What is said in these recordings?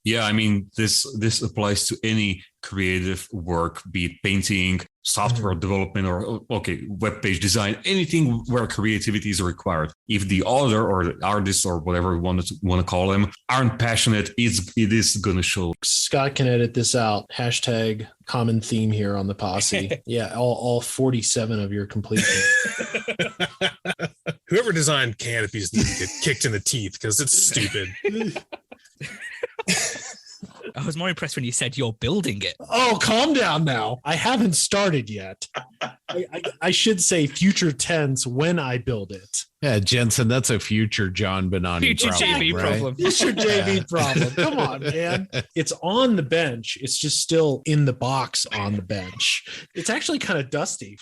Yeah, I mean, this applies to any creative work, be it painting, software development, or web page design, anything where creativity is required. If the author or the artist or whatever we want to call them aren't passionate, it is going to show. Scott can edit this out. Hashtag common theme here on the posse. Yeah, all 47 of your completion. Whoever designed canopies needs to get kicked in the teeth because it's stupid. I was more impressed when you said you're building it. Oh, calm down now. I haven't started yet. I should say future tense when I build it. Yeah, Jensen, that's a future John Bonani future problem, JB right? problem. Future JB problem. Come on, man. It's on the bench. It's just still in the box on the bench. It's actually kind of dusty.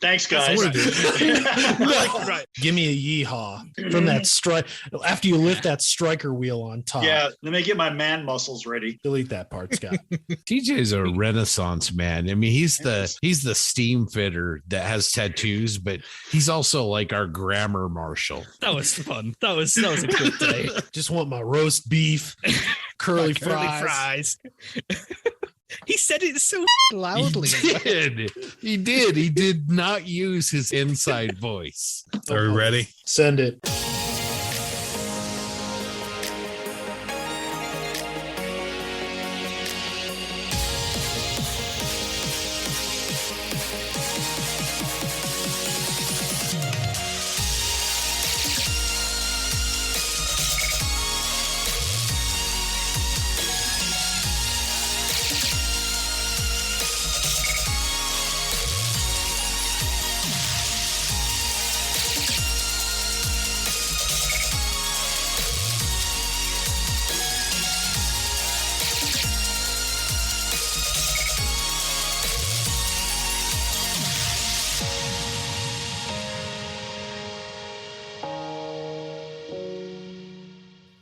Thanks, guys. Right. Give me a yeehaw from that strike. After you lift that striker wheel on top. Yeah, let me get my man muscles ready. Delete that part, Scott. TJ's a renaissance man. I mean, he's the steam fitter that has tattoos, but he's also like our grammar marshal. That was fun. That was a good day. Just want my roast beef, curly fries. He said it so loudly. He did. He did not use his inside voice. Are we ready? Send it.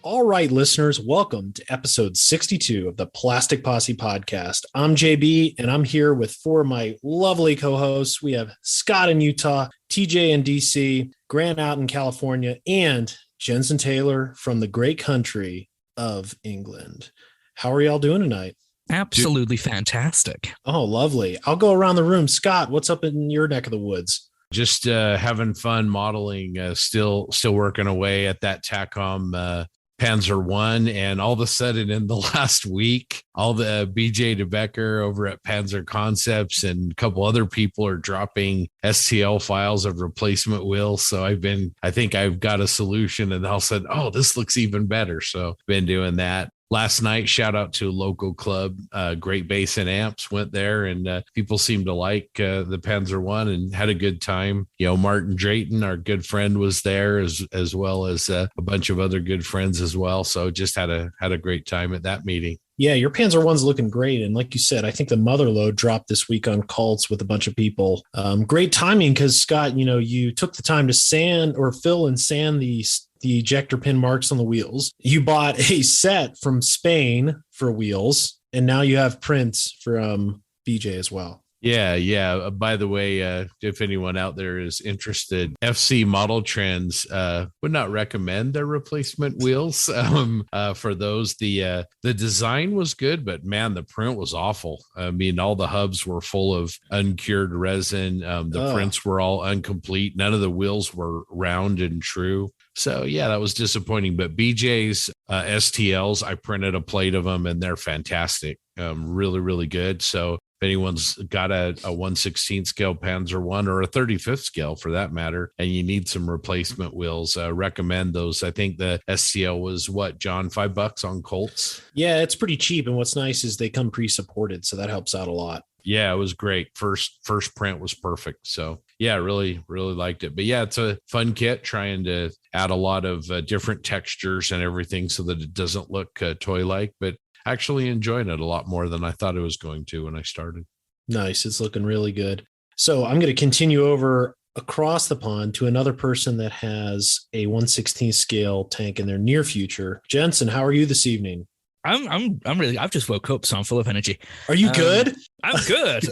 All right, listeners, welcome to episode 62 of the Plastic Posse podcast. I'm JB, and I'm here with four of my lovely co-hosts. We have Scott in Utah, TJ in DC, Grant out in California, and Jensen Taylor from the great country of England. How are y'all doing tonight? Absolutely fantastic. Oh, lovely. I'll go around the room. Scott, what's up in your neck of the woods? Just having fun modeling, still working away at that TACOM Panzer One, and all of a sudden in the last week, all the BJ DeBecker over at Panzer Concepts and a couple other people are dropping STL files of replacement wheels. So I think I've got a solution, and all of a sudden, oh, this looks even better. So been doing that. Last night, shout out to a local club, Great Basin Amps, went there, and people seemed to like the Panzer One and had a good time. You know, Martin Drayton, our good friend, was there as well as a bunch of other good friends as well. So just had a great time at that meeting. Yeah, your Panzer One's looking great. And like you said, I think the mother load dropped this week on Cults with a bunch of people. Great timing because, Scott, you took the time to sand or fill and sand the ejector pin marks on the wheels. You bought a set from Spain for wheels, and now you have prints from BJ as well. Yeah. By the way, if anyone out there is interested, FC Model Trends would not recommend their replacement wheels. For those, the design was good, but man, the print was awful. I mean, all the hubs were full of uncured resin. The prints were all incomplete. None of the wheels were round and true. So yeah, that was disappointing. But BJ's STLs, I printed a plate of them, and they're fantastic. Really, really good. So if anyone's got a 1/16 scale Panzer One or a 35th scale for that matter, and you need some replacement wheels, recommend those. I think the STL was John, $5 on Colts. Yeah, it's pretty cheap. And what's nice is they come pre-supported. So that helps out a lot. Yeah, it was great. First print was perfect. So yeah, really, really liked it. But yeah, it's a fun kit, trying to add a lot of different textures and everything so that it doesn't look toy-like, but actually enjoying it a lot more than I thought it was going to when I started. Nice. It's looking really good. So I'm going to continue over across the pond to another person that has a 1/16 scale tank in their near future. Jensen, how are you this evening? I'm really, I've just woke up, so I'm full of energy. Are you good? I'm good.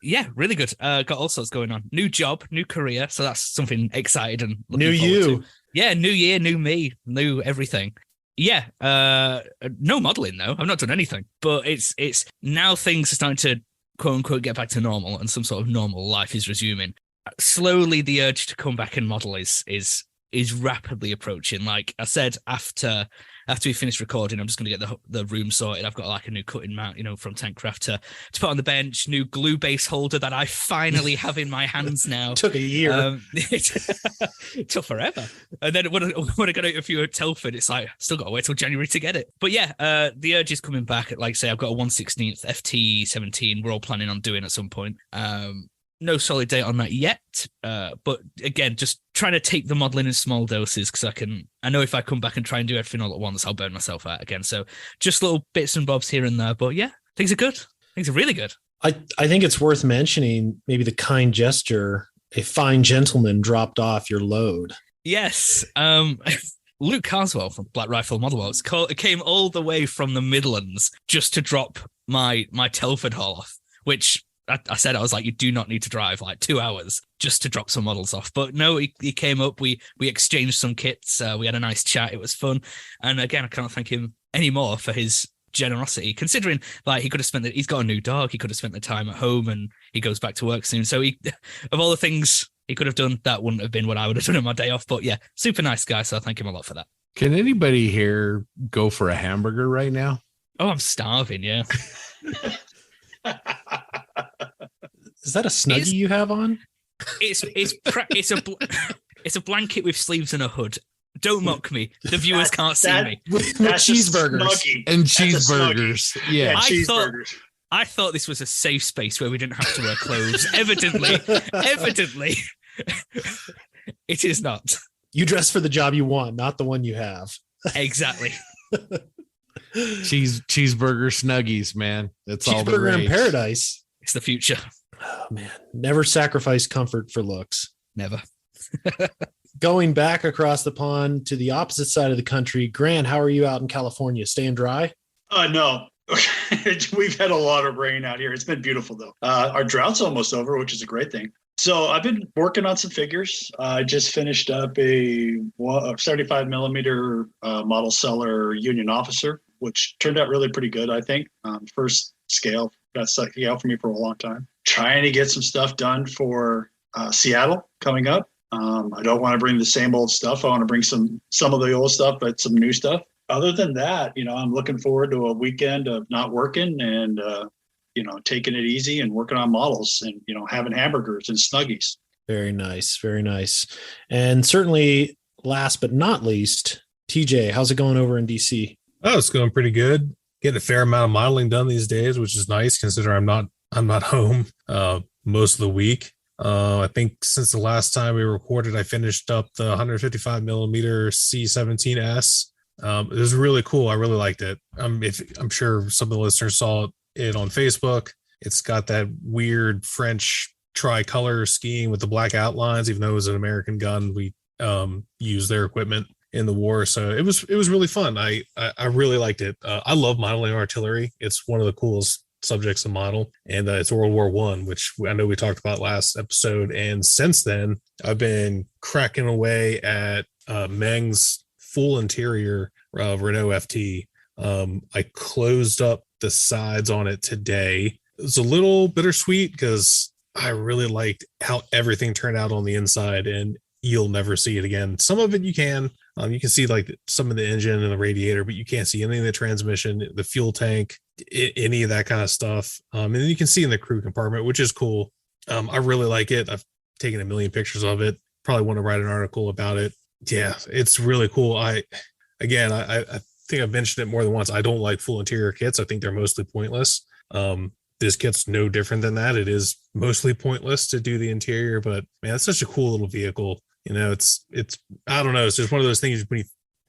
Yeah, really good. Got all sorts going on. New job, new career. So that's something exciting and looking New forward you. to. Yeah, new year, new me, new everything. Yeah, no modeling though. I've not done anything, but it's now things are starting to quote unquote get back to normal, and some sort of normal life is resuming. Slowly, the urge to come back and model is rapidly approaching. Like I said, after we finish recording, I'm just going to get the room sorted. I've got like a new cutting mount, from Tankcraft to put on the bench, new glue base holder that I finally have in my hands now. Took a year. It took forever. And then when I got out a few at Telford, it's like, still got to wait till January to get it. But yeah, the urge is coming back. Like I say, I've got a 1/16th FT17 we're all planning on doing at some point. No solid date on that yet, but again, just trying to take the modeling in small doses because I know if I come back and try and do everything all at once, I'll burn myself out again. So just little bits and bobs here and there, but yeah, things are good. Things are really good. I think it's worth mentioning maybe the kind gesture, a fine gentleman dropped off your load. Yes. Luke Carswell from Black Rifle Model Works came all the way from the Midlands just to drop my Telford haul off, which I said, I was like, you do not need to drive like 2 hours just to drop some models off. But no, he came up, we exchanged some kits, we had a nice chat, it was fun. And again, I cannot thank him anymore for his generosity, considering like he could have he's got a new dog, he could have spent the time at home and he goes back to work soon. So of all the things he could have done, that wouldn't have been what I would have done on my day off. But yeah, super nice guy. So I thank him a lot for that. Can anybody here go for a hamburger right now? Oh, I'm starving. Yeah. Is that a Snuggie you have on? It's a blanket with sleeves and a hood. Don't mock me. The viewers can't see me. That's cheeseburgers and cheeseburgers. Yeah, cheeseburgers. I thought this was a safe space where we didn't have to wear clothes. Evidently, it is not. You dress for the job you want, not the one you have. Exactly. Cheeseburger Snuggies, man. That's all the Cheeseburger rage. in paradise. It's the future. Oh man, never sacrifice comfort for looks. Never. Going back across the pond to the opposite side of the country, Grant, how are you out in California? Staying dry? No. We've had a lot of rain out here. It's been beautiful though. Our drought's almost over, which is a great thing. So I've been working on some figures. I just finished up a 75 millimeter model seller Union Officer, which turned out really pretty good, I think. First scale, that's sucking out for me for a long time. Trying to get some stuff done for Seattle coming up. I don't want to bring the same old stuff. I want to bring some of the old stuff, but some new stuff. Other than that, I'm looking forward to a weekend of not working and, taking it easy and working on models and, having hamburgers and Snuggies. Very nice. Very nice. And certainly last but not least, TJ, how's it going over in DC? Oh, it's going pretty good. Getting a fair amount of modeling done these days, which is nice considering I'm not home most of the week. I think since the last time we recorded, I finished up the 155 millimeter C17S. It was really cool. I really liked it. I'm sure some of the listeners saw it on Facebook. It's got that weird French tricolor skiing with the black outlines, even though it was an American gun. We used their equipment in the war. So it was really fun. I really liked it. I love modeling artillery. It's one of the coolest subjects to model, and it's World War I, which I know we talked about last episode. And since then, I've been cracking away at Meng's full interior Renault FT. I closed up the sides on it today. It's a little bittersweet because I really liked how everything turned out on the inside, and you'll never see it again. Some of it you can see like some of the engine and the radiator, but you can't see any of the transmission, the fuel tank, any of that kind of stuff. And then you can see in the crew compartment, which is cool. I really like it. I've taken a million pictures of it. Probably want to write an article about it. Yeah, it's really cool. I think I've mentioned it more than once. I don't like full interior kits. I think they're mostly pointless. This kit's no different than that. It is mostly pointless to do the interior, but man, it's such a cool little vehicle. It's I don't know. It's just one of those things when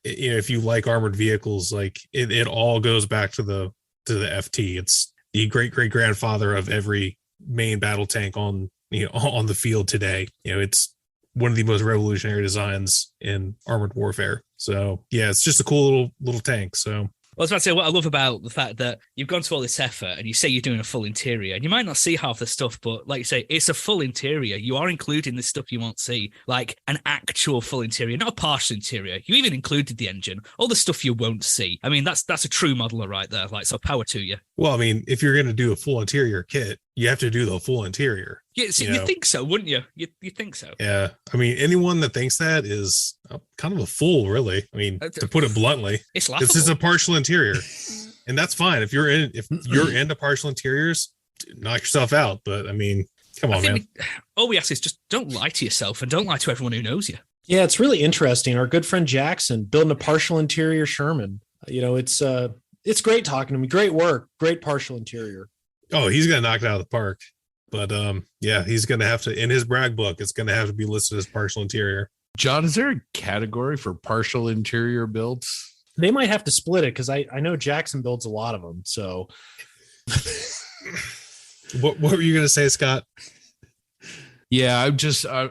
if you like armored vehicles, like it all goes back to the FT. It's the great grandfather of every main battle tank on the field today. It's one of the most revolutionary designs in armored warfare. So yeah, it's just a cool little tank. So I was about to say, what I love about the fact that you've gone to all this effort and you say you're doing a full interior, and you might not see half the stuff, but like you say, it's a full interior. You are including the stuff you won't see, like an actual full interior, not a partial interior. You even included the engine, all the stuff you won't see. I mean, that's a true modeler right there. Like, so power to you. Well, I mean, if you're going to do a full interior kit, you have to do the full interior. Yeah, so you think so, wouldn't you? You think so? Yeah. I mean, anyone that thinks that is kind of a fool, really. I mean, to put it bluntly, it's laughable. This is a partial interior, and that's fine. If you're into partial interiors, knock yourself out. But I mean, come on, man. All we ask is just don't lie to yourself and don't lie to everyone who knows you. Yeah, it's really interesting. Our good friend Jackson building a partial interior Sherman. It's great talking to me. Great work. Great partial interior. Oh, he's gonna knock it out of the park. But yeah, he's gonna have to, in his brag book, it's gonna have to be listed as partial interior. John, is there a category for partial interior builds? They might have to split it because I know Jackson builds a lot of them. So what were you gonna say, Scott? Yeah,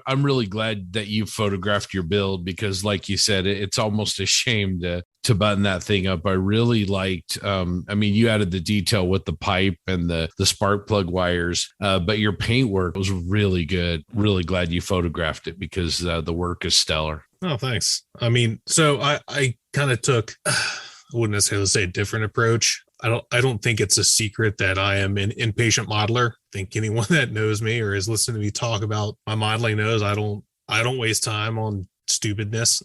I'm really glad that you photographed your build, because like you said, it's almost a shame to button that thing up. I really liked, I mean, you added the detail with the pipe and the spark plug wires, but your paint work was really good. Really glad you photographed it, because the work is stellar. Oh, thanks. I mean, so I kind of took, I wouldn't necessarily say a different approach. I don't think it's a secret that I am an impatient modeler. I think anyone that knows me or has listened to me talk about my modeling knows I don't waste time on stupidness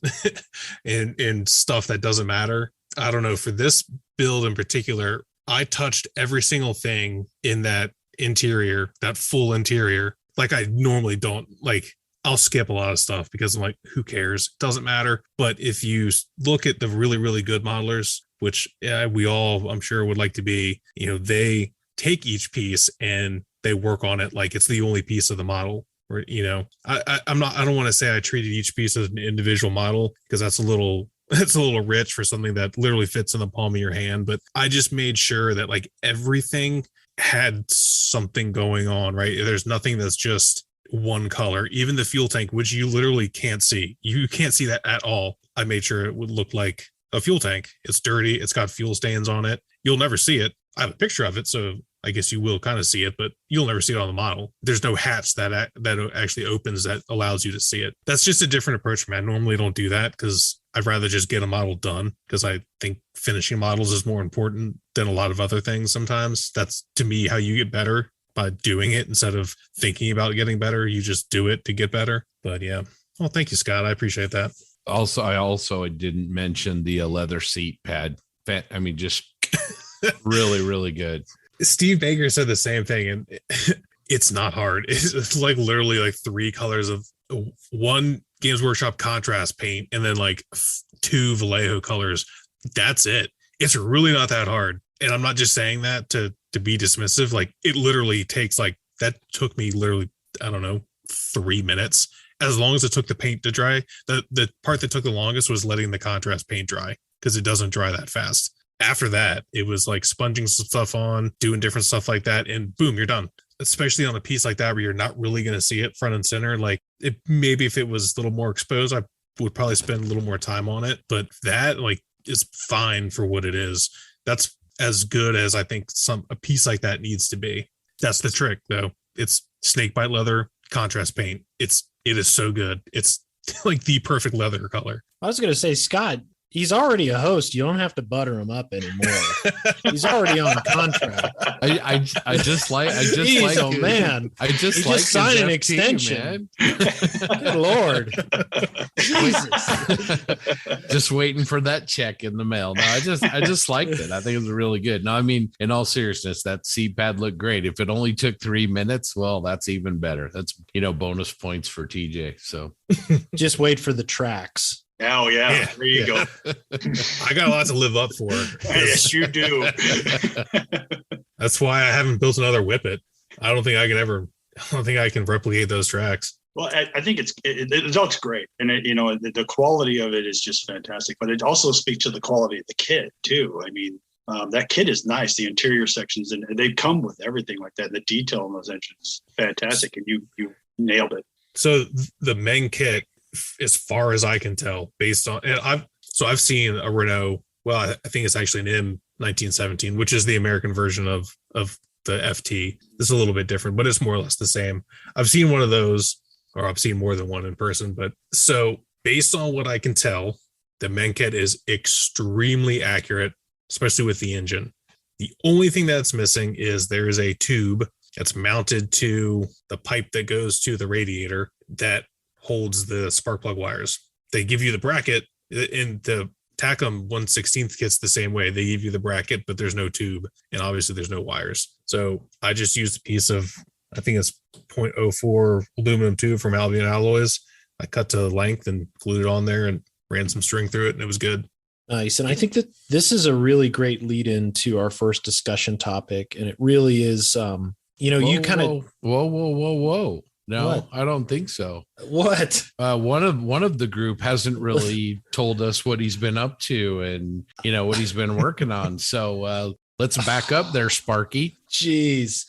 and stuff that doesn't matter. I don't know, for this build in particular, I touched every single thing in that interior, that full interior. Like I normally don't. Like I'll skip a lot of stuff because I'm like, who cares? It doesn't matter. But if you look at the really, really good modelers, which we all, I'm sure, would like to be, they take each piece and they work on it like it's the only piece of the model. Or, I don't want to say I treated each piece as an individual model, because that's a little rich for something that literally fits in the palm of your hand. But I just made sure that like everything had something going on, right? There's nothing that's just one color. Even the fuel tank, which you literally can't see. You can't see that at all. I made sure it would look like a fuel tank. It's dirty. It's got fuel stains on it. You'll never see it. I have a picture of it, so I guess you will kind of see it, but you'll never see it on the model. There's no hatch that actually opens that allows you to see it. That's just a different approach, man. Normally don't do that because I'd rather just get a model done, because I think finishing models is more important than a lot of other things sometimes. That's, to me, how you get better, by doing it instead of thinking about getting better. You just do it to get better. But yeah. Well, thank you, Scott. I appreciate that. I didn't mention the leather seat pad. I mean, just really, really good. Steve Baker said the same thing, and it's not hard. It's like literally like 3 colors of one Games Workshop contrast paint and then like 2 Vallejo colors. That's it. It's really not that hard. And I'm not just saying that to be dismissive. Like it literally takes that took me literally, I don't know, 3 minutes. As long as it took the paint to dry. The part that took the longest was letting the contrast paint dry, because it doesn't dry that fast. After that, it was like sponging some stuff on, doing different stuff like that, and boom, you're done. Especially on a piece like that where you're not really going to see it front and center. Like maybe if it was a little more exposed, I would probably spend a little more time on it. But that is fine for what it is. That's as good as I think a piece like that needs to be. That's the trick, though. It's snakebite leather contrast paint. It is so good. It's like the perfect leather color. I was going to say, Scott, he's already a host. You don't have to butter him up anymore. He's already on contract. I just like man. I just he like just signed an extension. Man. Good Lord. Jesus. Just waiting for that check in the mail. No, I just liked it. I think it was really good. No, I mean, in all seriousness, that seat pad looked great. If it only took 3 minutes, well, that's even better. That's, bonus points for TJ. So just wait for the tracks. Oh, yeah. There you go. I got a lot to live up for. Yes, you do. That's why I haven't built another Whippet. I don't think I can replicate those tracks. Well, I think it looks great. And, the quality of it is just fantastic. But it also speaks to the quality of the kit, too. I mean, that kit is nice. The interior sections, and they come with everything like that. The detail on those engines is fantastic. And you nailed it. So the main kit, as far as I can tell, based on, I've seen a Renault well, I think it's actually an M1917, which is the American version of the FT. This is a little bit different, but it's more or less the same. I've seen one of those, or I've seen more than one in person. But so based on what I can tell, the Menket is extremely accurate, especially with the engine. The only thing that's missing is there is a tube that's mounted to the pipe that goes to the radiator that holds the spark plug wires. They give you the bracket in the Tacom 1/16 kit's the same way. They give you the bracket, but there's no tube, and obviously there's no wires. So I just used a piece of, I think it's 0.04 aluminum tube from Albion Alloys. I cut to length and glued it on there and ran some string through it, and it was good. Nice. And I think that this is a really great lead into our first discussion topic. And it really is, you kind of. Whoa. No, What? I don't think so. What? One of the group hasn't really told us what he's been up to and, what he's been working on. So let's back up there, Sparky. Jeez.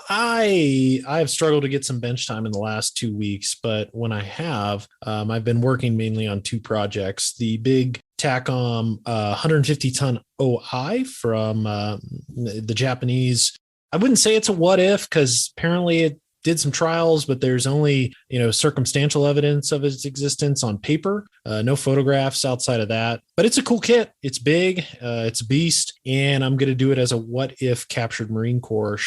I've struggled to get some bench time in the last 2 weeks, but when I have, I've been working mainly on two projects. The big Tacom 150 ton OI from the Japanese. I wouldn't say it's a what if, because apparently it did some trials, but there's only, circumstantial evidence of its existence on paper. No photographs outside of that, but it's a cool kit. It's big, it's a beast, and I'm going to do it as a what if captured Marine Corps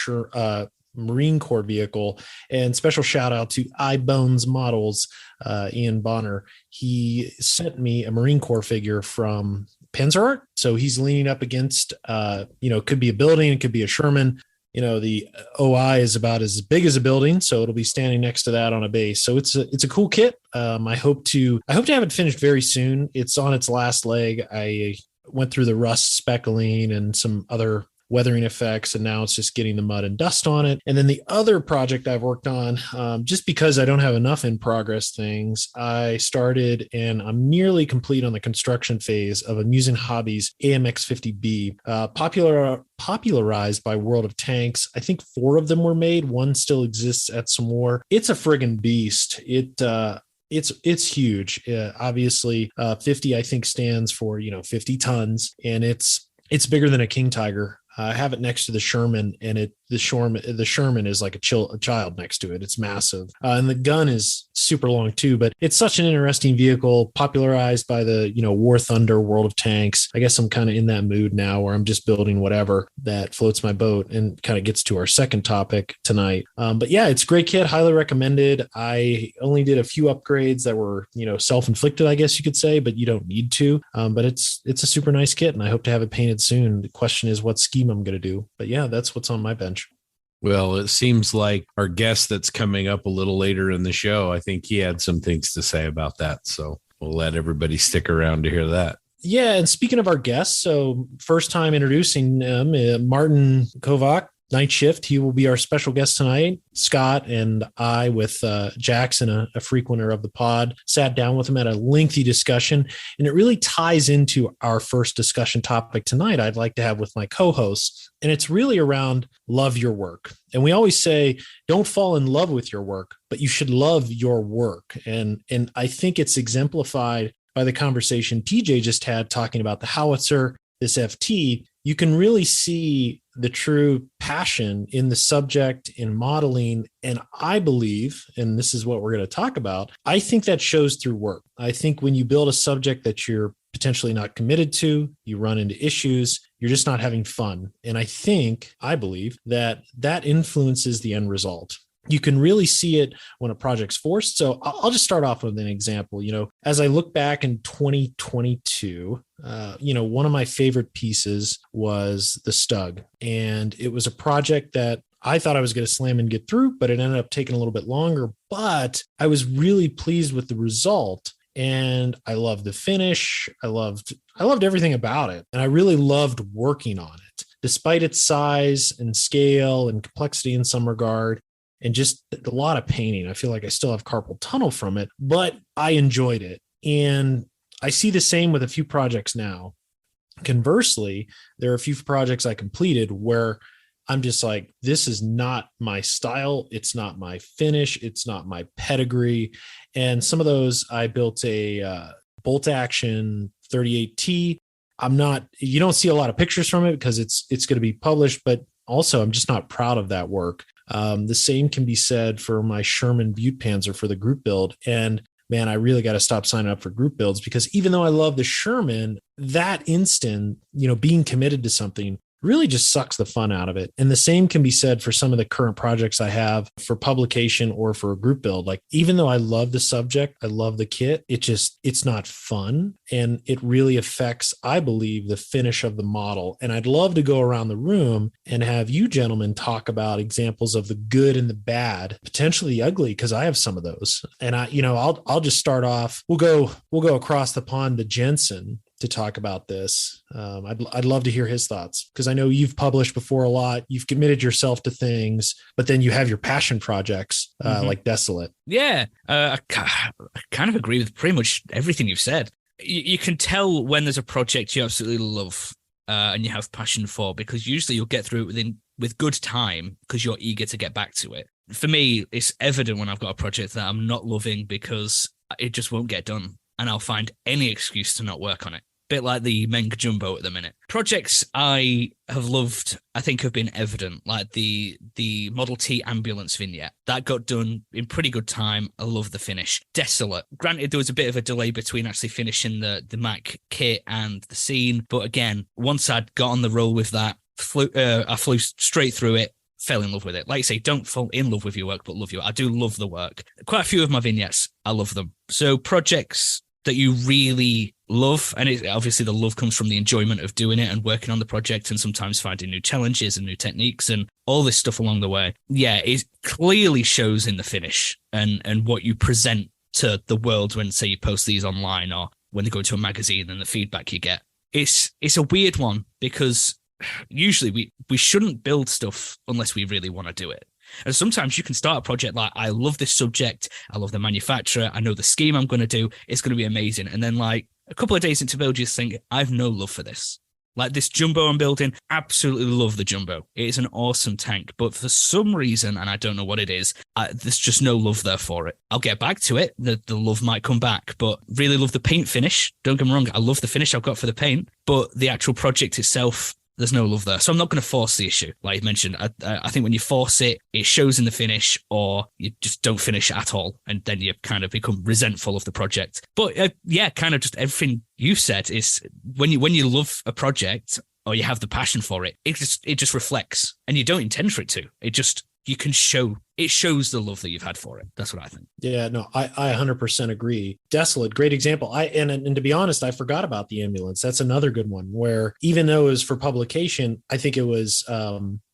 vehicle. And special shout out to iBones Models, Ian Bonner. He sent me a Marine Corps figure from Panzer. So he's leaning up against, it could be a building, it could be a Sherman. The OI is about as big as a building, so it'll be standing next to that on a base. So it's a cool kit. I hope to have it finished very soon. It's on its last leg. I went through the rust speckling and some other weathering effects, and now it's just getting the mud and dust on it. And then the other project I've worked on, just because I don't have enough in progress things, I started and I'm nearly complete on the construction phase of Amusing Hobbies AMX50B, popularized by World of Tanks. I think 4 of them were made. One still exists at some more. It's a friggin' beast. It's huge. Obviously, 50 I think stands for 50 tons, and it's bigger than a King Tiger. I have it next to the Sherman, and the Sherman is like a child next to it. It's massive. And the gun is super long too, but it's such an interesting vehicle, popularized by the, War Thunder, World of Tanks. I guess I'm kind of in that mood now where I'm just building whatever that floats my boat, and kind of gets to our second topic tonight. But yeah, it's a great kit. Highly recommended. I only did a few upgrades that were, self-inflicted, I guess you could say, but you don't need to. But it's a super nice kit, and I hope to have it painted soon. The question is what scheme I'm going to do. But yeah, that's what's on my bench. Well, it seems like our guest that's coming up a little later in the show, I think he had some things to say about that. So we'll let everybody stick around to hear that. Yeah. And speaking of our guests, so first time introducing him, Martin Kovac, Nightshift. He will be our special guest tonight. Scott and I, with Jackson, a frequenter of the pod, sat down with him at a lengthy discussion, and it really ties into our first discussion topic tonight I'd like to have with my co-hosts. And it's really around love your work. And we always say, don't fall in love with your work, but you should love your work. And I think it's exemplified by the conversation TJ just had talking about the howitzer, this FT. You can really see the true passion in the subject, in modeling. And I believe, and this is what we're going to talk about, I think that shows through work. I think when you build a subject that you're potentially not committed to, you run into issues, you're just not having fun. And I believe that influences the end result. You can really see it when a project's forced. So I'll just start off with an example. As I look back in 2022, one of my favorite pieces was the Stug. And it was a project that I thought I was going to slam and get through, but it ended up taking a little bit longer. But I was really pleased with the result. And I loved the finish. I loved everything about it. And I really loved working on it, despite its size and scale and complexity in some regard. And just a lot of painting. I feel like I still have carpal tunnel from it, but I enjoyed it. And I see the same with a few projects now. Conversely, there are a few projects I completed where I'm just like, this is not my style. It's not my finish. It's not my pedigree. And some of those, I built a bolt action 38T you don't see a lot of pictures from it because it's going to be published, but also I'm just not proud of that work. The same can be said for my Sherman Butte Panzer for the group build. And man, I really got to stop signing up for group builds, because even though I love the Sherman, that instant, being committed to something really just sucks the fun out of it. And the same can be said for some of the current projects I have for publication or for a group build. Like, even though I love the subject, I love the kit, it's not fun. And it really affects, I believe, the finish of the model. And I'd love to go around the room and have you gentlemen talk about examples of the good and the bad, potentially the ugly, because I have some of those. And I'll just start off. We'll go across the pond to Jensen to talk about this. I'd love to hear his thoughts, because I know you've published before a lot. You've committed yourself to things, but then you have your passion projects like Desolate. Yeah, I kind of agree with pretty much everything you've said. You can tell when there's a project you absolutely love and you have passion for, because usually you'll get through it with good time because you're eager to get back to it. For me, it's evident when I've got a project that I'm not loving because it just won't get done, and I'll find any excuse to not work on it. Bit like the Meng Jumbo at the minute. Projects I have loved, I think, have been evident, like the Model T ambulance vignette. That got done in pretty good time. I love the finish. Desolate. Granted, there was a bit of a delay between actually finishing the Mac kit and the scene, but again, once I'd got on the roll with that, I flew straight through it. Fell in love with it. Like you say, don't fall in love with your work, but love your work. I do love the work. Quite a few of my vignettes, I love them. So projects that you really love, and obviously the love comes from the enjoyment of doing it and working on the project, and sometimes finding new challenges and new techniques and all this stuff along the way. Yeah, it clearly shows in the finish and what you present to the world when, say, you post these online or when they go to a magazine and the feedback you get. It's a weird one, because usually we shouldn't build stuff unless we really want to do it. And sometimes you can start a project like, I love this subject, I love the manufacturer, I know the scheme I'm going to do, it's going to be amazing. And then like a couple of days into build, you think, I have no love for this. Like this Jumbo I'm building, absolutely love the Jumbo. It is an awesome tank, but for some reason, and I don't know what it is, there's just no love there for it. I'll get back to it. The love might come back, but really love the paint finish. Don't get me wrong, I love the finish I've got for the paint, but the actual project itself, there's no love there. So I'm not going to force the issue. Like you mentioned, I think when you force it, it shows in the finish, or you just don't finish at all. And then you kind of become resentful of the project. But yeah, kind of just everything you said is when you love a project or you have the passion for it, it just reflects, and you don't intend for it to. It shows the love that you've had for it. That's what I think. Yeah, no, I 100% agree. Desolate, great example. And to be honest, I forgot about the ambulance. That's another good one where, even though it was for publication, I think it was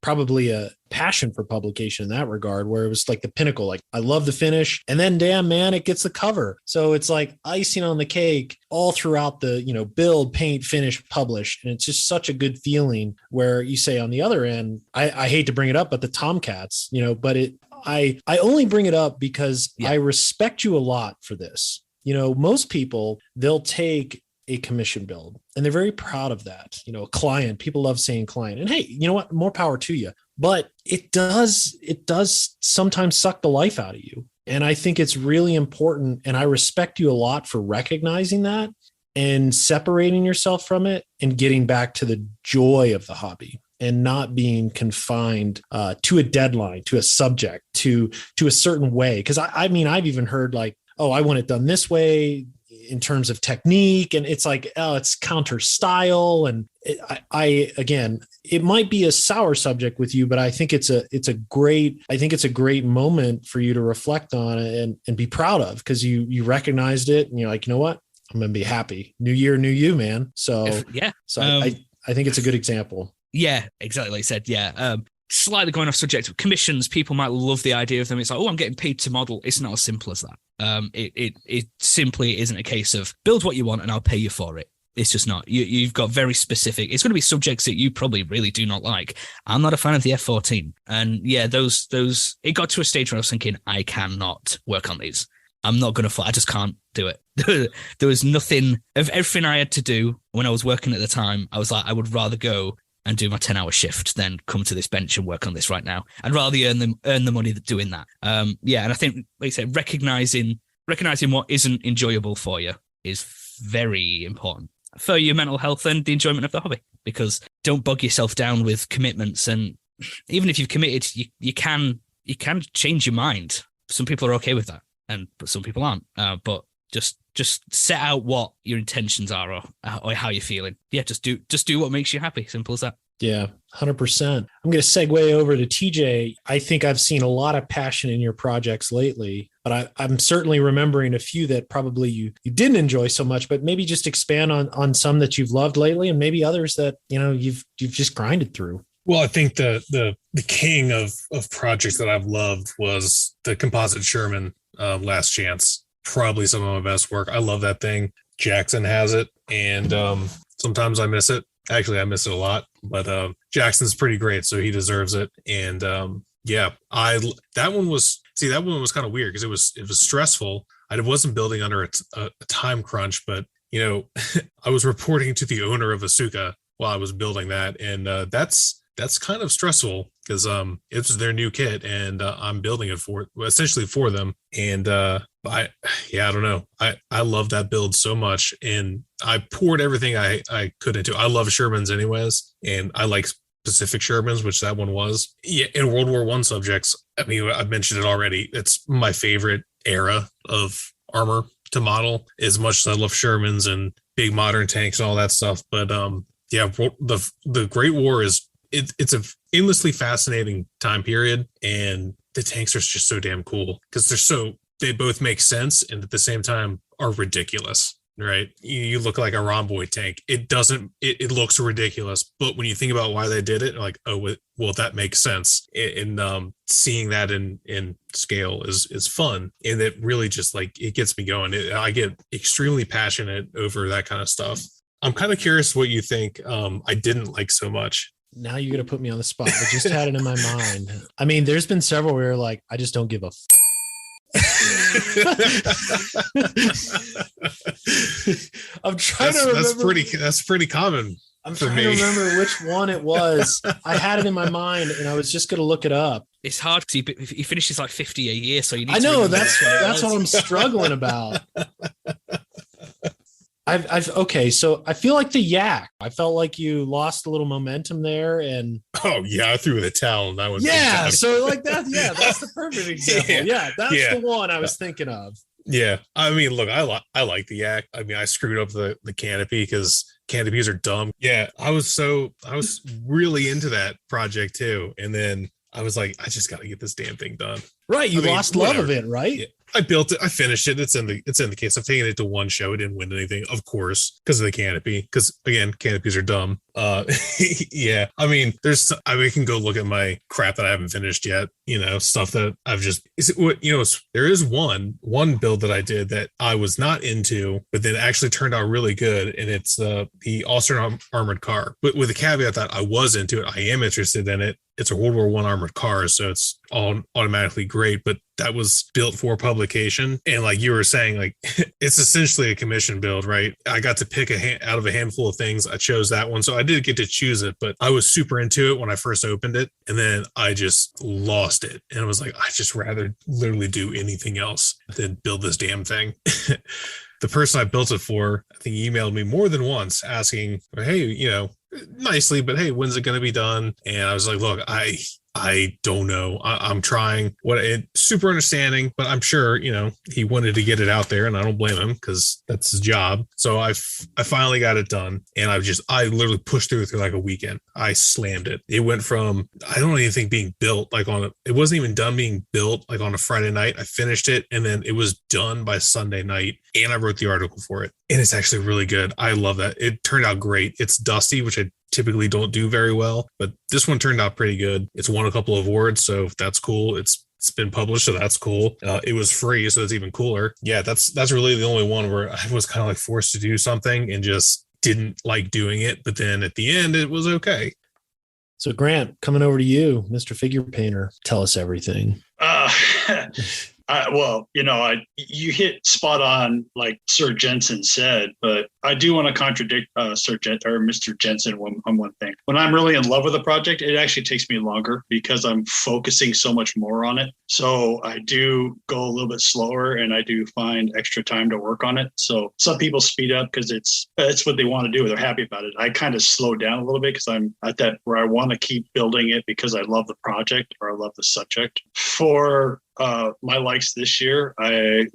probably a passion for publication in that regard, where it was like the pinnacle. Like, I love the finish, and then damn man, it gets the cover. So it's like icing on the cake all throughout the, build, paint, finish, publish. And it's just such a good feeling where you say on the other end, I hate to bring it up, but the Tomcats, but I only bring it up because I respect you a lot for this. Most people, they'll take a commission build and they're very proud of that. A client, people love saying client, and hey, you know what? More power to you. But it does sometimes suck the life out of you. And I think it's really important. And I respect you a lot for recognizing that and separating yourself from it and getting back to the joy of the hobby, and not being confined to a deadline, to a subject, to a certain way. Because I've even heard like, oh, I want it done this way in terms of technique, and it's like, oh, it's counter style. And it might be a sour subject with you, but I think it's a great moment for you to reflect on and be proud of, because you recognized it and you're like, you know what, I'm gonna be happy. New year, new you, man. So I think it's a good example. Yeah, exactly. Like I said, yeah. Slightly going off subject, commissions, people might love the idea of them. It's like, oh, I'm getting paid to model. It's not as simple as that. It simply isn't a case of build what you want and I'll pay you for it. It's just not. You've got very specific. It's going to be subjects that you probably really do not like. I'm not a fan of the F14. And yeah, those, it got to a stage where I was thinking, I cannot work on these. I'm not going to, I just can't do it. There was nothing of everything I had to do when I was working at the time. I was like, I would rather go and do my 10-hour shift than come to this bench and work on this right now. I'd rather earn the money doing that. And I think, like I said, recognizing what isn't enjoyable for you is very important. for your mental health and the enjoyment of the hobby, because don't bog yourself down with commitments. And even if you've committed, you can change your mind. Some people are okay with that, but some people aren't. But just set out what your intentions are or how you're feeling. Yeah, just do what makes you happy. Simple as that. Yeah, 100%. I'm going to segue over to TJ. I think I've seen a lot of passion in your projects lately, but I'm certainly remembering a few that probably you didn't enjoy so much, but maybe just expand on some that you've loved lately and maybe others that, you've just grinded through. Well, I think the king of projects that I've loved was the composite Sherman Last Chance. Probably some of my best work. I love that thing. Jackson has it, and sometimes I miss it. Actually, I miss it a lot, but Jackson's pretty great, so he deserves it. And that one was kind of weird because it was stressful. I wasn't building under a time crunch, but I was reporting to the owner of Asuka while I was building that, and that's kind of stressful because it's their new kit, and I'm building it essentially for them. And I don't know. I love that build so much, and I poured everything I could into. I love Shermans anyways, and I like specific Shermans, which that one was. Yeah, in World War I subjects, I mean, I've mentioned it already. It's my favorite era of armor to model, as much as I love Shermans and big modern tanks and all that stuff. But the Great War it's a endlessly fascinating time period, and the tanks are just so damn cool because they both make sense and at the same time are ridiculous, right? You look like a rhomboid tank. It looks ridiculous, but when you think about why they did it, like, oh, well, that makes sense. And seeing that in scale is fun. And it really just it gets me going. I get extremely passionate over that kind of stuff. I'm kind of curious what you think I didn't like so much. Now you're going to put me on the spot. I just had it in my mind. I mean, there's been several where I just don't give a I'm trying to remember. That's pretty common. I'm trying to remember which one it was. I had it in my mind and I was just going to look it up. It's hard because he finishes like 50 a year. So you need I know that's what I'm struggling about. Okay, so I feel like the yak. I felt like you lost a little momentum there, and I threw the towel, and that was so like that. Yeah, that's the perfect example. That's the one I was thinking of. Yeah, I mean, look, I like the yak. I mean, I screwed up the canopy because canopies are dumb. Yeah, I was really into that project too, and then I was like, I just got to get this damn thing done. Right, you lost love of it, right? Yeah. I built it. I finished it. It's in the case. I've taken it to one show. It didn't win anything, of course, because of the canopy. Because again, canopies are dumb. Yeah. I mean, we can go look at my crap that I haven't finished yet. Stuff that I've just. There is one build that I did that I was not into, but then actually turned out really good, and it's the Austrian armored car. But with the caveat that I was into it, I am interested in it. It's a World War I armored car, so it's all automatically great. But that was built for publication, and like you were saying, like it's essentially a commission build, right? I got to pick out of a handful of things. I chose that one, so I did get to choose it. But I was super into it when I first opened it, and then I just lost it, and I was like, I just rather literally do anything else than build this damn thing. The person I built it for, I think, he emailed me more than once asking, hey, nicely, but hey, when's it going to be done? And I was like, look, I don't know. I'm trying. Super understanding, but I'm sure, he wanted to get it out there, and I don't blame him because that's his job. So I finally got it done, and I literally pushed through like a weekend. I slammed it. It went from, I don't even think being built it wasn't even done being built like on a Friday night. I finished it, and then it was done by Sunday night, and I wrote the article for it. And it's actually really good. I love that. It turned out great. It's dusty, which I typically don't do very well, but this one turned out pretty good. It's won a couple of awards, so that's cool. It's been published, so that's cool. It was free, so it's even cooler. Yeah, that's really the only one where I was kind of like forced to do something and just didn't like doing it, but then at the end it was okay. So Grant, coming over to you, Mr. Figure Painter, tell us everything. You hit spot on, like Sir Jensen said, but I do want to contradict Mr. Jensen on one thing. When I'm really in love with a project, it actually takes me longer because I'm focusing so much more on it. So I do go a little bit slower, and I do find extra time to work on it. So some people speed up because it's what they want to do. They're happy about it. I kind of slow down a little bit because I'm at that where I want to keep building it because I love the project or I love the subject. For my likes this year, I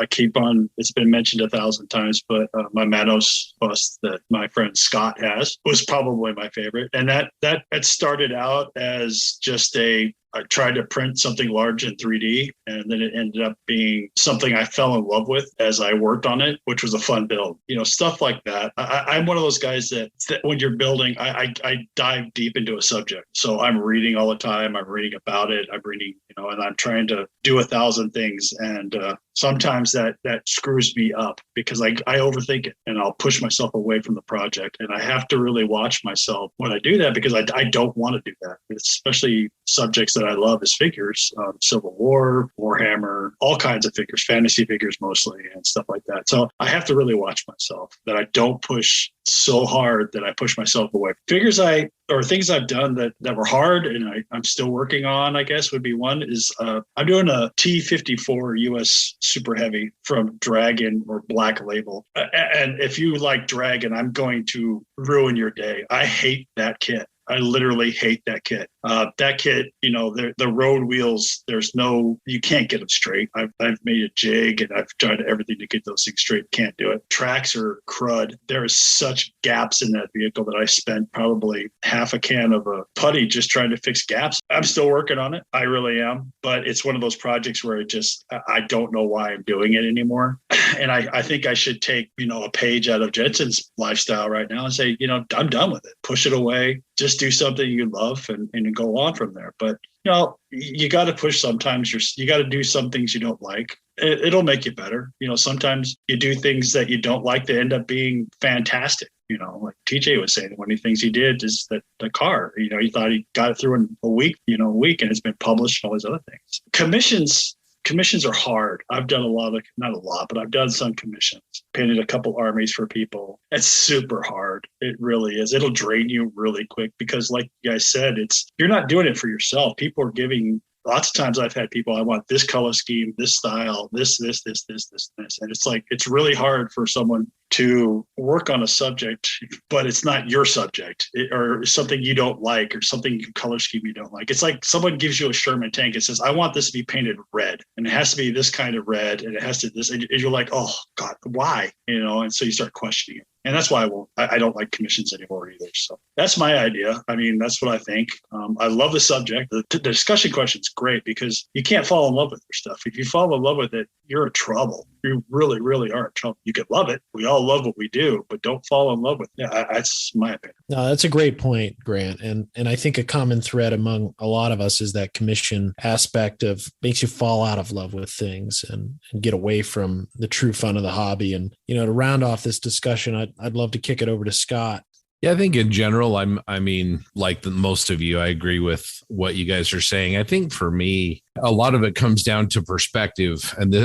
keep on, it's been mentioned 1,000 times, but my Manos bus that my friend Scott has was probably my favorite. And that started out as just I tried to print something large in 3D, and then it ended up being something I fell in love with as I worked on it, which was a fun build. Stuff like that. I'm one of those guys that when you're building, I dive deep into a subject. So I'm reading all the time. I'm reading about it. I'm reading, and I'm trying to do 1,000 things. And sometimes that screws me up because I overthink it and I'll push myself away from the project. And I have to really watch myself when I do that because I don't want to do that, especially subjects that I love as figures, Civil War, Warhammer, all kinds of figures, fantasy figures mostly, and stuff like that. So I have to really watch myself that I don't push so hard that I push myself away. Things I've done that were hard and I'm still working on, I guess, would be one is I'm doing a T-54 US Super Heavy from Dragon or Black Label. And if you like Dragon, I'm going to ruin your day. I hate that kit. I literally hate that kit. That kit, the road wheels, you can't get them straight. I've made a jig and I've tried everything to get those things straight. Can't do it. Tracks are crud. There is such gaps in that vehicle that I spent probably half a can of a putty just trying to fix gaps. I'm still working on it. I really am. But it's one of those projects where I don't know why I'm doing it anymore. And I think I should take, a page out of Jensen's lifestyle right now and say, I'm done with it. Push it away. Just do something you love and go on from there. But, you got to push sometimes. You got to do some things you don't like. It'll make you better. Sometimes you do things that you don't like that end up being fantastic. Like TJ was saying, one of the things he did is that the car, he thought he got it through in a week, and it's been published and all these other things. Commissions are hard. I've done not a lot, but I've done some commissions, painted a couple armies for people. It's super hard. It really is. It'll drain you really quick because like you guys said, you're not doing it for yourself. People are giving, lots of times I've had people, I want this color scheme, this style, this. And it's like, it's really hard for someone to work on a subject, but it's not your subject or something you don't like or something color scheme you don't like. It's like someone gives you a Sherman tank and says, I want this to be painted red and it has to be this kind of red and it has to this, and you're like, oh God, why? And so you start questioning it. And that's why I don't like commissions anymore either. So that's my idea. I mean, that's what I think. I love the subject. The discussion question is great because you can't fall in love with your stuff. If you fall in love with it, you're in trouble. You really, really are in trouble. You can love it. We all love what we do, but don't fall in love with it. Yeah, that's my opinion. No, that's a great point, Grant. And I think a common thread among a lot of us is that commission aspect of makes you fall out of love with things and get away from the true fun of the hobby. And, to round off this discussion, I'd love to kick it over to Scott. Yeah, I think in general, like most of you, I agree with what you guys are saying. I think for me, a lot of it comes down to perspective. And,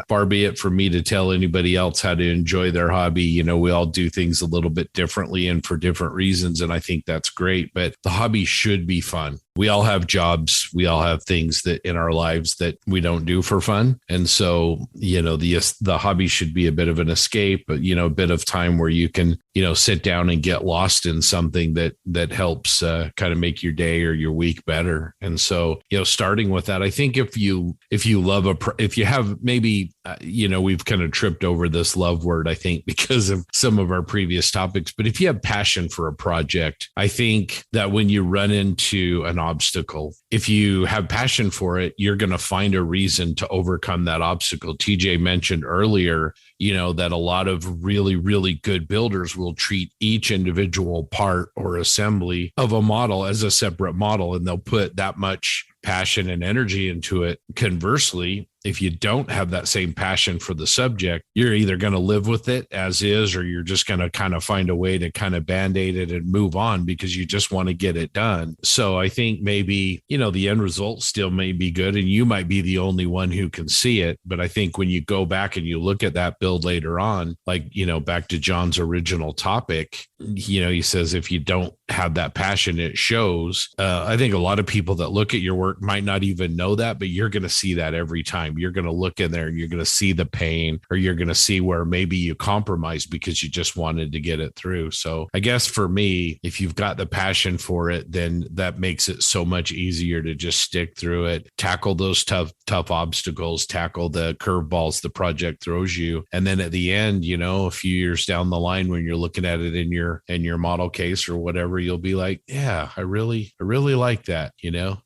far be it for me to tell anybody else how to enjoy their hobby. We all do things a little bit differently and for different reasons. And I think that's great. But the hobby should be fun. We all have jobs. We all have things that in our lives that we don't do for fun. And so, the hobby should be a bit of an escape, but, a bit of time where you can, sit down and get lost in something that helps kind of make your day or your week better. And so, starting with that, I think if you love if you have maybe, we've kind of tripped over this love word, I think, because of some of our previous topics. But if you have passion for a project, I think that when you run into an obstacle, if you have passion for it, you're going to find a reason to overcome that obstacle. TJ mentioned earlier, that a lot of really, really good builders will treat each individual part or assembly of a model as a separate model, and they'll put that much passion and energy into it. Conversely, if you don't have that same passion for the subject, you're either going to live with it as is, or you're just going to kind of find a way to kind of band-aid it and move on because you just want to get it done. So I think maybe, the end result still may be good and you might be the only one who can see it. But I think when you go back and you look at that build later on, like, back to John's original topic, he says, if you don't have that passion, it shows. I think a lot of people that look at your work might not even know that, but you're going to see that every time. You're going to look in there and you're going to see the pain, or you're going to see where maybe you compromised because you just wanted to get it through. So I guess for me, if you've got the passion for it, then that makes it so much easier to just stick through it, tackle those tough obstacles, tackle the curveballs the project throws you. And then at the end, a few years down the line, when you're looking at it in your model case or whatever, you'll be like, yeah, I really like that.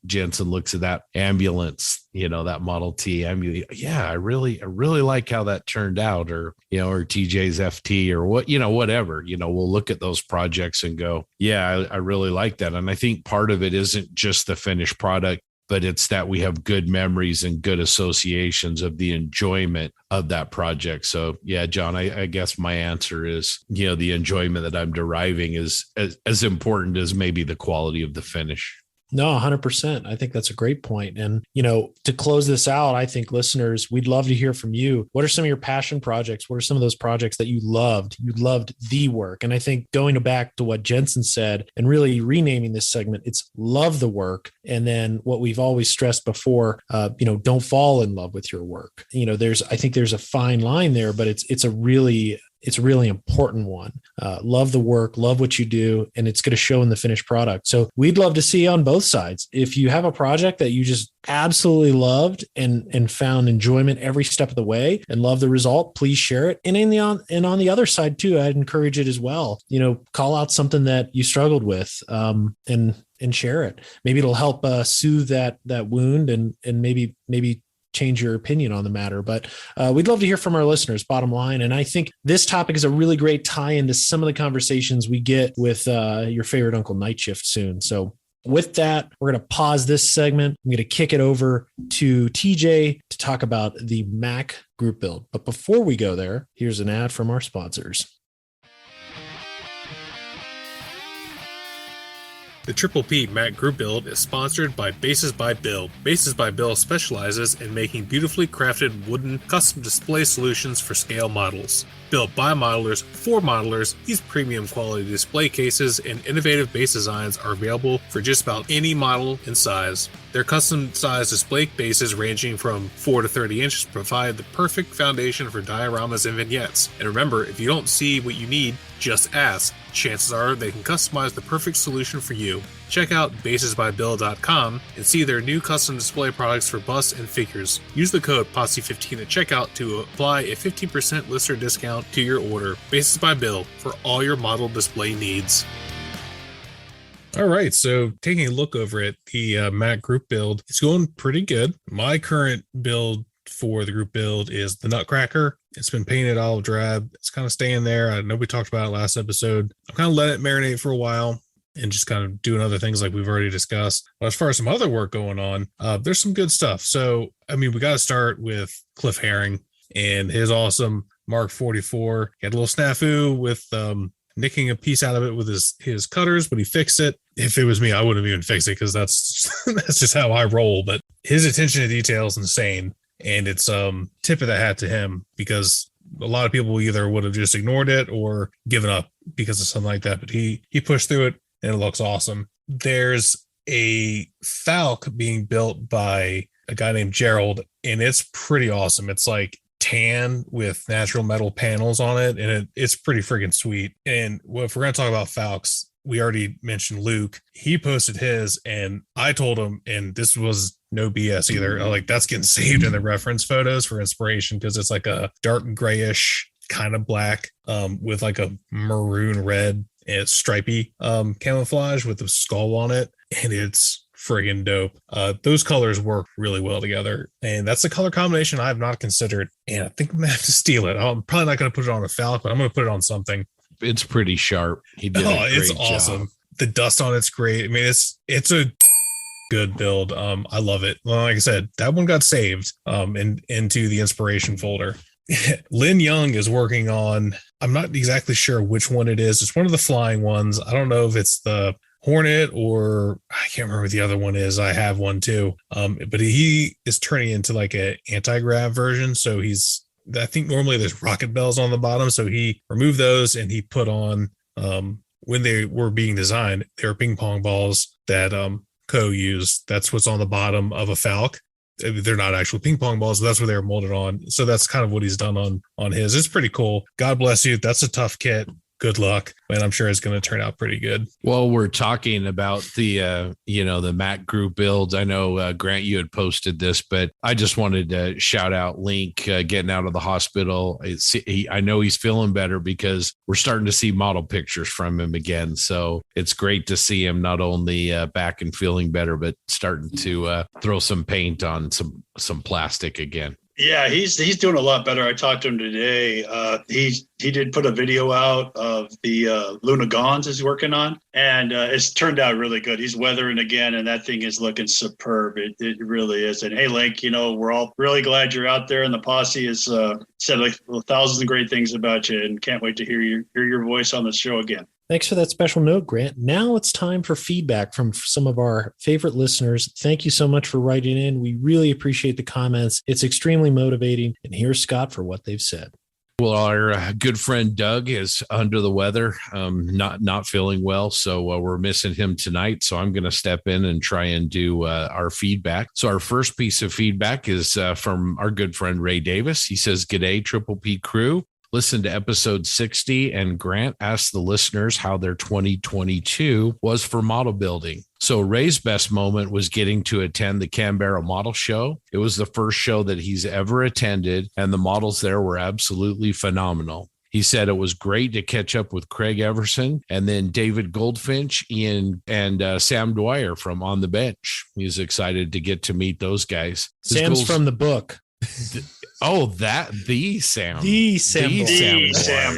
Jensen looks at that ambulance, that Model T ambulance. Yeah, I really like how that turned out, or TJ's FT or whatever, we'll look at those projects and go, yeah, I really like that. And I think part of it isn't just the finished product, but it's that we have good memories and good associations of the enjoyment of that project. So yeah, John, I guess my answer is, the enjoyment that I'm deriving is as important as maybe the quality of the finish. No, 100%. I think that's a great point. And, to close this out, I think listeners, we'd love to hear from you. What are some of your passion projects? What are some of those projects that you loved? You loved the work. And I think going back to what Jensen said and really renaming this segment, it's love the work. And then what we've always stressed before, don't fall in love with your work. I think there's a fine line there, but it's a really important one. Love the work, love what you do, and it's going to show in the finished product. So we'd love to see on both sides. If you have a project that you just absolutely loved and found enjoyment every step of the way and love the result, please share it. And on the other side too, I'd encourage it as well. Call out something that you struggled with and share it. Maybe it'll help soothe that wound and maybe change your opinion on the matter. But we'd love to hear from our listeners, bottom line. And I think this topic is a really great tie into some of the conversations we get with your favorite Uncle Nightshift soon. So with that, we're going to pause this segment. I'm going to kick it over to TJ to talk about the Mac group build. But before we go there, here's an ad from our sponsors. The Triple P Mac Group Build is sponsored by Bases by Bill. Bases by Bill specializes in making beautifully crafted wooden custom display solutions for scale models. Built by modelers for modelers, these premium quality display cases and innovative base designs are available for just about any model and size. Their custom size display bases ranging from 4 to 30 inches provide the perfect foundation for dioramas and vignettes. And remember, if you don't see what you need, just ask. Chances are they can customize the perfect solution for you. Check out basesbybill.com and see their new custom display products for busts and figures. Use the code POSSE15 at checkout to apply a 15% listener discount to your order. Bases by Bill for all your model display needs. All right, so taking a look over at the Mac group build, it's going pretty good. My current build for the group build is the Nutcracker. It's been painted olive drab. It's kind of staying there. I know we talked about it last episode. I'm kind of letting it marinate for a while and just kind of doing other things like we've already discussed. But as far as some other work going on, there's some good stuff. So, we got to start with Cliff Herring and his awesome Mark 44. He had a little snafu with nicking a piece out of it with his cutters, but he fixed it. If it was me, I wouldn't even fix it because that's just how I roll. But his attention to detail is insane. And it's tip of the hat to him, because a lot of people either would have just ignored it or given up because of something like that. But he pushed through it and it looks awesome. There's a Falc being built by a guy named Gerald, and it's pretty awesome. It's like tan with natural metal panels on it, and it's pretty freaking sweet. And if we're going to talk about Falcs, we already mentioned Luke. He posted his, and I told him, and this was no BS either, like that's getting saved in the reference photos for inspiration, because it's like a dark grayish kind of black with like a maroon red and stripy camouflage with a skull on it, and it's friggin' dope. Those colors work really well together, and that's a color combination I have not considered, and I think I'm gonna have to steal it. I'm probably not gonna put it on a Falc, but I'm gonna put it on something. It's pretty sharp. He did a great it's awesome job. The dust on it's great. It's a good build. I love it. Well, like I said, that one got saved into the inspiration folder. Lin Young is working on, I'm not exactly sure which one it is. It's one of the flying ones. I don't know if it's the Hornet or I can't remember what the other one is. I have one too. But he is turning into like a anti-grav version. So I think normally there's rocket bells on the bottom. So he removed those and he put on, when they were being designed, they were ping pong balls that Co used. That's what's on the bottom of a Falc. They're not actual ping pong balls, but that's what they were molded on. So that's kind of what he's done on his. It's pretty cool. God bless you. That's a tough kit. Good luck, and I'm sure it's going to turn out pretty good. Well, we're talking about the Mac group builds. I know Grant, you had posted this, but I just wanted to shout out Link getting out of the hospital. I know he's feeling better because we're starting to see model pictures from him again. So it's great to see him not only back and feeling better, but starting to throw some paint on some plastic again. Yeah, he's doing a lot better. I talked to him today. He did put a video out of the Luna Gons he's working on, and it's turned out really good. He's weathering again, and that thing is looking superb. It really is. And hey, Link, we're all really glad you're out there, and the posse has said like thousands of great things about you, and can't wait to hear your voice on the show again. Thanks for that special note, Grant. Now it's time for feedback from some of our favorite listeners. Thank you so much for writing in. We really appreciate the comments. It's extremely motivating. And here's Scott for what they've said. Well, our good friend Doug is under the weather, not feeling well. So we're missing him tonight. So I'm going to step in and try and do our feedback. So our first piece of feedback is from our good friend Ray Davis. He says, "G'day, Triple P crew. Listen to episode 60, and Grant asked the listeners how their 2022 was for model building. So Ray's best moment was getting to attend the Canberra Model Show. It was the first show that he's ever attended, and the models there were absolutely phenomenal. He said it was great to catch up with Craig Everson and then David Goldfinch, Ian, and Sam Dwyer from On the Bench. He's excited to get to meet those guys. Sam's from the book. Oh, the Sam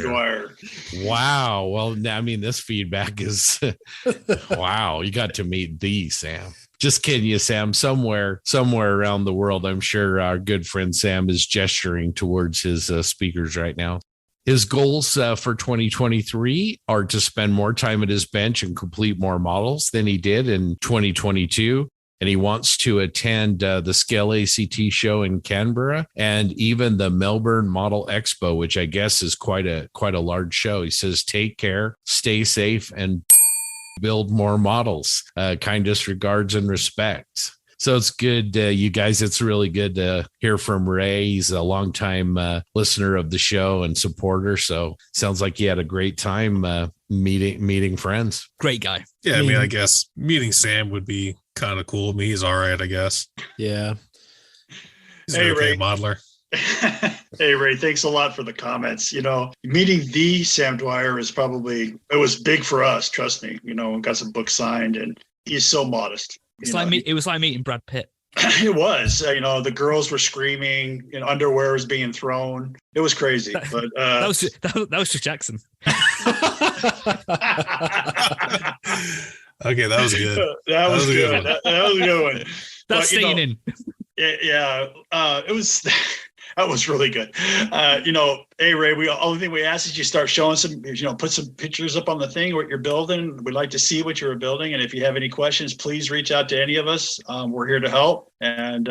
Dwyer. Wow. Well, I mean, this feedback is wow. You got to meet the Sam. Just kidding you, Sam. Somewhere around the world, I'm sure our good friend Sam is gesturing towards his speakers right now. His goals for 2023 are to spend more time at his bench and complete more models than he did in 2022. And he wants to attend the Scale ACT show in Canberra and even the Melbourne Model Expo, which I guess is quite a large show. He says, take care, stay safe, and build more models. Kindest regards and respect. So it's good, you guys. It's really good to hear from Ray. He's a longtime listener of the show and supporter. So sounds like he had a great time meeting friends. Great guy. Yeah, I mean, I guess meeting Sam would be kind of cool. I mean, he's all right, I guess. Yeah. He's an okay modeler. Hey, Ray, thanks a lot for the comments. Meeting the Sam Dwyer it was big for us, trust me. Got some books signed, and he's so modest. It was like meeting Brad Pitt. It was. The girls were screaming, underwear was being thrown. It was crazy. But that was just Jackson. Okay, that was good. That was good. That was a good one. That's staying in. Yeah, it was. That was really good. Hey Ray, only thing we ask is you start showing put some pictures up on the thing what you're building. We'd like to see what you're building, and if you have any questions, please reach out to any of us. We're here to help, and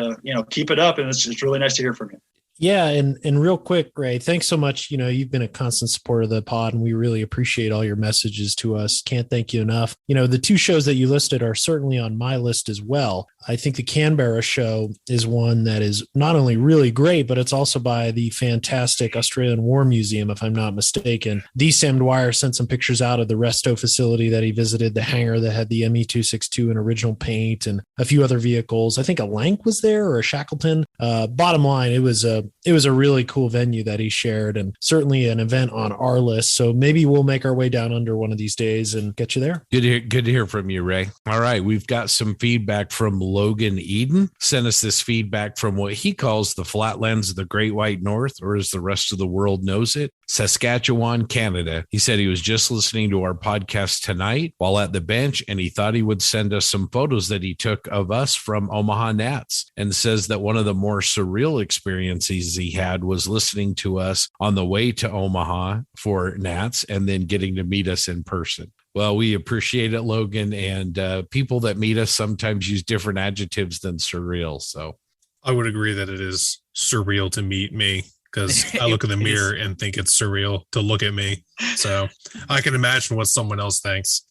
keep it up. And it's really nice to hear from you. Yeah. And real quick, Ray, thanks so much. You've been a constant supporter of the pod, and we really appreciate all your messages to us. Can't thank you enough. The two shows that you listed are certainly on my list as well. I think the Canberra show is one that is not only really great, but it's also by the fantastic Australian War Museum, if I'm not mistaken. D. Sam Dwyer sent some pictures out of the Resto facility that he visited, the hangar that had the ME262 in original paint and a few other vehicles. I think a Lank was there, or a Shackleton. Bottom line, it was a really cool venue that he shared, and certainly an event on our list. So maybe we'll make our way down under one of these days and get you there. Good to hear from you, Ray. All right. We've got some feedback from Logan Eden. Sent us this feedback from what he calls the flatlands of the Great White North, or as the rest of the world knows it, Saskatchewan, Canada. He said he was just listening to our podcast tonight while at the bench, and he thought he would send us some photos that he took of us from Omaha Nats, and says that one of the more surreal experiences he had was listening to us on the way to Omaha for Nats and then getting to meet us in person. Well, we appreciate it, Logan, and people that meet us sometimes use different adjectives than surreal. So I would agree that it is surreal to meet me, because I look in the mirror and think it's surreal to look at me. So I can imagine what someone else thinks.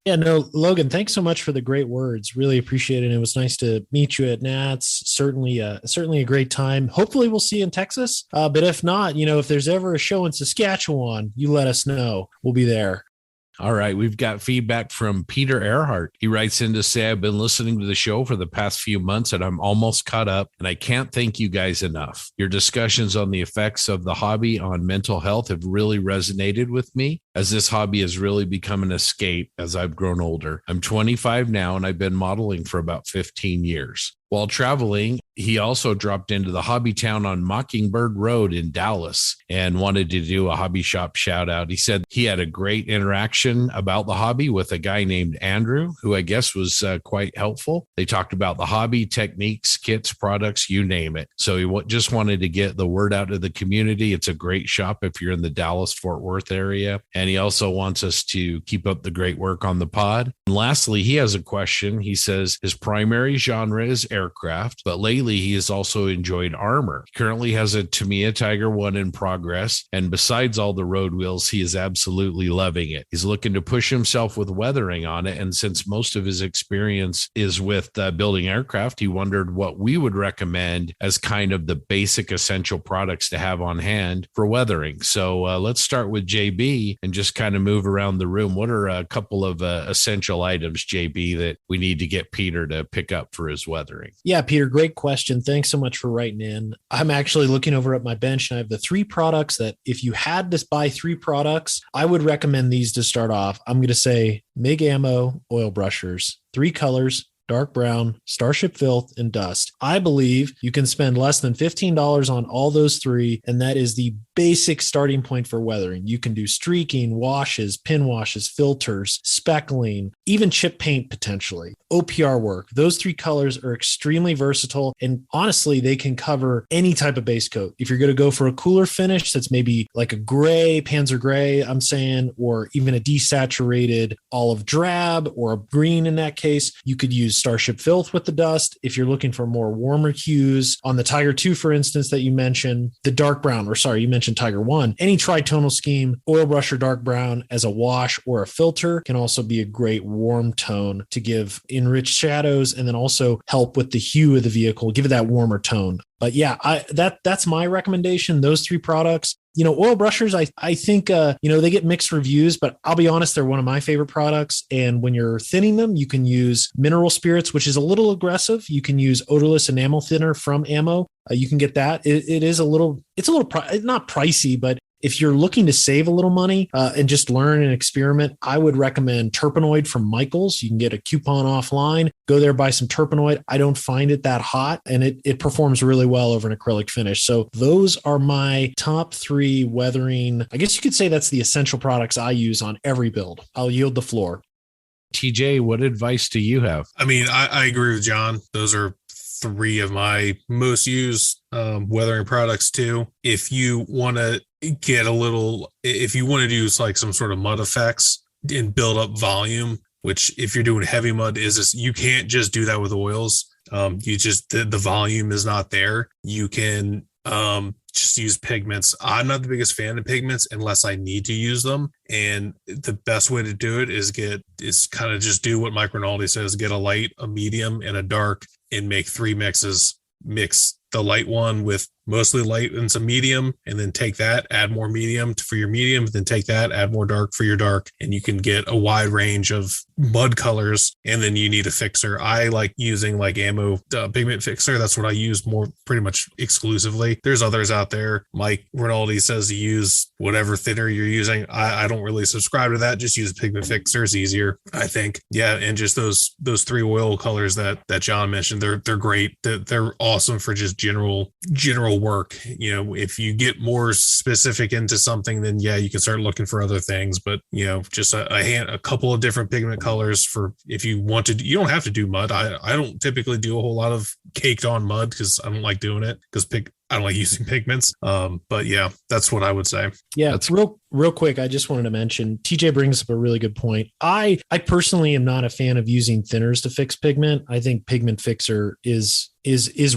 Yeah, no, Logan, thanks so much for the great words. Really appreciate it. It was nice to meet you at Nats. Certainly a great time. Hopefully we'll see you in Texas. But if not, if there's ever a show in Saskatchewan, you let us know. We'll be there. All right, we've got feedback from Peter Earhart. He writes in to say, I've been listening to the show for the past few months and I'm almost caught up, and I can't thank you guys enough. Your discussions on the effects of the hobby on mental health have really resonated with me, as this hobby has really become an escape as I've grown older. I'm 25 now and I've been modeling for about 15 years. While traveling, he also dropped into the hobby town on Mockingbird Road in Dallas and wanted to do a hobby shop shout out. He said he had a great interaction about the hobby with a guy named Andrew, who I guess was quite helpful. They talked about the hobby, techniques, kits, products, you name it. So he just wanted to get the word out to the community. It's a great shop if you're in the Dallas-Fort Worth area. And he also wants us to keep up the great work on the pod. And lastly, he has a question. He says his primary genre is aircraft, but lately he has also enjoyed armor. He currently has a Tamiya Tiger 1 in progress, and besides all the road wheels, he is absolutely loving it. He's looking to push himself with weathering on it, and since most of his experience is with building aircraft, he wondered what we would recommend as kind of the basic essential products to have on hand for weathering. So let's start with JB and just kind of move around the room. What are a couple of essential items, JB, that we need to get Peter to pick up for his weathering? Yeah, Peter, great question. Thanks so much for writing in. I'm actually looking over at my bench and I have the 3 products that if you had to buy 3 products, I would recommend these to start off. I'm going to say MIG ammo, oil brushers, 3 colors, dark brown, Starship Filth, and Dust. I believe you can spend less than $15 on all those 3, and that is the basic starting point for weathering. You can do streaking, washes, pin washes, filters, speckling, even chip paint potentially. OPR work. Those 3 colors are extremely versatile, and honestly, they can cover any type of base coat. If you're going to go for a cooler finish that's maybe like a gray, Panzer gray, I'm saying, or even a desaturated olive drab or a green in that case, you could use Starship Filth with the Dust. If you're looking for more warmer hues on the Tiger 2, for instance, that you mentioned, the dark brown, or sorry, you mentioned Tiger 1, any tritonal scheme, oil brush or dark brown as a wash or a filter can also be a great warm tone to give enriched shadows and then also help with the hue of the vehicle, give it that warmer tone. But yeah, that's my recommendation. Those 3 products. Oil brushers, I think, they get mixed reviews, but I'll be honest, they're one of my favorite products. And when you're thinning them, you can use mineral spirits, which is a little aggressive. You can use odorless enamel thinner from Ammo. You can get that. It's a little not pricey, but if you're looking to save a little money and just learn and experiment, I would recommend Terpenoid from Michaels. You can get a coupon offline, go there, buy some Terpenoid. I don't find it that hot, and it performs really well over an acrylic finish. So those are my top 3 weathering. I guess you could say that's the essential products I use on every build. I'll yield the floor. TJ, what advice do you have? I mean, I agree with John. Those are 3 of my most used weathering products too. If you want to if you want to do like some sort of mud effects and build up volume, which if you're doing heavy mud you can't just do that with oils. The volume is not there. You can just use pigments. I'm not the biggest fan of pigments unless I need to use them. And the best way to do it is kind of just do what Mike Rinaldi says, get a light, a medium, and a dark, and make 3 mixes. Mix the light one with mostly light and some medium, and then take that, add more medium for your medium, then take that, add more dark for your dark, and you can get a wide range of mud colors. And then you need a fixer. I like using like Ammo pigment fixer. That's what I use pretty much exclusively. There's others out there. Mike Rinaldi says to use whatever thinner you're using. I don't really subscribe to that. Just use pigment fixer. It's easier, I think. Yeah, and just those 3 oil colors that John mentioned, they're great. They're awesome for just general it'll work. You know, if you get more specific into something, then yeah, you can start looking for other things. But you know, just a couple of different pigment colors for if you want to. You don't have to do mud. I don't typically do a whole lot of caked on mud because I don't like doing it I don't like using pigments. But yeah, that's what I would say. Yeah, that's real quick. I just wanted to mention TJ brings up a really good point. I personally am not a fan of using thinners to fix pigment. I think pigment fixer is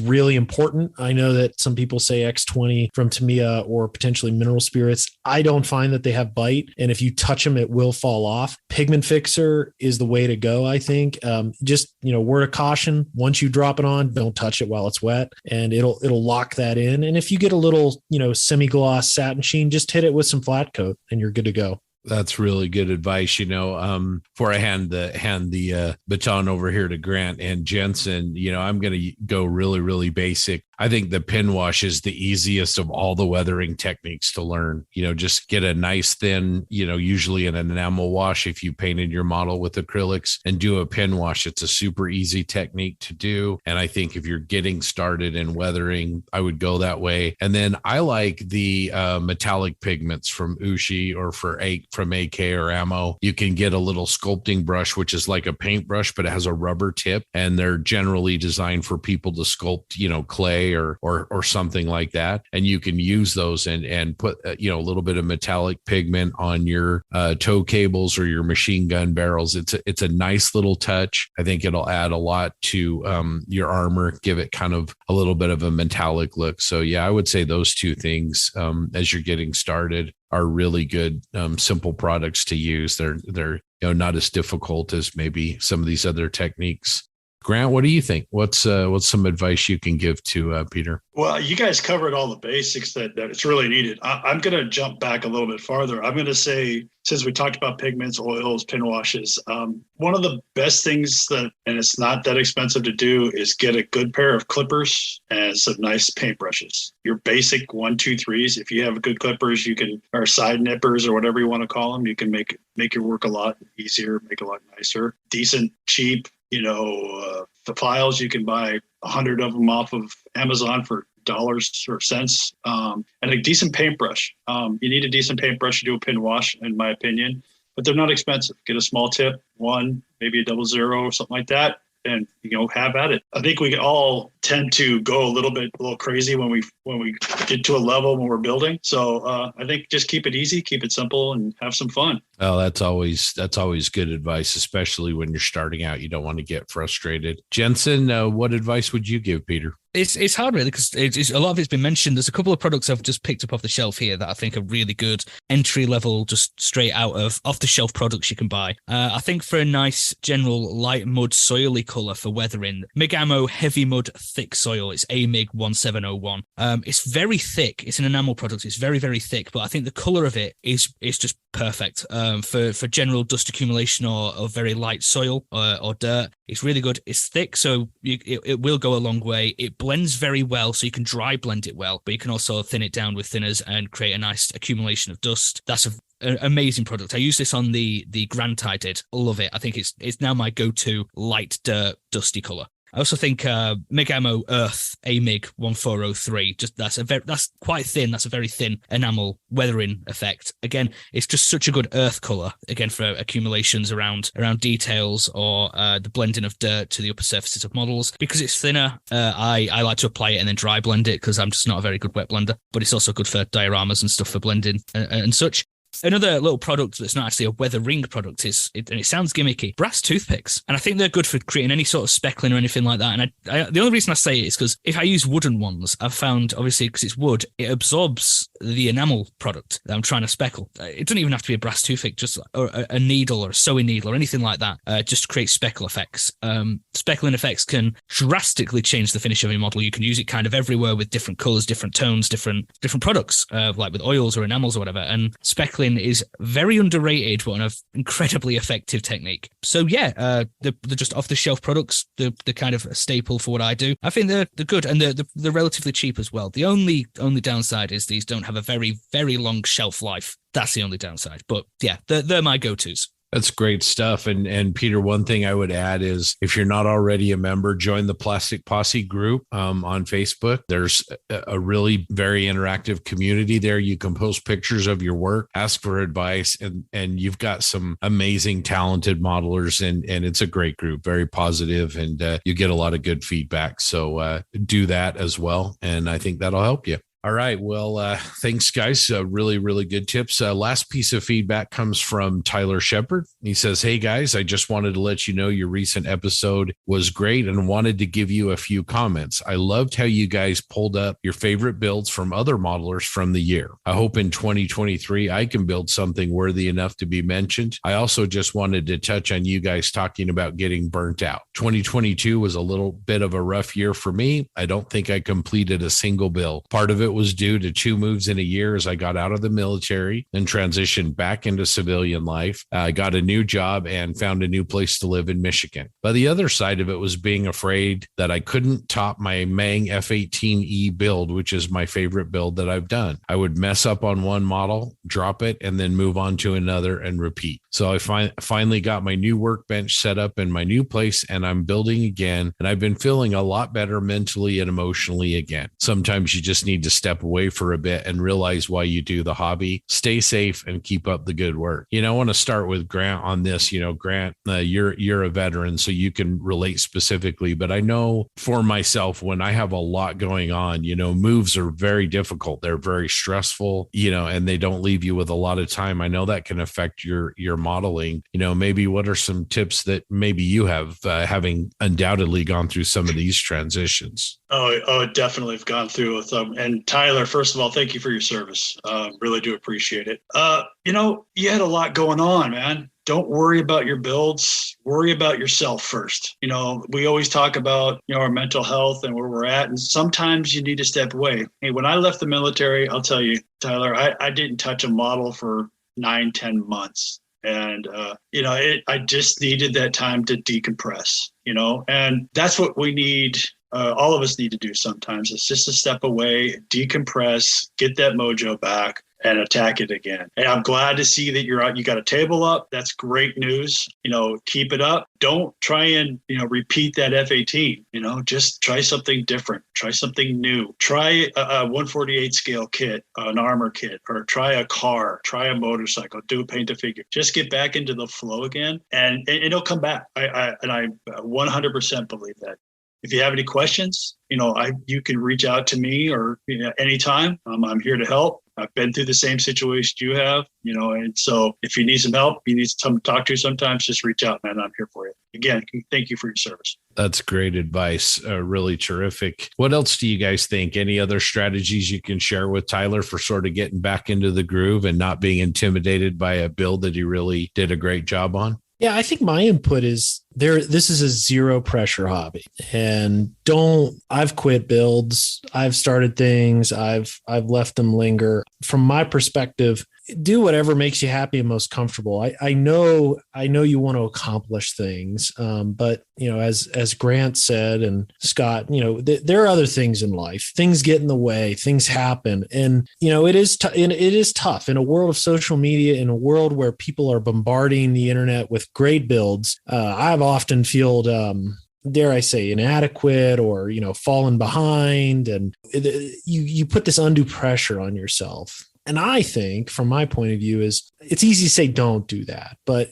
really important. I know that some people say X20 from Tamiya or potentially mineral spirits. I don't find that they have bite, and if you touch them, it will fall off. Pigment fixer is the way to go, I think. Just, you know, word of caution: once you drop it on, don't touch it while it's wet, and it'll lock that in. And if you get a little, you know, semi-gloss satin sheen, just hit it with some flat coat, and you're good to go. That's really good advice. You know, before I hand the baton over here to Grant and Jensen, you know, I'm going to go really, really basic. I think the pin wash is the easiest of all the weathering techniques to learn. You know, just get a nice thin, you know, usually an enamel wash if you painted your model with acrylics, and do a pin wash. It's a super easy technique to do. And I think if you're getting started in weathering, I would go that way. And then I like the metallic pigments from Ushi or from AK or Ammo. You can get a little sculpting brush, which is like a paintbrush, but it has a rubber tip, and they're generally designed for people to sculpt, you know, clay or something like that. And you can use those and put, you know, a little bit of metallic pigment on your tow cables or your machine gun barrels. It's a nice little touch. I think it'll add a lot to your armor, give it kind of a little bit of a metallic look. So yeah, I would say those two things as you're getting started are really good, simple products to use. They're you know, not as difficult as maybe some of these other techniques. Grant, what do you think? What's some advice you can give to Peter? Well, you guys covered all the basics that it's really needed. I'm going to jump back a little bit farther. I'm going to say, since we talked about pigments, oils, pin washes, one of the best things and it's not that expensive to do, is get a good pair of clippers and some nice paintbrushes. Your basic 1, 2, 3s. If you have good clippers, or side nippers or whatever you want to call them, you can make your work a lot easier, make it a lot nicer. Decent, cheap, you know, the files, you can buy 100 of them off of Amazon for dollars or cents, and a decent paintbrush. You need a decent paintbrush to do a pin wash, in my opinion, but they're not expensive. Get a small tip, 1, maybe a 00 or something like that, and, you know, have at it. I think we all tend to go a little crazy when we get to a level when we're building. So I think just keep it easy, keep it simple, and have some fun. Oh, that's always good advice, especially when you're starting out. You don't want to get frustrated. Jensen, what advice would you give Peter? It's hard, really, because a lot of it's been mentioned. There's a couple of products I've just picked up off the shelf here that I think are really good entry level, just straight out of off the shelf products you can buy. I think for a nice general light mud soily color for weathering, MIG Ammo Heavy Mud Thick Soil. It's AMIG 1701. It's very thick. It's an enamel product. It's very, very thick, but I think the color of it is just perfect for general dust accumulation or very light soil or dirt. It's really good. It's thick, so it will go a long way. It blends very well, so you can dry blend it well, but you can also thin it down with thinners and create a nice accumulation of dust. That's an amazing product. I use this on the Grant I did. Love it. I think it's now my go-to light dirt dusty color. I also think MIG Ammo Earth AMIG 1403. That's quite thin. That's a very thin enamel weathering effect. Again, it's just such a good earth color. Again, for accumulations around details or the blending of dirt to the upper surfaces of models. Because it's thinner, I like to apply it and then dry blend it because I'm just not a very good wet blender. But it's also good for dioramas and stuff for blending and such. Another little product that's not actually a weather ring product and it sounds gimmicky, brass toothpicks. And I think they're good for creating any sort of speckling or anything like that. And the only reason I say it is because if I use wooden ones, I've found, obviously, because it's wood, it absorbs the enamel product that I'm trying to speckle. It doesn't even have to be a brass toothpick, just a needle or a sewing needle or anything like that, just to create speckle effects. Speckling effects can drastically change the finish of your model. You can use it kind of everywhere with different colors, different tones, different products, like with oils or enamels or whatever. And speckling is very underrated, but an incredibly effective technique. So yeah, they're just off the shelf products. They're kind of a staple for what I do. I think they're good, and they're relatively cheap as well. The only downside is these don't have a very, very long shelf life. That's the only downside. But yeah, they're my go-tos. That's great stuff. And Peter, one thing I would add is if you're not already a member, join the Plastic Posse group on Facebook. There's a really very interactive community there. You can post pictures of your work, ask for advice, and you've got some amazing, talented modelers, and it's a great group, very positive, and you get a lot of good feedback. So do that as well. And I think that'll help you. All right. Well, thanks, guys. Really, really good tips. Last piece of feedback comes from Tyler Shepard. He says, hey, guys, I just wanted to let you know your recent episode was great and wanted to give you a few comments. I loved how you guys pulled up your favorite builds from other modelers from the year. I hope in 2023 I can build something worthy enough to be mentioned. I also just wanted to touch on you guys talking about getting burnt out. 2022 was a little bit of a rough year for me. I don't think I completed a single build. Part of it was due to 2 moves in a year as I got out of the military and transitioned back into civilian life. I got a new job and found a new place to live in Michigan. But the other side of it was being afraid that I couldn't top my Mang F18E build, which is my favorite build that I've done. I would mess up on one model, drop it, and then move on to another and repeat. So I finally got my new workbench set up in my new place, and I'm building again. And I've been feeling a lot better mentally and emotionally again. Sometimes you just need to step away for a bit and realize why you do the hobby. Stay safe and keep up the good work. I want to start with Grant on this. Grant, you're a veteran, so you can relate specifically. But I know for myself, when I have a lot going on, moves are very difficult. They're very stressful, and they don't leave you with a lot of time. I know that can affect your modeling. Maybe what are some tips that maybe you have, having undoubtedly gone through some of these transitions? Oh, definitely have gone through with them. And Tyler, first of all, thank you for your service. Really do appreciate it. You had a lot going on, man. Don't worry about your builds. Worry about yourself first. We always talk about, our mental health and where we're at. And sometimes you need to step away. Hey, when I left the military, I'll tell you, Tyler, I didn't touch a model for 9-10 months. And, I just needed that time to decompress, and that's what we need. All of us need to do sometimes. It's just to step away, decompress, get that mojo back, and attack it again. And I'm glad to see that you're out. You got a table up. That's great news. Keep it up. Don't try and, repeat that F18. Just try something different. Try something new. Try a 148 scale kit, an armor kit, or try a car, try a motorcycle, do a paint a figure. Just get back into the flow again, and it'll come back. I 100% believe that. If you have any questions, you can reach out to me or anytime. I'm here to help. I've been through the same situation you have, and so if you need some help, you need someone to talk to sometimes, just reach out, man. I'm here for you. Again, thank you for your service. That's great advice. Really terrific. What else do you guys think? Any other strategies you can share with Tyler for sort of getting back into the groove and not being intimidated by a build that he really did a great job on? Yeah, I think my input is this is a zero pressure hobby, and I've quit builds. I've started things. I've left them linger. From my perspective, do whatever makes you happy and most comfortable. I know you want to accomplish things. But as Grant said, and Scott, there are other things in life. Things get in the way, things happen. And, it is tough in a world of social media, in a world where people are bombarding the internet with great builds. I've often felt, dare I say, inadequate or, fallen behind. And you put this undue pressure on yourself. And I think, from my point of view, is it's easy to say don't do that, but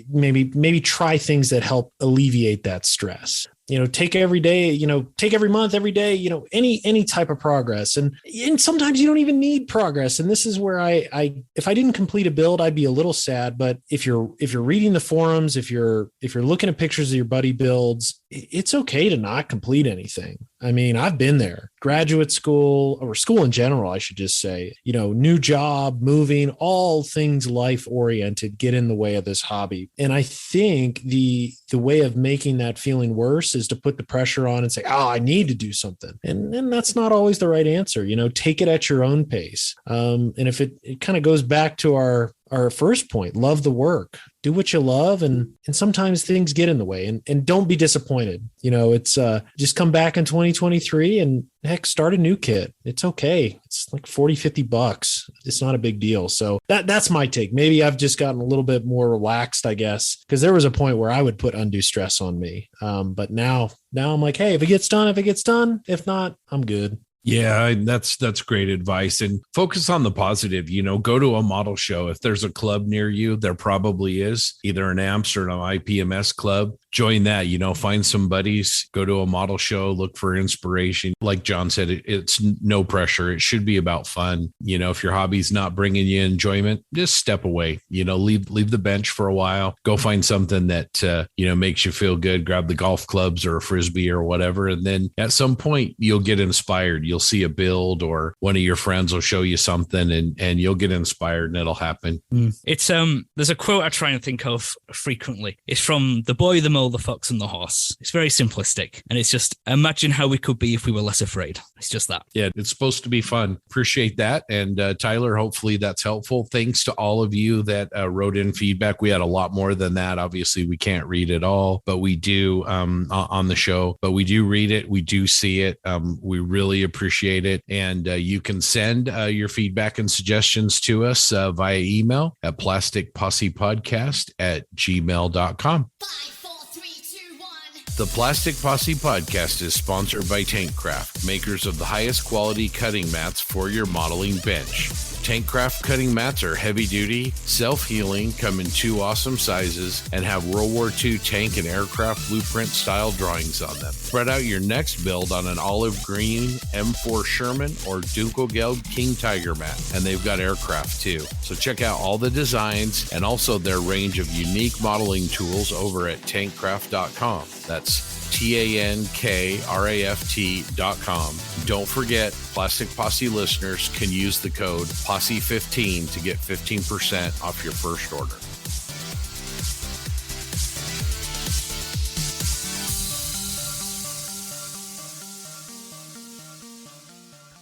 maybe try things that help alleviate that stress. Take every day, take every month, every day, any type of progress. And sometimes you don't even need progress. And this is where if I didn't complete a build, I'd be a little sad. But if you're reading the forums, if you're looking at pictures of your buddy builds, it's okay to not complete anything. I mean, I've been there. Graduate school, or school in general, I should just say, new job, moving, all things life oriented get in the way of this hobby. And I think the way of making that feeling worse is to put the pressure on and say, I need to do something. And that's not always the right answer. Take it at your own pace. And if it kind of goes back to our our first point, love the work, do what you love. And sometimes things get in the way, and don't be disappointed. It's just come back in 2023 and heck, start a new kit. It's okay. It's like $40-$50. It's not a big deal. So that's my take. Maybe I've just gotten a little bit more relaxed, I guess, because there was a point where I would put undue stress on me. But now I'm like, hey, if it gets done. If not, I'm good. Yeah, that's great advice. And focus on the positive. Go to a model show. If there's a club near you, there probably is either an AMPS or an IPMS club. Join that, find some buddies, go to a model show, look for inspiration. Like John said, it's no pressure. It should be about fun. If your hobby's not bringing you enjoyment, just step away, leave the bench for a while, go find something that, makes you feel good, grab the golf clubs or a Frisbee or whatever. And then at some point you'll get inspired. You'll see a build or one of your friends will show you something and you'll get inspired and it'll happen. It's, there's a quote I try and think of frequently. It's from The Boy, the Mole, the Fox and the Horse. It's very simplistic. And it's just, imagine how we could be if we were less afraid. It's just that. Yeah, it's supposed to be fun. Appreciate that. And Tyler, hopefully that's helpful. Thanks to all of you that wrote in feedback. We had a lot more than that. Obviously, we can't read it all, but we do on the show. But we do read it. We do see it. We really appreciate it. And you can send your feedback and suggestions to us via email at plasticpossepodcast@gmail.com. 5, 4, 3, 2, 1. The Plastic Posse podcast is sponsored by Tankcraft, makers of the highest quality cutting mats for your modeling bench. Tankcraft cutting mats are heavy duty, self-healing, come in 2 awesome sizes, and have World War II tank and aircraft blueprint style drawings on them. Spread out your next build on an olive green M4 Sherman or Dunkelgelb King Tiger mat, and they've got aircraft too. So check out all the designs and also their range of unique modeling tools over at tankcraft.com. That's TANKRAFT.com. Don't forget, Plastic Posse listeners can use the code POSSE15 to get 15% off your first order.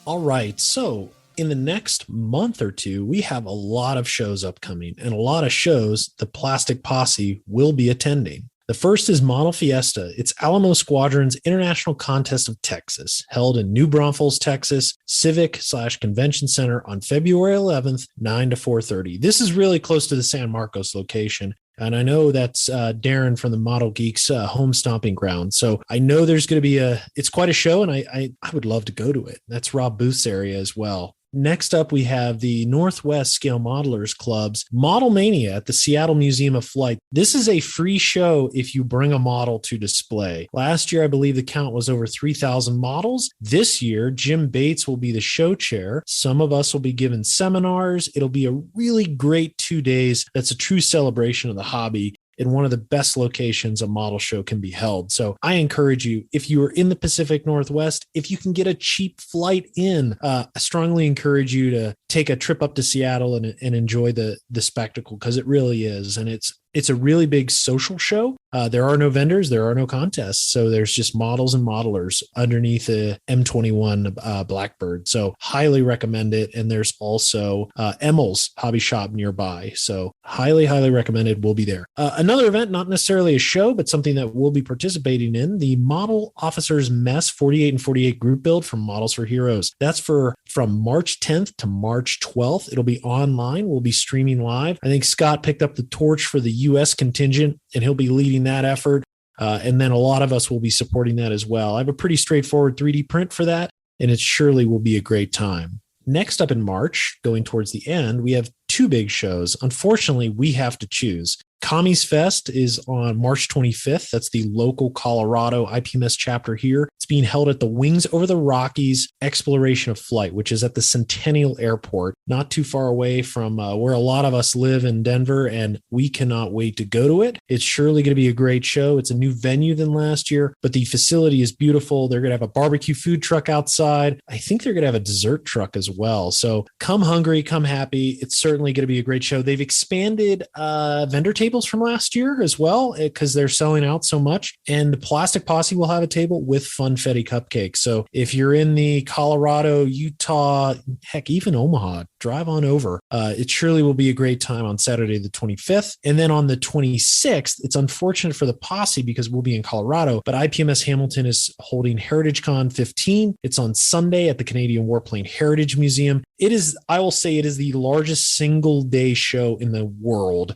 All right. So in the next month or two, we have a lot of shows upcoming, and a lot of shows the Plastic Posse will be attending. The first is Model Fiesta. It's Alamo Squadron's International Contest of Texas, held in New Braunfels, Texas, Civic/Convention Center on February 11th, 9 to 4:30. This is really close to the San Marcos location. And I know that's Darren from the Model Geeks home stomping ground. So I know there's going to be it's quite a show, and I would love to go to it. That's Rob Booth's area as well. Next up, we have the Northwest Scale Modelers Club's Model Mania at the Seattle Museum of Flight. This is a free show if you bring a model to display. Last year, I believe the count was over 3,000 models. This year, Jim Bates will be the show chair. Some of us will be given seminars. It'll be a really great 2 days. That's a true celebration of the hobby in one of the best locations a model show can be held. So I encourage you, if you are in the Pacific Northwest, if you can get a cheap flight in, I strongly encourage you to take a trip up to Seattle and enjoy the spectacle, because it really is. And it's a really big social show. There are no vendors, there are no contests. So there's just models and modelers underneath the M21 Blackbird. So highly recommend it. And there's also Emil's Hobby Shop nearby. So highly, highly recommended. We'll be there. Another event, not necessarily a show, but something that we'll be participating in, the Model Officers Mess 48 and 48 group build from Models for Heroes. That's from March 10th to March 12th. It'll be online. We'll be streaming live. I think Scott picked up the torch for the U.S. contingent, and he'll be leading that effort. And then a lot of us will be supporting that as well. I have a pretty straightforward 3D print for that, and it surely will be a great time. Next up in March, going towards the end, we have 2 big shows. Unfortunately, we have to choose. Commiesfest is on March 25th. That's the local Colorado IPMS chapter here. It's being held at the Wings Over the Rockies Exploration of Flight, which is at the Centennial Airport, not too far away from where a lot of us live in Denver, and we cannot wait to go to it. It's surely going to be a great show. It's a new venue than last year, but the facility is beautiful. They're going to have a barbecue food truck outside. I think they're going to have a dessert truck as well. So come hungry, come happy. It's certainly going to be a great show. They've expanded vendor tables tables from last year as well, because they're selling out so much. And Plastic Posse will have a table with Funfetti cupcakes. So if you're in the Colorado, Utah, heck, even Omaha, drive on over. It surely will be a great time on Saturday, the 25th. And then on the 26th, it's unfortunate for the Posse because we'll be in Colorado, but IPMS Hamilton is holding Heritagecon 15. It's on Sunday at the Canadian Warplane Heritage Museum. It is, I will say, it is the largest single day show in the world.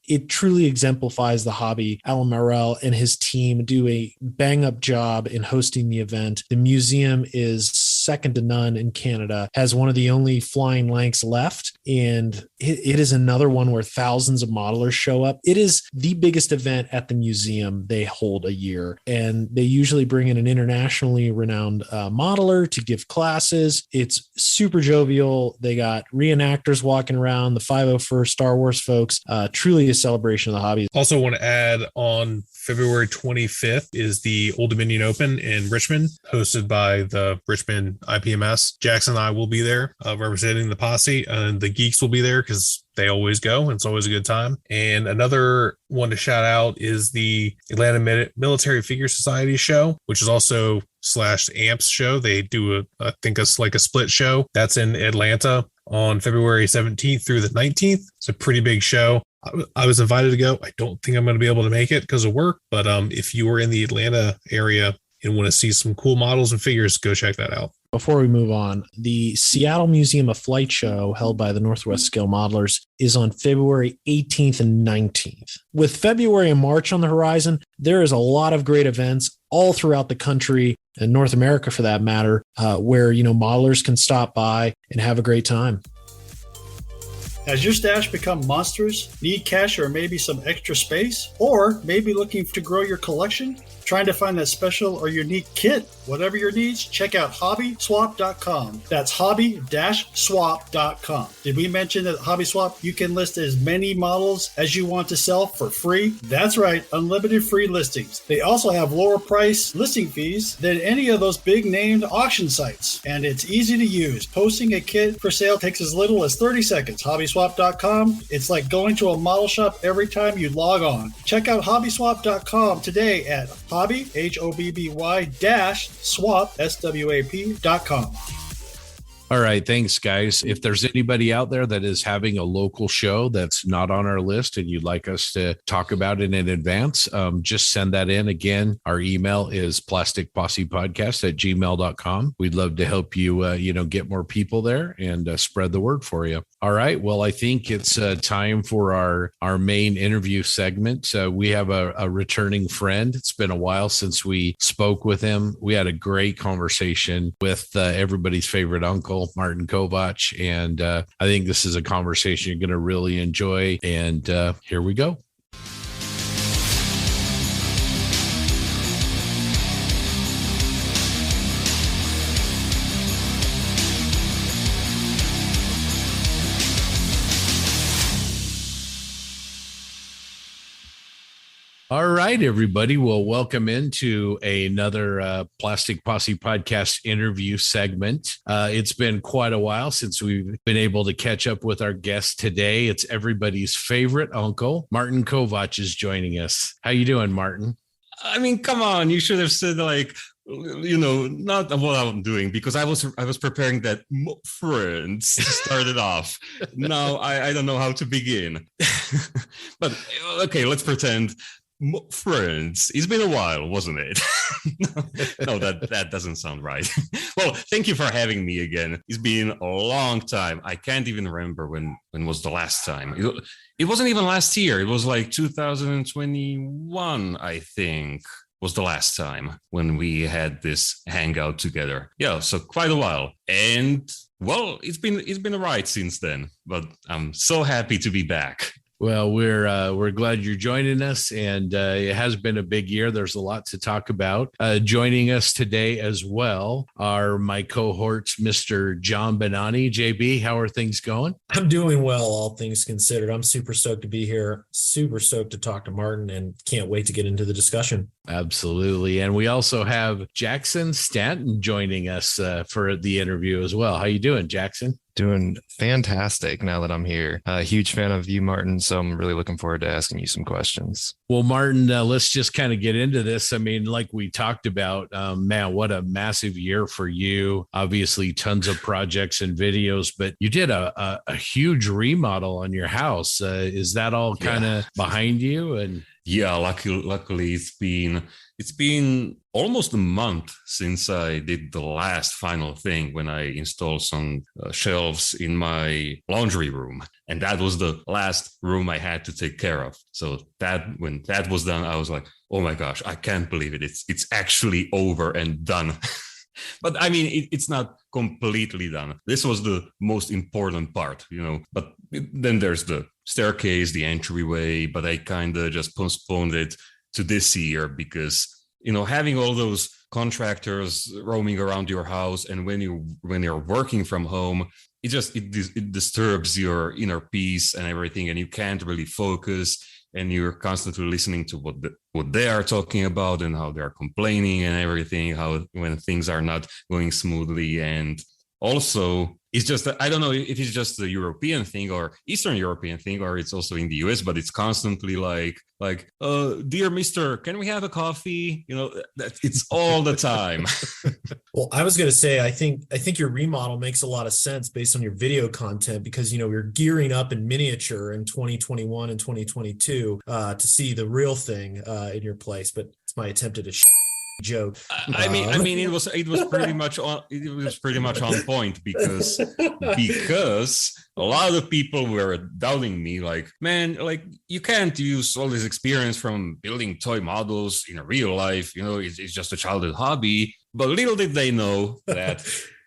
It truly exemplifies the hobby. Alan Morrell and his team do a bang up job in hosting the event. The museum is second to none in Canada, has one of the only flying lengths left. And it is another one where thousands of modelers show up. It is the biggest event at the museum they hold a year. And they usually bring in an internationally renowned modeler to give classes. It's super jovial. They got reenactors walking around, the 501st Star Wars folks, truly a celebration of the hobby. Also want to add on February 25th is the Old Dominion Open in Richmond, hosted by the Richmond IPMS. Jackson and I will be there representing the posse, and the geeks will be there because they always go. And it's always a good time. And another one to shout out is the Atlanta Military Figure Society show, which is also /AMPS show. They do I think it's like a split show. That's in Atlanta on February 17th through the 19th. It's a pretty big show. I was invited to go. I don't think I'm going to be able to make it because of work, but if you are in the Atlanta area and want to see some cool models and figures, go check that out. Before we move on, the Seattle Museum of Flight show held by the Northwest Scale Modelers is on February 18th and 19th. With February and March on the horizon, there is a lot of great events all throughout the country and North America for that matter, where, modelers can stop by and have a great time. Has your stash become monstrous? Need cash or maybe some extra space? Or maybe looking to grow your collection? Trying to find that special or unique kit? Whatever your needs, check out hobbyswap.com. That's hobby-swap.com. Did we mention that Hobby Swap, you can list as many models as you want to sell for free? That's right, unlimited free listings. They also have lower price listing fees than any of those big named auction sites. And it's easy to use. Posting a kit for sale takes as little as 30 seconds. Hobbyswap.com. It's like going to a model shop every time you log on. Check out hobbyswap.com today at hobby, HOBBY-swap, SWAP.com. All right. Thanks, guys. If there's anybody out there that is having a local show that's not on our list and you'd like us to talk about it in advance, just send that in. Again, our email is plasticpossepodcast@gmail.com. We'd love to help you, get more people there and spread the word for you. All right. Well, I think it's time for our main interview segment. We have a returning friend. It's been a while since we spoke with him. We had a great conversation with everybody's favorite uncle, Martin Kovac. And I think this is a conversation you're going to really enjoy. And here we go. All right, everybody. Well, welcome into another Plastic Posse podcast interview segment. It's been quite a while since we've been able to catch up with our guest today. It's everybody's favorite uncle, Martin Kovac, is joining us. How you doing, Martin? I mean, come on. You should have said not what I'm doing, because I was preparing that friends to start it off. Now I don't know how to begin. But okay, let's pretend. Friends. It's been a while, wasn't it? No, that doesn't sound right. Well, thank you for having me again. It's been a long time. I can't even remember when was the last time. It wasn't even last year. It was like 2021, I think, was the last time when we had this hangout together. Yeah, so quite a while. And well, it's been a ride since then, but I'm so happy to be back. Well, we're glad you're joining us, and it has been a big year. There's a lot to talk about. Joining us today as well are my cohorts, Mr. John Benani. JB, how are things going? I'm doing well, all things considered. I'm super stoked to be here, super stoked to talk to Martin, and can't wait to get into the discussion. Absolutely. And we also have Jackson Stanton joining us for the interview as well. How you doing, Jackson? Doing fantastic now that I'm here. A huge fan of you, Martin. So I'm really looking forward to asking you some questions. Well, Martin, let's just kind of get into this. I mean, like we talked about, man, what a massive year for you. Obviously, tons of projects and videos, but you did a huge remodel on your house. Is that all kind of behind you? And yeah, luckily it's been almost a month since I did the last final thing when I installed some shelves in my laundry room. And that was the last room I had to take care of. So when that was done, I was like, oh my gosh, I can't believe it. It's actually over and done. But I mean, it's not completely done. This was the most important part, but then there's the staircase, the entryway, but I kind of just postponed it to this year because, having all those contractors roaming around your house and when you're working from home, it disturbs your inner peace and everything, and you can't really focus. And you're constantly listening to what they are talking about and how they're complaining and everything, how when things are not going smoothly. And also, it's just, I don't know if it's just a European thing or Eastern European thing, or it's also in the US, but it's constantly like, dear mister, can we have a coffee? It's all the time. Well, I was going to say, I think your remodel makes a lot of sense based on your video content because, we're gearing up in miniature in 2021 and 2022 to see the real thing in your place. But it's my attempt at a joke. I mean, it was pretty much on point because a lot of people were doubting me, like, man, like you can't use all this experience from building toy models in a real life. It's just a childhood hobby. But little did they know that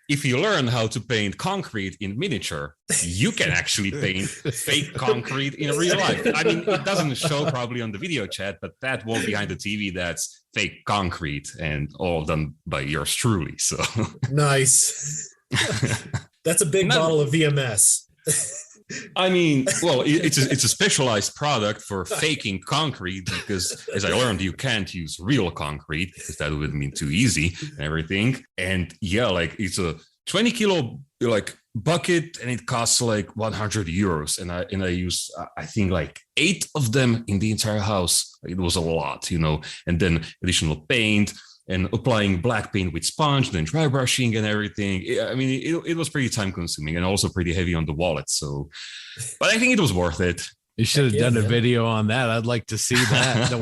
if you learn how to paint concrete in miniature, you can actually paint fake concrete in real life. I mean, it doesn't show probably on the video chat, but that wall behind the TV, that's fake concrete and all done by yours truly. So nice. That's a big bottle of VMS. I mean, well, it's a specialized product for faking concrete because, as I learned, you can't use real concrete because that would mean too easy and everything. And yeah, like it's a 20 kilo like bucket and it costs like 100 euros. And I use, I think like 8 of them in the entire house. It was a lot, and then additional paint and applying black paint with sponge, then dry brushing and everything. I mean, it was pretty time consuming and also pretty heavy on the wallet. So, but I think it was worth it. You should have done a video on that. I'd like to see that, the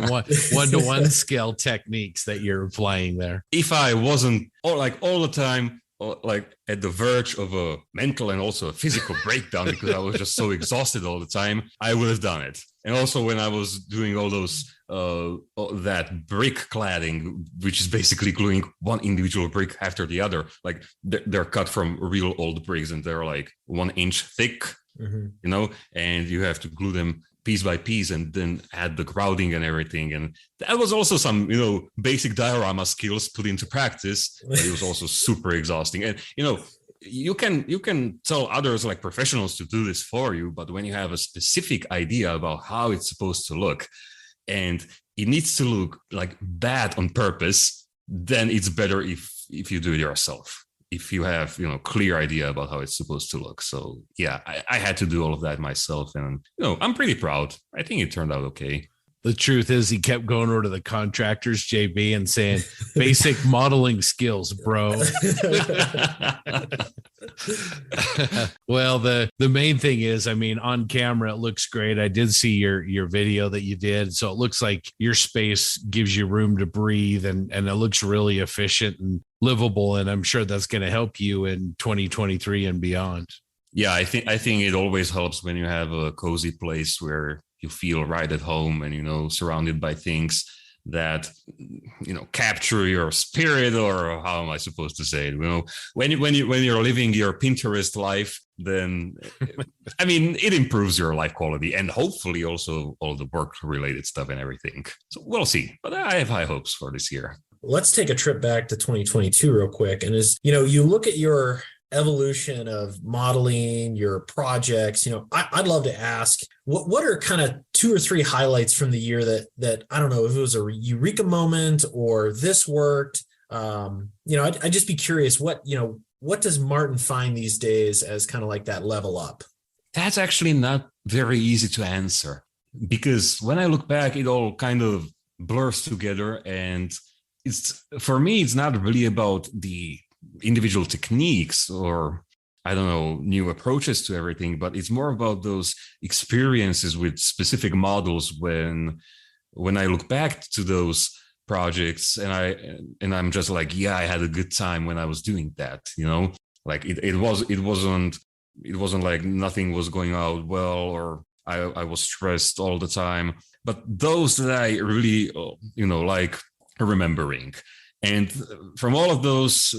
one-to-one scale techniques that you're applying there. If I wasn't all the time, like at the verge of a mental and also a physical breakdown because I was just so exhausted all the time, I would have done it. And also when I was doing all those that brick cladding, which is basically gluing one individual brick after the other, like they're cut from real old bricks and they're like 1 inch thick, and you have to glue them piece by piece and then add the grouting and everything. And that was also some, basic diorama skills put into practice. But it was also super exhausting. And, you can tell others like professionals to do this for you, but when you have a specific idea about how it's supposed to look and it needs to look like bad on purpose, then it's better if you do it yourself. If you have, clear idea about how it's supposed to look. So yeah, I had to do all of that myself and, I'm pretty proud. I think it turned out okay. The truth is he kept going over to the contractors, JB, and saying, basic modeling skills, bro. Well, the main thing is, I mean, on camera, it looks great. I did see your video that you did. So it looks like your space gives you room to breathe and it looks really efficient and livable. And I'm sure that's going to help you in 2023 and beyond. Yeah, I think it always helps when you have a cozy place where you feel right at home and, surrounded by things that, capture your spirit, or how am I supposed to say it? When you're living your Pinterest life, then, I mean, it improves your life quality and hopefully also all the work related stuff and everything. So we'll see, but I have high hopes for this year. Let's take a trip back to 2022 real quick. And you look at your evolution of modeling, your projects, I'd love to ask what are kind of 2 or 3 highlights from the year that I don't know if it was a eureka moment or this worked. I'd just be curious what what does Martin find these days as kind of like that level up? That's actually not very easy to answer, because when I look back, it all kind of blurs together. And it's, for me, it's not really about the individual techniques or, I don't know, new approaches to everything, but it's more about those experiences with specific models when I look back to those projects and I'm just like, yeah, I had a good time when I was doing that, like it wasn't like nothing was going out well, or I was stressed all the time, but those that I really, like remembering. And from all of those,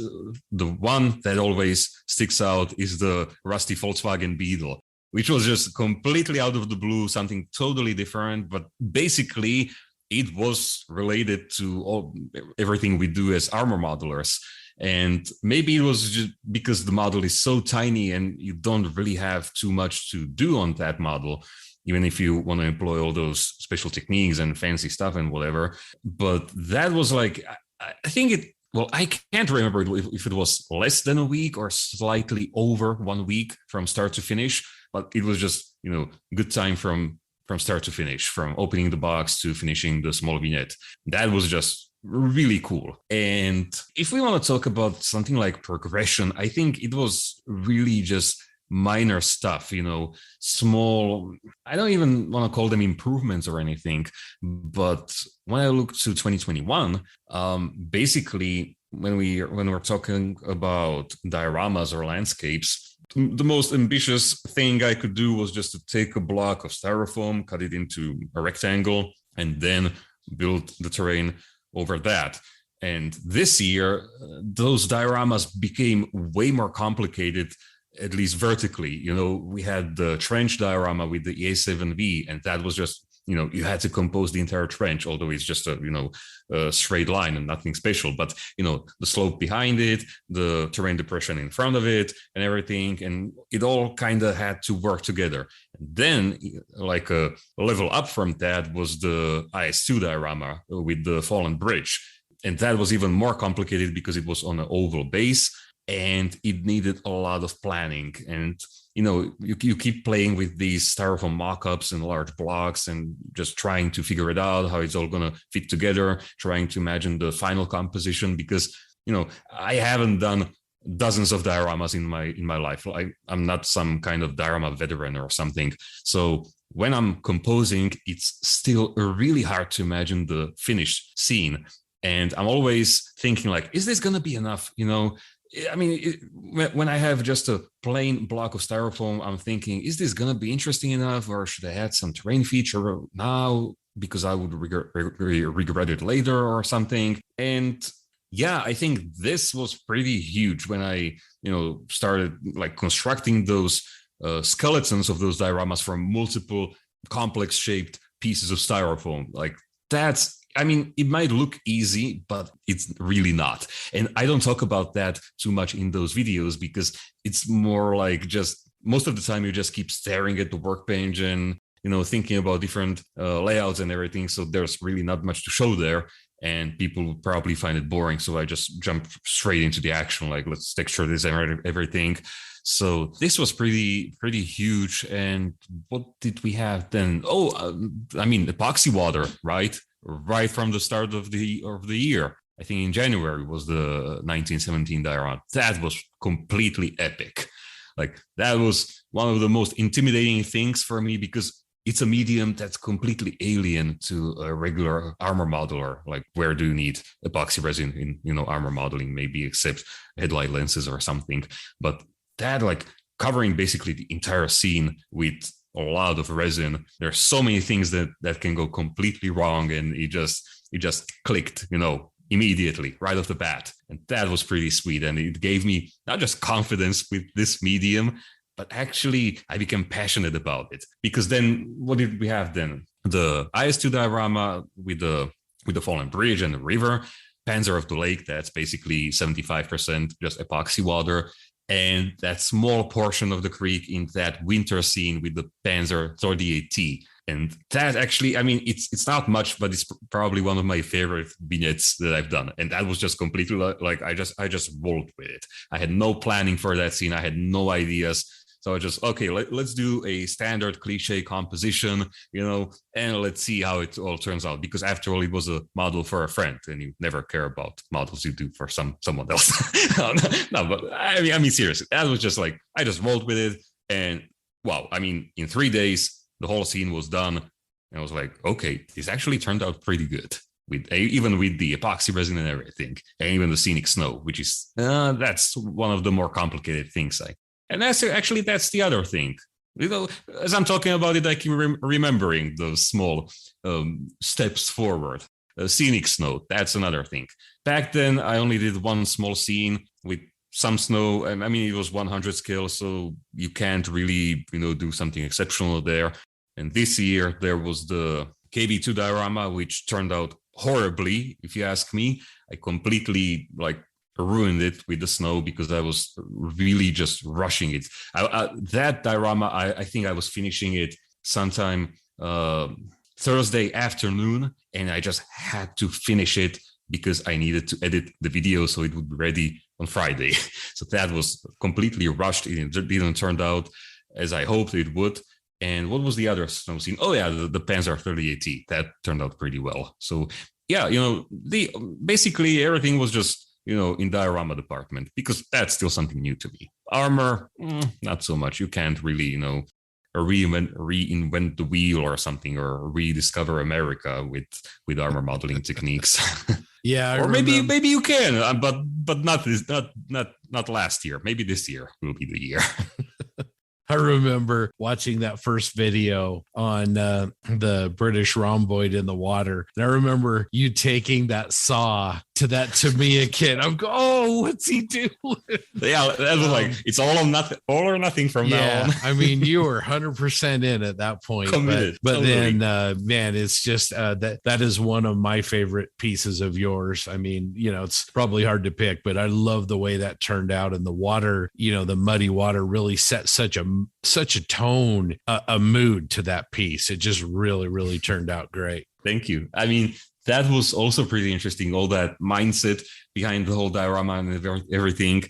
the one that always sticks out is the rusty Volkswagen Beetle, which was just completely out of the blue, something totally different. But basically, it was related to everything we do as armor modelers. And maybe it was just because the model is so tiny and you don't really have too much to do on that model, even if you want to employ all those special techniques and fancy stuff and whatever. But that was like, I think I can't remember if it was less than a week or slightly over 1 week from start to finish, but it was just, good time from start to finish, from opening the box to finishing the small vignette. That was just really cool. And if we want to talk about something like progression, I think it was really just minor stuff, small, I don't even want to call them improvements or anything. But when I look to 2021, basically when we're talking about dioramas or landscapes, the most ambitious thing I could do was just to take a block of styrofoam, cut it into a rectangle, and then build the terrain over that. And this year, those dioramas became way more complicated, at least vertically. We had the trench diorama with the EA7V, and that was just, you had to compose the entire trench, although it's just a straight line and nothing special. But, the slope behind it, the terrain depression in front of it and everything, and it all kind of had to work together. And then, like a level up from that was the IS2 diorama with the fallen bridge. And that was even more complicated because it was on an oval base and it needed a lot of planning. And you keep playing with these styrofoam mock-ups and large blocks and just trying to figure it out, how it's all going to fit together, trying to imagine the final composition, because I haven't done dozens of dioramas in my life. I'm not some kind of diorama veteran or something. So when I'm composing, it's still really hard to imagine the finished scene. And I'm always thinking like, is this going to be enough? I mean, when I have just a plain block of styrofoam, I'm thinking, is this going to be interesting enough, or should I add some terrain feature now because I would regret it later or something? And yeah, I think this was pretty huge when I, started like constructing those skeletons of those dioramas from multiple complex shaped pieces of styrofoam. Like it might look easy, but it's really not. And I don't talk about that too much in those videos because it's more like just most of the time you just keep staring at the workbench and, thinking about different layouts and everything. So there's really not much to show there. And people would probably find it boring. So I just jump straight into the action, like let's texture this and everything. So this was pretty huge. And what did we have then? Epoxy water, right? Right from the start of the year. I think in January was the 1917 diorama. That was completely epic. Like that was one of the most intimidating things for me because it's a medium that's completely alien to a regular armor modeler. Like where do you need epoxy resin in armor modeling? Maybe except headlight lenses or something. But that like covering basically the entire scene with a lot of resin. There's so many things that can go completely wrong, and it just clicked, immediately right off the bat. And that was pretty sweet. And it gave me not just confidence with this medium, but actually I became passionate about it. Because then what did we have then? The IS2 diorama with the fallen bridge and the river, Panzer of the Lake, that's basically 75% just epoxy water. And that small portion of the creek in that winter scene with the Panzer 38T. And that actually, I mean, it's not much, but it's probably one of my favorite vignettes that I've done. And that was just completely like I just rolled with it. I had no planning for that scene. I had no ideas. So I just, okay, let's do a standard cliche composition, and let's see how it all turns out. Because after all, it was a model for a friend, and you never care about models you do for someone else. No, but I mean, seriously, that was just like, I just rolled with it. And wow, I mean, in 3 days, the whole scene was done. And I was like, okay, this actually turned out pretty good. Even with the epoxy resin and everything, and even the scenic snow, which is, that's one of the more complicated things. And that's the other thing. As I'm talking about it, I keep remembering those small steps forward. Scenic snow, that's another thing. Back then, I only did one small scene with some snow, and I mean, it was 100 scale, so you can't really, do something exceptional there. And this year, there was the KB2 diorama, which turned out horribly, if you ask me. I completely, ruined it with the snow because I was really just rushing it. That diorama, I think I was finishing it sometime Thursday afternoon, and I just had to finish it because I needed to edit the video so it would be ready on Friday. So that was completely rushed. It didn't turn out as I hoped it would. And what was the other snow scene? Oh yeah, the Panzer 38T. That turned out pretty well. So yeah, basically everything was just, in diorama department, because that's still something new to me. Armor, not so much. You can't really, reinvent the wheel or something, or rediscover America with armor modeling techniques. Yeah, or maybe you can, but not last year. Maybe this year will be the year. I remember watching that first video on the British rhomboid in the water. And I remember you taking that saw to that Tamiya kit. I'm going, oh, what's he doing? Yeah, that was like, it's all or nothing from now on. I mean, you were 100% in at that point. Committed. But totally. then, man, it's just that is one of my favorite pieces of yours. I mean, it's probably hard to pick, but I love the way that turned out. And the water, the muddy water really set such a tone, a mood to that piece. It just really, really turned out great. Thank you. I mean, that was also pretty interesting. All that mindset behind the whole diorama and everything.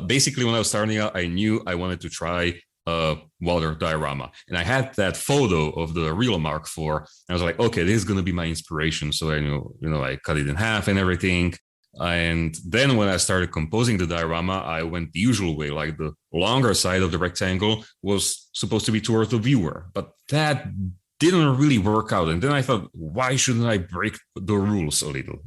Basically, when I was starting out, I knew I wanted to try water diorama, and I had that photo of the real Mark IV. I was like, okay, this is going to be my inspiration. So I knew, I cut it in half and everything. And then when I started composing the diorama, I went the usual way, like the longer side of the rectangle was supposed to be towards the viewer, but that didn't really work out. And then I thought, why shouldn't I break the rules a little,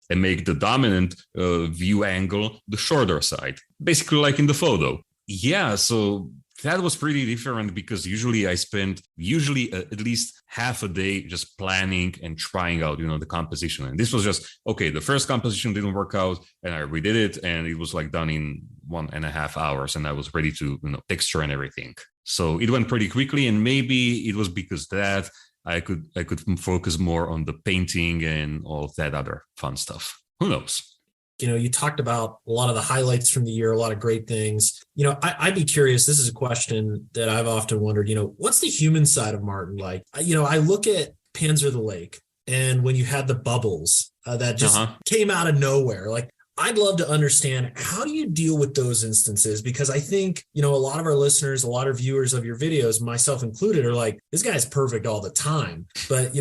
and make the dominant view angle the shorter side, basically like in the photo. Yeah, so that was pretty different, because usually I spend at least half a day just planning and trying out, the composition. And this was just, okay, the first composition didn't work out, and I redid it, and it was done in 1.5 hours, and I was ready to, texture and everything. So it went pretty quickly, and maybe it was because that I could focus more on the painting and all of that other fun stuff. Who knows? You talked about a lot of the highlights from the year, a lot of great things. I'd be curious. This is a question that I've often wondered, what's the human side of Martin like? I look at Panzer the Lake, and when you had the bubbles that just came out of nowhere, I'd love to understand, how do you deal with those instances? Because I think, a lot of our listeners, a lot of viewers of your videos, myself included, are like, this guy's perfect all the time. But,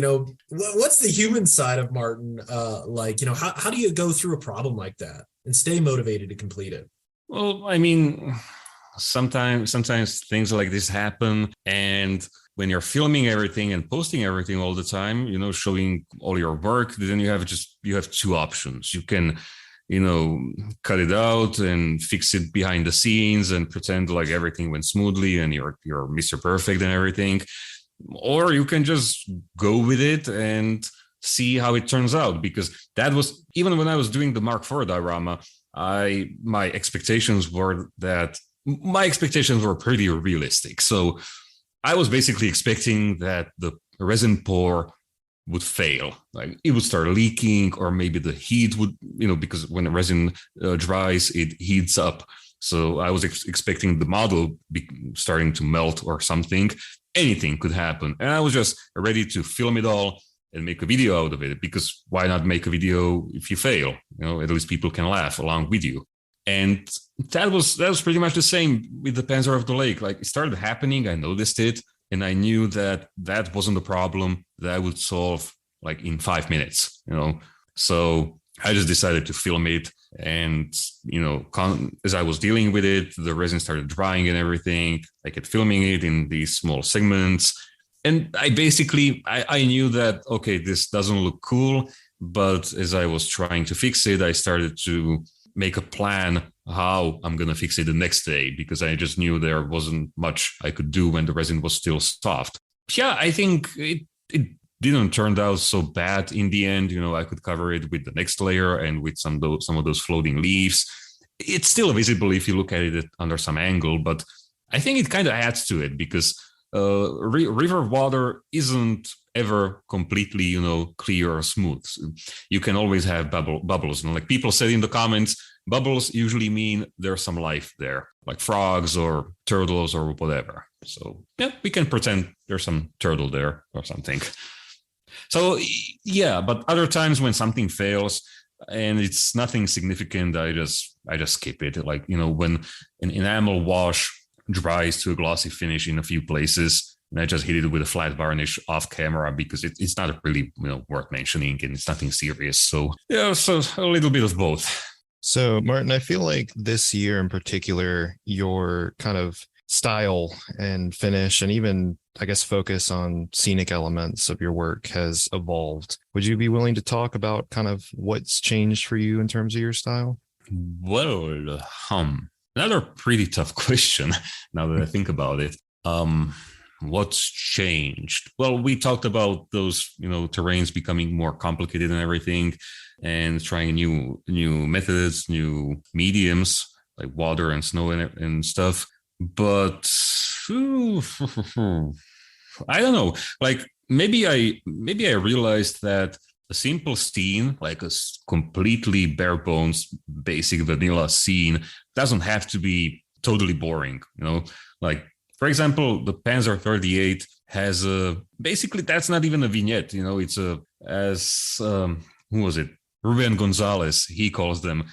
what's the human side of Martin like? How do you go through a problem like that and stay motivated to complete it? Well, I mean, sometimes things like this happen. And when you're filming everything and posting everything all the time, showing all your work, then you have two options. You can cut it out and fix it behind the scenes and pretend like everything went smoothly and you're Mr. Perfect and everything. Or you can just go with it and see how it turns out. Because that was, even when I was doing the Mark IV diorama, my expectations were pretty realistic. So I was basically expecting that the resin pour would fail, like it would start leaking, or maybe the heat would, because when the resin dries, it heats up. So I was expecting the model starting to melt or something. Anything could happen. And I was just ready to film it all and make a video out of it, because why not make a video if you fail? At least people can laugh along with you. And that was pretty much the same with the Panzer of the Lake. Like, it started happening, I noticed it, and I knew that wasn't a problem that I would solve like in 5 minutes, So I just decided to film it. And, as I was dealing with it, the resin started drying and everything. I kept filming it in these small segments. And I basically, I knew that, okay, this doesn't look cool. But as I was trying to fix it, I started to make a plan how I'm going to fix it the next day, because I just knew there wasn't much I could do when the resin was still soft. Yeah, I think it didn't turn out so bad in the end. I could cover it with the next layer and with some of those floating leaves. It's still visible if you look at it under some angle, but I think it kind of adds to it, because river water isn't ever completely, clear or smooth. You can always have bubbles. Like people said in the comments, bubbles usually mean there's some life there, like frogs or turtles or whatever. So yeah, we can pretend there's some turtle there or something. So yeah, but other times when something fails and it's nothing significant, I just skip it. Like, when an enamel wash dries to a glossy finish in a few places, and I just hit it with a flat varnish off camera, because it's not really worth mentioning, and it's nothing serious. So yeah, so a little bit of both. So Martin, I feel like this year in particular, your kind of style and finish, and even I guess focus on scenic elements of your work has evolved. Would you be willing to talk about kind of what's changed for you in terms of your style? Well, another pretty tough question now that I think about it. What's changed? Well, we talked about those, terrains becoming more complicated and everything, and trying new methods, new mediums like water and snow and stuff. But I don't know. Like maybe I realized that a simple scene, like a completely bare bones, basic vanilla scene, doesn't have to be totally boring. Like, for example, the Panzer 38 has basically that's not even a vignette. It's who was it? Ruben Gonzalez, he calls them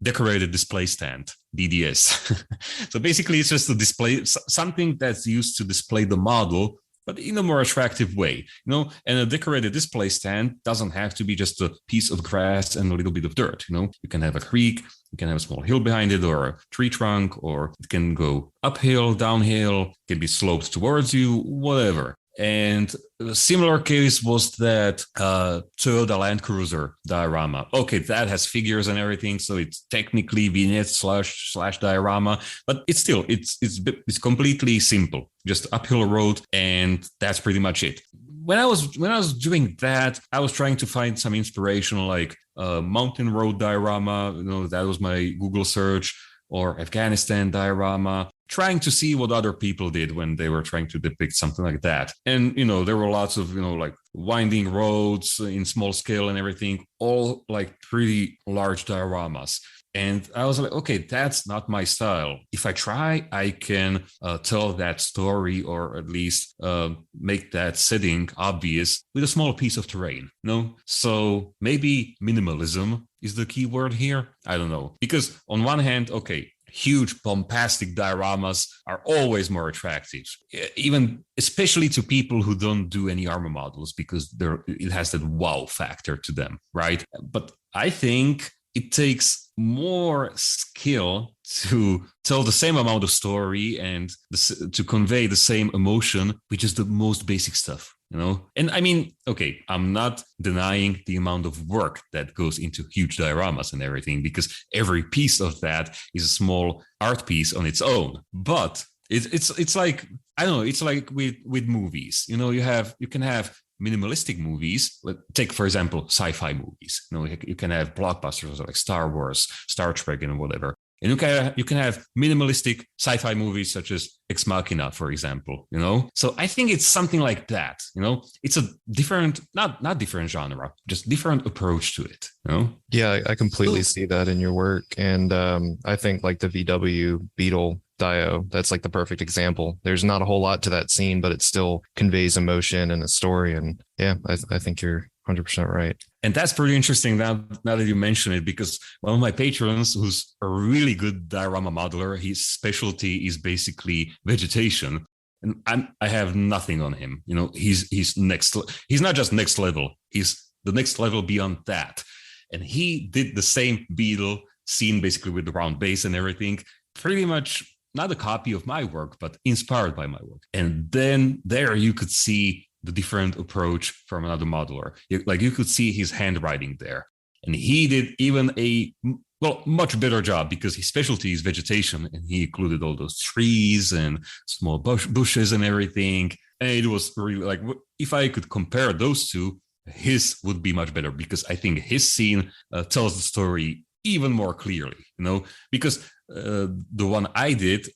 decorated display stand, DDS. So basically it's just a display, something that's used to display the model, but in a more attractive way, and a decorated display stand doesn't have to be just a piece of grass and a little bit of dirt. You can have a creek, you can have a small hill behind it, or a tree trunk, or it can go uphill, downhill, it can be sloped towards you, whatever. And a similar case was that Toyota Land Cruiser diorama. Okay, that has figures and everything, so it's technically vignette slash diorama, but it's still it's completely simple, just uphill road, and that's pretty much it. When I was doing that, I was trying to find some inspiration, like mountain road diorama. That was my Google search, or Afghanistan diorama, trying to see what other people did when they were trying to depict something like that. And, there were lots of, like winding roads in small scale and everything, all like pretty large dioramas. And I was like, okay, that's not my style. If I try, I can tell that story, or at least make that setting obvious with a small piece of terrain. So maybe minimalism is the key word here. I don't know. Because on one hand, okay, huge bombastic dioramas are always more attractive, even especially to people who don't do any armor models, because it has that wow factor to them, right? But I think it takes more skill to tell the same amount of story and to convey the same emotion, which is the most basic stuff. And I mean, okay, I'm not denying the amount of work that goes into huge dioramas and everything, because every piece of that is a small art piece on its own. But it's like, I don't know, it's like with movies. You can have minimalistic movies. Take, for example, sci-fi movies. You can have blockbusters like Star Wars, Star Trek, and whatever. And you can have minimalistic sci-fi movies such as Ex Machina, for example, So I think it's something like that, It's a different, not different genre, just different approach to it, Yeah, I completely see that in your work. And I think like the VW Beetle Dio, that's like the perfect example. There's not a whole lot to that scene, but it still conveys emotion and a story. And yeah, I think you're 100% right. And that's pretty interesting now that you mention it, because one of my patrons, who's a really good diorama modeler, his specialty is basically vegetation. And I have nothing on him. He's not just next level. He's the next level beyond that. And he did the same beetle scene basically with the round base and everything, pretty much not a copy of my work, but inspired by my work. And then there you could see the different approach from another modeler. You could see his handwriting there. And he did even a much better job, because his specialty is vegetation, and he included all those trees and small bushes and everything. And it was really like, if I could compare those two, his would be much better, because I think his scene tells the story even more clearly, because the one I did,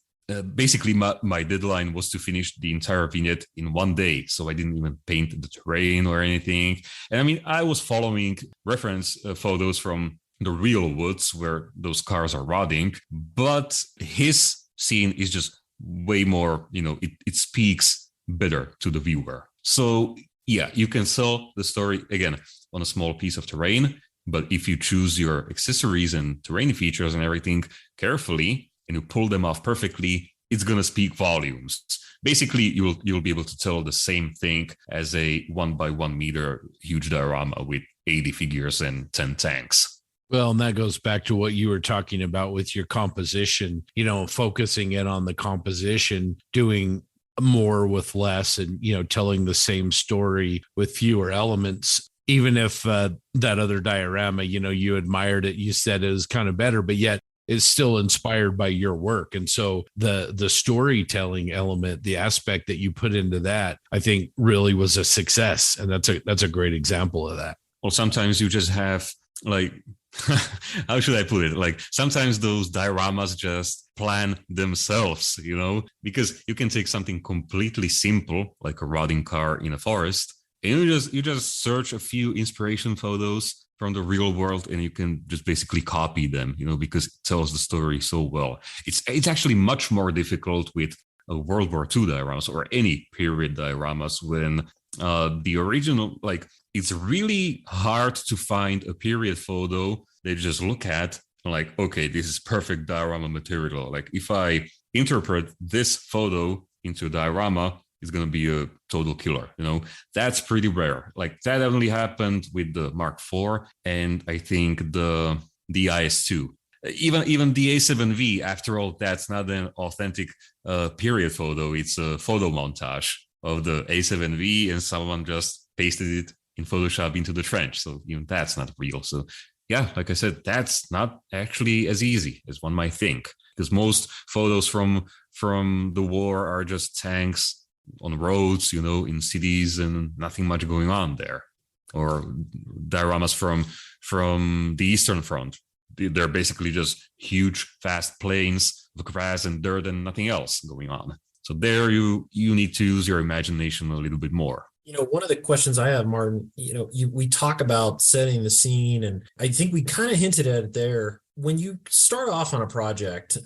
basically my deadline was to finish the entire vignette in one day. So I didn't even paint the terrain or anything. And I mean, I was following reference photos from the real woods where those cars are rotting, but his scene is just way more, it speaks better to the viewer. So yeah, you can sell the story again on a small piece of terrain, but if you choose your accessories and terrain features and everything carefully, and you pull them off perfectly, it's going to speak volumes. Basically, you'll be able to tell the same thing as a 1 by 1 meter huge diorama with 80 figures and 10 tanks. Well, and that goes back to what you were talking about with your composition, focusing in on the composition, doing more with less, and, telling the same story with fewer elements. Even if that other diorama, you admired it, you said it was kind of better, but yet is still inspired by your work. And so the storytelling element, the aspect that you put into that, I think really was a success. And that's a great example of that. Well, sometimes you just have like, how should I put it? Like sometimes those dioramas just plan themselves, because you can take something completely simple, like a rotting car in a forest, and you just search a few inspiration photos from the real world, and you can just basically copy them, because it tells the story so well. It's actually much more difficult with World War II dioramas or any period dioramas when the original, like, it's really hard to find a period photo they just look at like, okay, this is perfect diorama material. Like if I interpret this photo into a diorama, it's going to be a total killer. That's pretty rare. Like that only happened with the Mark IV and I think the IS-2. Even the A7V, after all, that's not an authentic period photo. It's a photo montage of the A7V and someone just pasted it in Photoshop into the trench. So even that's not real. So yeah, like I said, that's not actually as easy as one might think, because most photos from the war are just tanks on roads, in cities, and nothing much going on there. Or dioramas from the Eastern Front. They're basically just huge, fast plains of grass and dirt and nothing else going on. So there you need to use your imagination a little bit more. One of the questions I have, Martin, we talk about setting the scene, and I think we kind of hinted at it there. When you start off on a project,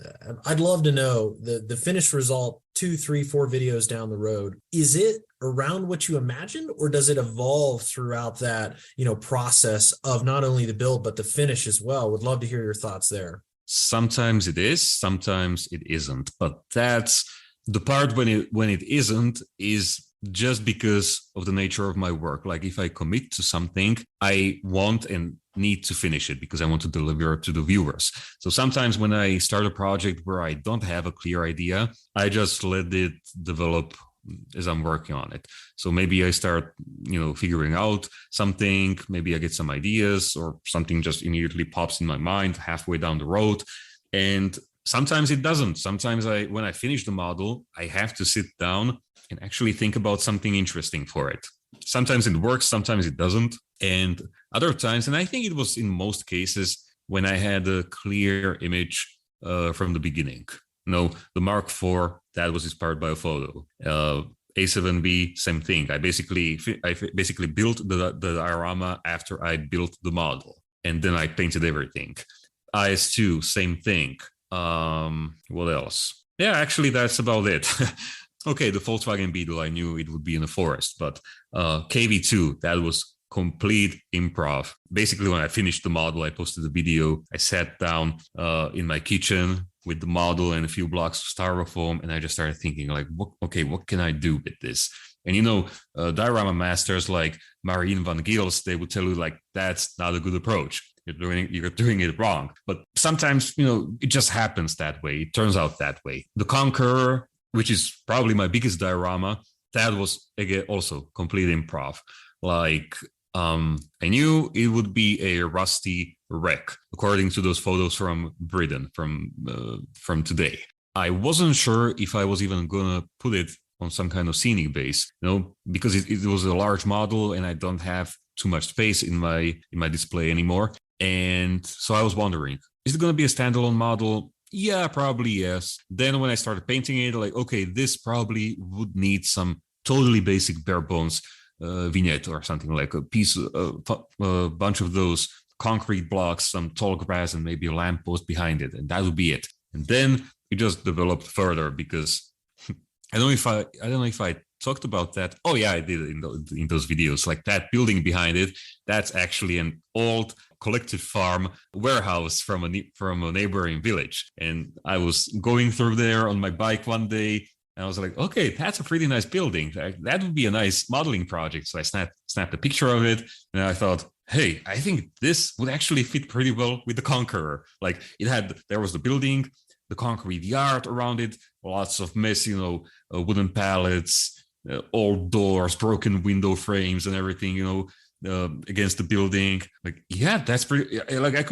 I'd love to know the finished result 2, 3, 4 videos down the road. Is it around what you imagined, or does it evolve throughout that, process of not only the build, but the finish as well? Would love to hear your thoughts there. Sometimes it is, sometimes it isn't. But that's the part when it isn't is just because of the nature of my work. Like if I commit to something, I want and need to finish it because I want to deliver it to the viewers. So sometimes when I start a project where I don't have a clear idea, I just let it develop as I'm working on it. So maybe I start, figuring out something, maybe I get some ideas or something just immediately pops in my mind halfway down the road. And sometimes it doesn't. Sometimes when I finish the model, I have to sit down and actually think about something interesting for it. Sometimes it works, sometimes it doesn't. And other times, and I think it was in most cases, when I had a clear image from the beginning. The Mark IV, that was inspired by a photo. A7B, same thing. I basically built the diorama after I built the model, and then I painted everything. IS2, same thing. What else? Yeah, actually, that's about it. Okay, the Volkswagen Beetle, I knew it would be in the forest, but KV2, that was complete improv. Basically, when I finished the model, I posted a video. I sat down in my kitchen with the model and a few blocks of styrofoam, and I just started thinking, like, what can I do with this? And diorama masters like Marien van Gils, they would tell you, like, that's not a good approach. You're doing it wrong. But sometimes, it just happens that way. It turns out that way. The Conqueror, which is probably my biggest diorama, that was, again, also complete improv. Like, I knew it would be a rusty wreck, according to those photos from Britain, from today. I wasn't sure if I was even gonna put it on some kind of scenic base, because it was a large model and I don't have too much space in my display anymore. And so I was wondering, is it gonna be a standalone model? Yeah, probably yes. Then when I started painting it, like, okay, this probably would need some totally basic bare bones vignette or something, like a piece, a bunch of those concrete blocks, some tall grass, and maybe a lamppost behind it, and that would be it. And then it just developed further, because I don't know if I talked about that. Oh yeah, I did in those videos. Like, that building behind it, that's actually an old collective farm warehouse from a neighboring village. And I was going through there on my bike one day, and I was like, okay, that's a pretty nice building. That would be a nice modeling project. So I snapped a picture of it, and I thought, hey, I think this would actually fit pretty well with the Conqueror. Like, there was the building, the concrete yard around it, lots of mess, wooden pallets, old doors, broken window frames, and everything, against the building. Like, yeah, that's pretty. Like, I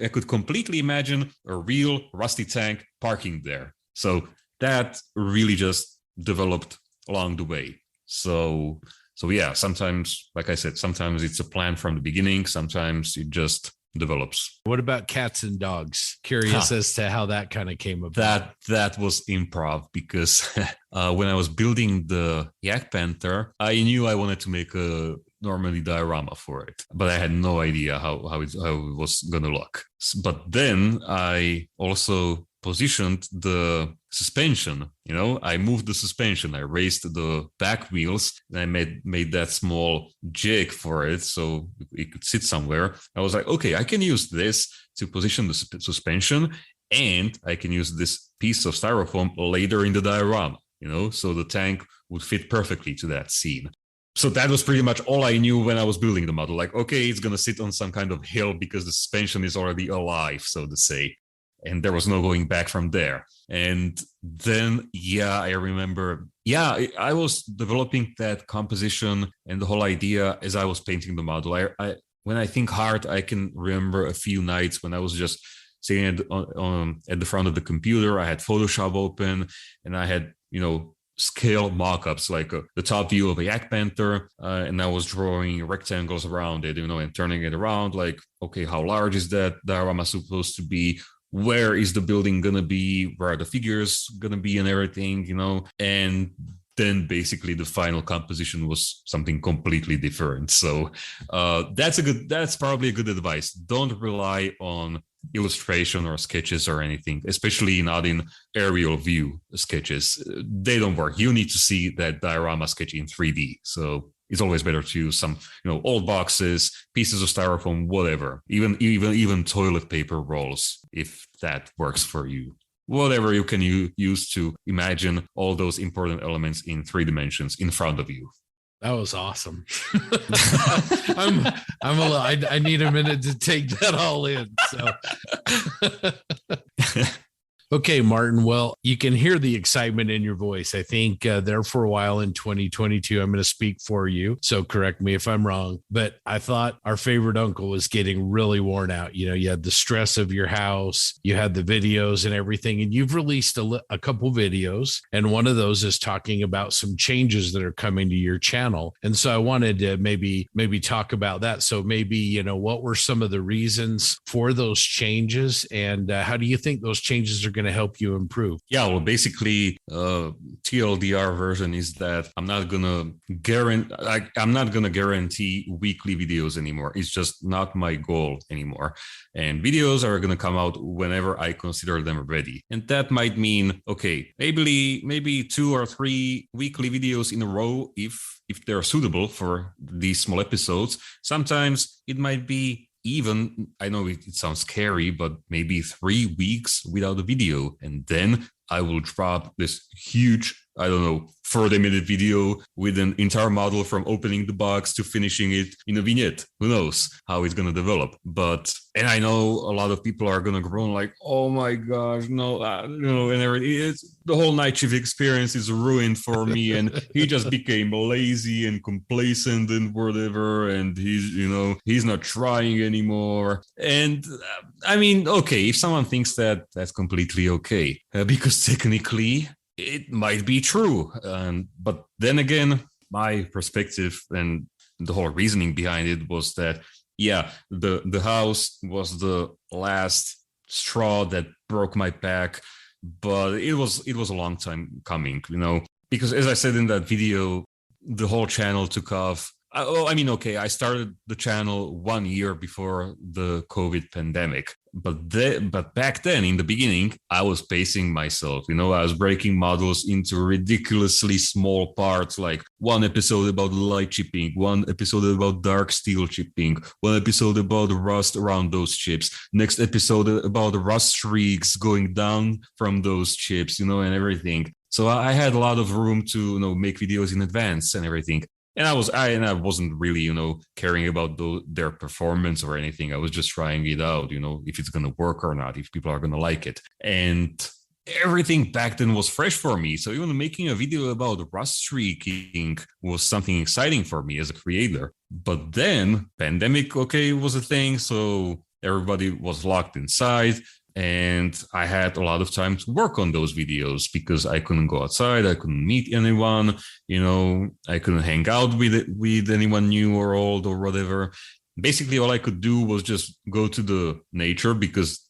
could completely imagine a real rusty tank parking there. So that really just developed along the way. So yeah, sometimes, like I said, sometimes it's a plan from the beginning. Sometimes it just develops. What about cats and dogs? Curious as to how that kind of came about. That was improv, because when I was building the Yak Panther, I knew I wanted to make a Normandy diorama for it, but I had no idea how it was gonna look. But then I also positioned the suspension. I moved the suspension, I raised the back wheels, and I made that small jig for it so it could sit somewhere. I was like, okay, I can use this to position the suspension, and I can use this piece of styrofoam later in the diorama, so the tank would fit perfectly to that scene. So that was pretty much all I knew when I was building the model. Like, okay, it's going to sit on some kind of hill because the suspension is already alive, so to say. And there was no going back from there. And then, I remember, I was developing that composition and the whole idea as I was painting the model. When I think hard, I can remember a few nights when I was just sitting at the front of the computer. I had Photoshop open, and I had, scale mock-ups, like the top view of a Yak Panther, and I was drawing rectangles around it, and turning it around, like, okay, how large is that diorama supposed to be? Where is the building gonna be? Where are the figures gonna be and everything, And then basically the final composition was something completely different. So that's probably a good advice. Don't rely on illustration or sketches or anything, especially not in aerial view sketches. They don't work. You need to see that diorama sketch in 3D. So it's always better to use some, old boxes, pieces of styrofoam, whatever, even toilet paper rolls, if that works for you. Whatever you can use to imagine all those important elements in 3 dimensions in front of you. That was awesome. I need a minute to take that all in. So Okay, Martin. Well, you can hear the excitement in your voice. I think there for a while in 2022, I'm going to speak for you. So correct me if I'm wrong. But I thought our favorite uncle was getting really worn out. You know, you had the stress of your house, you had the videos and everything, and you've released a couple videos. And one of those is talking about some changes that are coming to your channel. And so I wanted to maybe talk about that. So maybe, you know, what were some of the reasons for those changes, and how do you think those changes are going to help you improve? Yeah, well, basically, TLDR version is that I'm not gonna guarantee weekly videos anymore. It's just not my goal anymore. And videos are gonna come out whenever I consider them ready. And that might mean, okay, maybe 2 or 3 weekly videos in a row if they're suitable for these small episodes. Sometimes it might be even, I know it sounds scary, but maybe 3 weeks without a video. And then I will drop this huge, 40-minute video with an entire model from opening the box to finishing it in a vignette. Who knows how it's going to develop? And I know a lot of people are going to groan like, oh my gosh, no, and everything. The whole Nightshift experience is ruined for me. And he just became lazy and complacent and whatever. And he's not trying anymore. And I mean, okay, if someone thinks that, that's completely okay. Because technically, it might be true. But then again, my perspective and the whole reasoning behind it was that, yeah, the house was the last straw that broke my back, but it was a long time coming, because as I said in that video, the whole channel took off. I started the channel 1 year before the COVID pandemic, but back then in the beginning, I was pacing myself. I was breaking models into ridiculously small parts, like one episode about light chipping, one episode about dark steel chipping, one episode about the rust around those chips, next episode about the rust streaks going down from those chips, and everything. So I had a lot of room to make videos in advance and everything. And I wasn't really, caring about their performance or anything. I was just trying it out, if it's going to work or not, if people are going to like it. And everything back then was fresh for me. So even making a video about rust streaking was something exciting for me as a creator. But then pandemic, was a thing. So everybody was locked inside. And I had a lot of time to work on those videos because I couldn't go outside. I couldn't meet anyone, I couldn't hang out with anyone new or old or whatever. Basically, all I could do was just go to the nature because,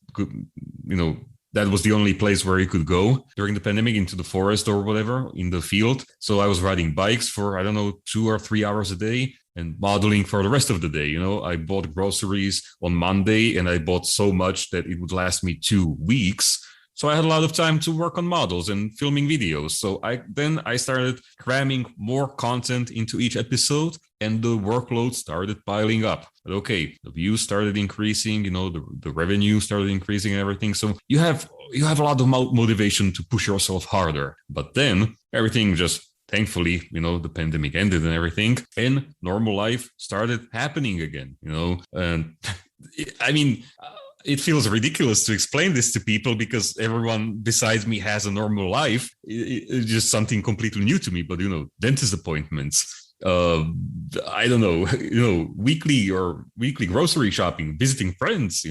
that was the only place where you could go during the pandemic, into the forest or whatever, in the field. So I was riding bikes for, 2 or 3 hours a day and modeling for the rest of the day. I bought groceries on Monday and I bought so much that it would last me 2 weeks. So I had a lot of time to work on models and filming videos. So I started cramming more content into each episode and the workload started piling up. But okay, the views started increasing, the revenue started increasing and everything. So you have a lot of motivation to push yourself harder. But then everything just, thankfully, the pandemic ended and everything, and normal life started happening again, and it feels ridiculous to explain this to people because everyone besides me has a normal life. It's just something completely new to me, but, dentist appointments, weekly grocery shopping, visiting friends,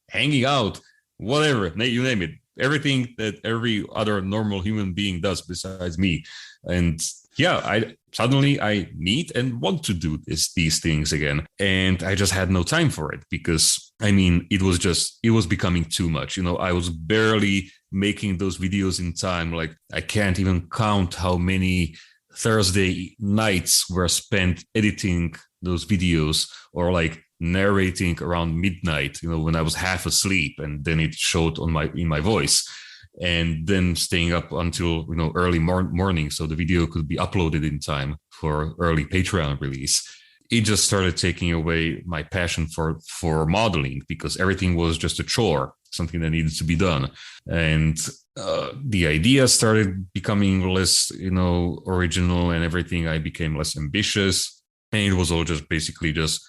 hanging out, whatever, you name it. Everything that every other normal human being does besides me. And yeah, I need and want to do these things again. And I just had no time for it because, it was becoming too much. I was barely making those videos in time. Like, I can't even count how many Thursday nights were spent editing those videos or like narrating around midnight, when I was half asleep, and then it showed in my voice, and then staying up until early morning so the video could be uploaded in time for early Patreon release. It just started taking away my passion for modeling because everything was just a chore, something that needed to be done. And the idea started becoming less original and everything. I became less ambitious, and it was all just basically just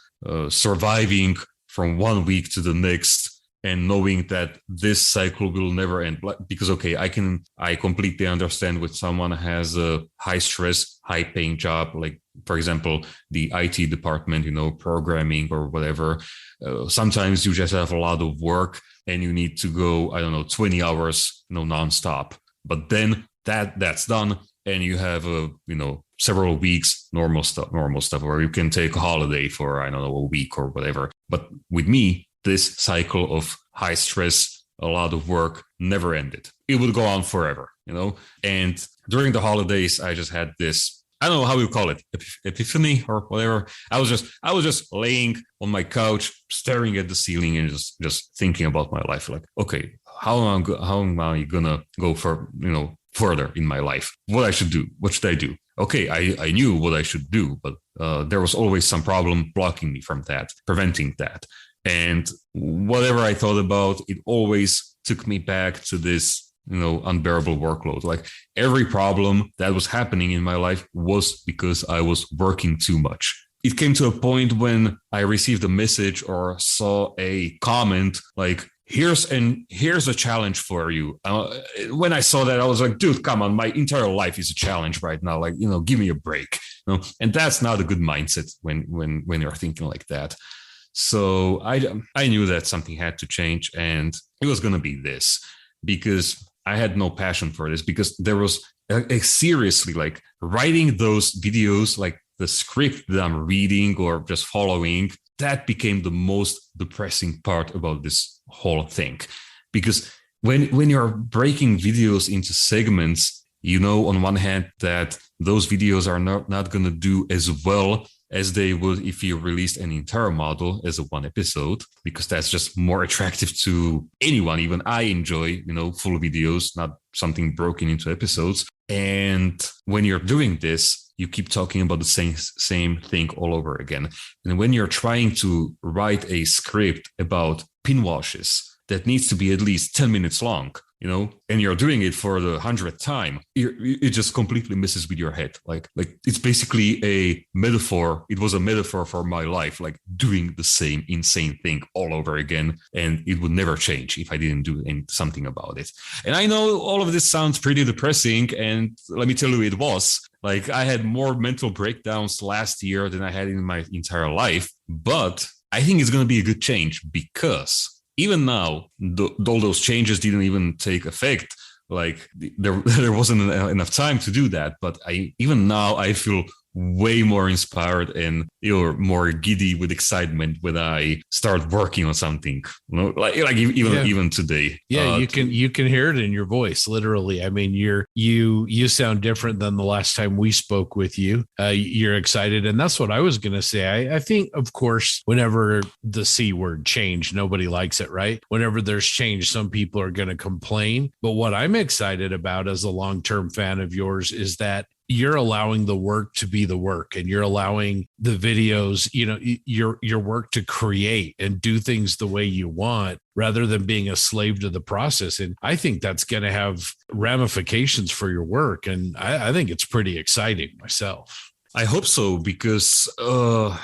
surviving from 1 week to the next and knowing that this cycle will never end. Because, okay, I completely understand when someone has a high stress, high paying job, like, for example, the IT department, programming or whatever. Sometimes you just have a lot of work and you need to go, 20 hours, nonstop. But then that's done, and you have several weeks normal stuff, where you can take a holiday for a week or whatever. But with me, this cycle of high stress, a lot of work never ended. It would go on forever, And during the holidays, I just had this, I don't know how you call it, epiphany or whatever. I was just laying on my couch, staring at the ceiling, and just thinking about my life. Like, okay, how am I gonna go further in my life? What I should do? What should I do? Okay, I knew what I should do, but there was always some problem blocking me from that, preventing that. And whatever I thought about, it always took me back to this, unbearable workload. Like, every problem that was happening in my life was because I was working too much. It came to a point when I received a message or saw a comment like, here's a challenge for you. When I saw that, I was like, dude, come on, my entire life is a challenge right now. Like, give me a break. And that's not a good mindset when you're thinking like that. So I knew that something had to change, and it was going to be this, because I had no passion for this, because there was seriously, like, writing those videos, like the script that I'm reading or just following, that became the most depressing part about this whole thing. Because when you're breaking videos into segments, on one hand that those videos are not going to do as well as they would if you released an entire model as a one episode, because that's just more attractive to anyone. Even I enjoy, full videos, not something broken into episodes. And when you're doing this, you keep talking about the same thing all over again. And when you're trying to write a script about pin washes that needs to be at least 10 minutes long, and you're doing it for the 100th time, it just completely messes with your head. Like it's basically a metaphor. It was a metaphor for my life, like doing the same insane thing all over again. And it would never change if I didn't do something about it. And I know all of this sounds pretty depressing. And let me tell you, it was. Like, I had more mental breakdowns last year than I had in my entire life. But I think it's going to be a good change, because even now, all those changes didn't even take effect. Like, there wasn't enough time to do that. But even now, I feel way more inspired and more giddy with excitement when I start working on something. Even today. Yeah, you can hear it in your voice. Literally, I mean, you sound different than the last time we spoke with you. You're excited, and that's what I was going to say. I think, of course, whenever the C word change, nobody likes it, right? Whenever there's change, some people are going to complain. But what I'm excited about as a long-term fan of yours is that you're allowing the work to be the work, and you're allowing the videos, your work to create and do things the way you want, rather than being a slave to the process. And I think that's going to have ramifications for your work. And I think it's pretty exciting myself. I hope so, because, I'm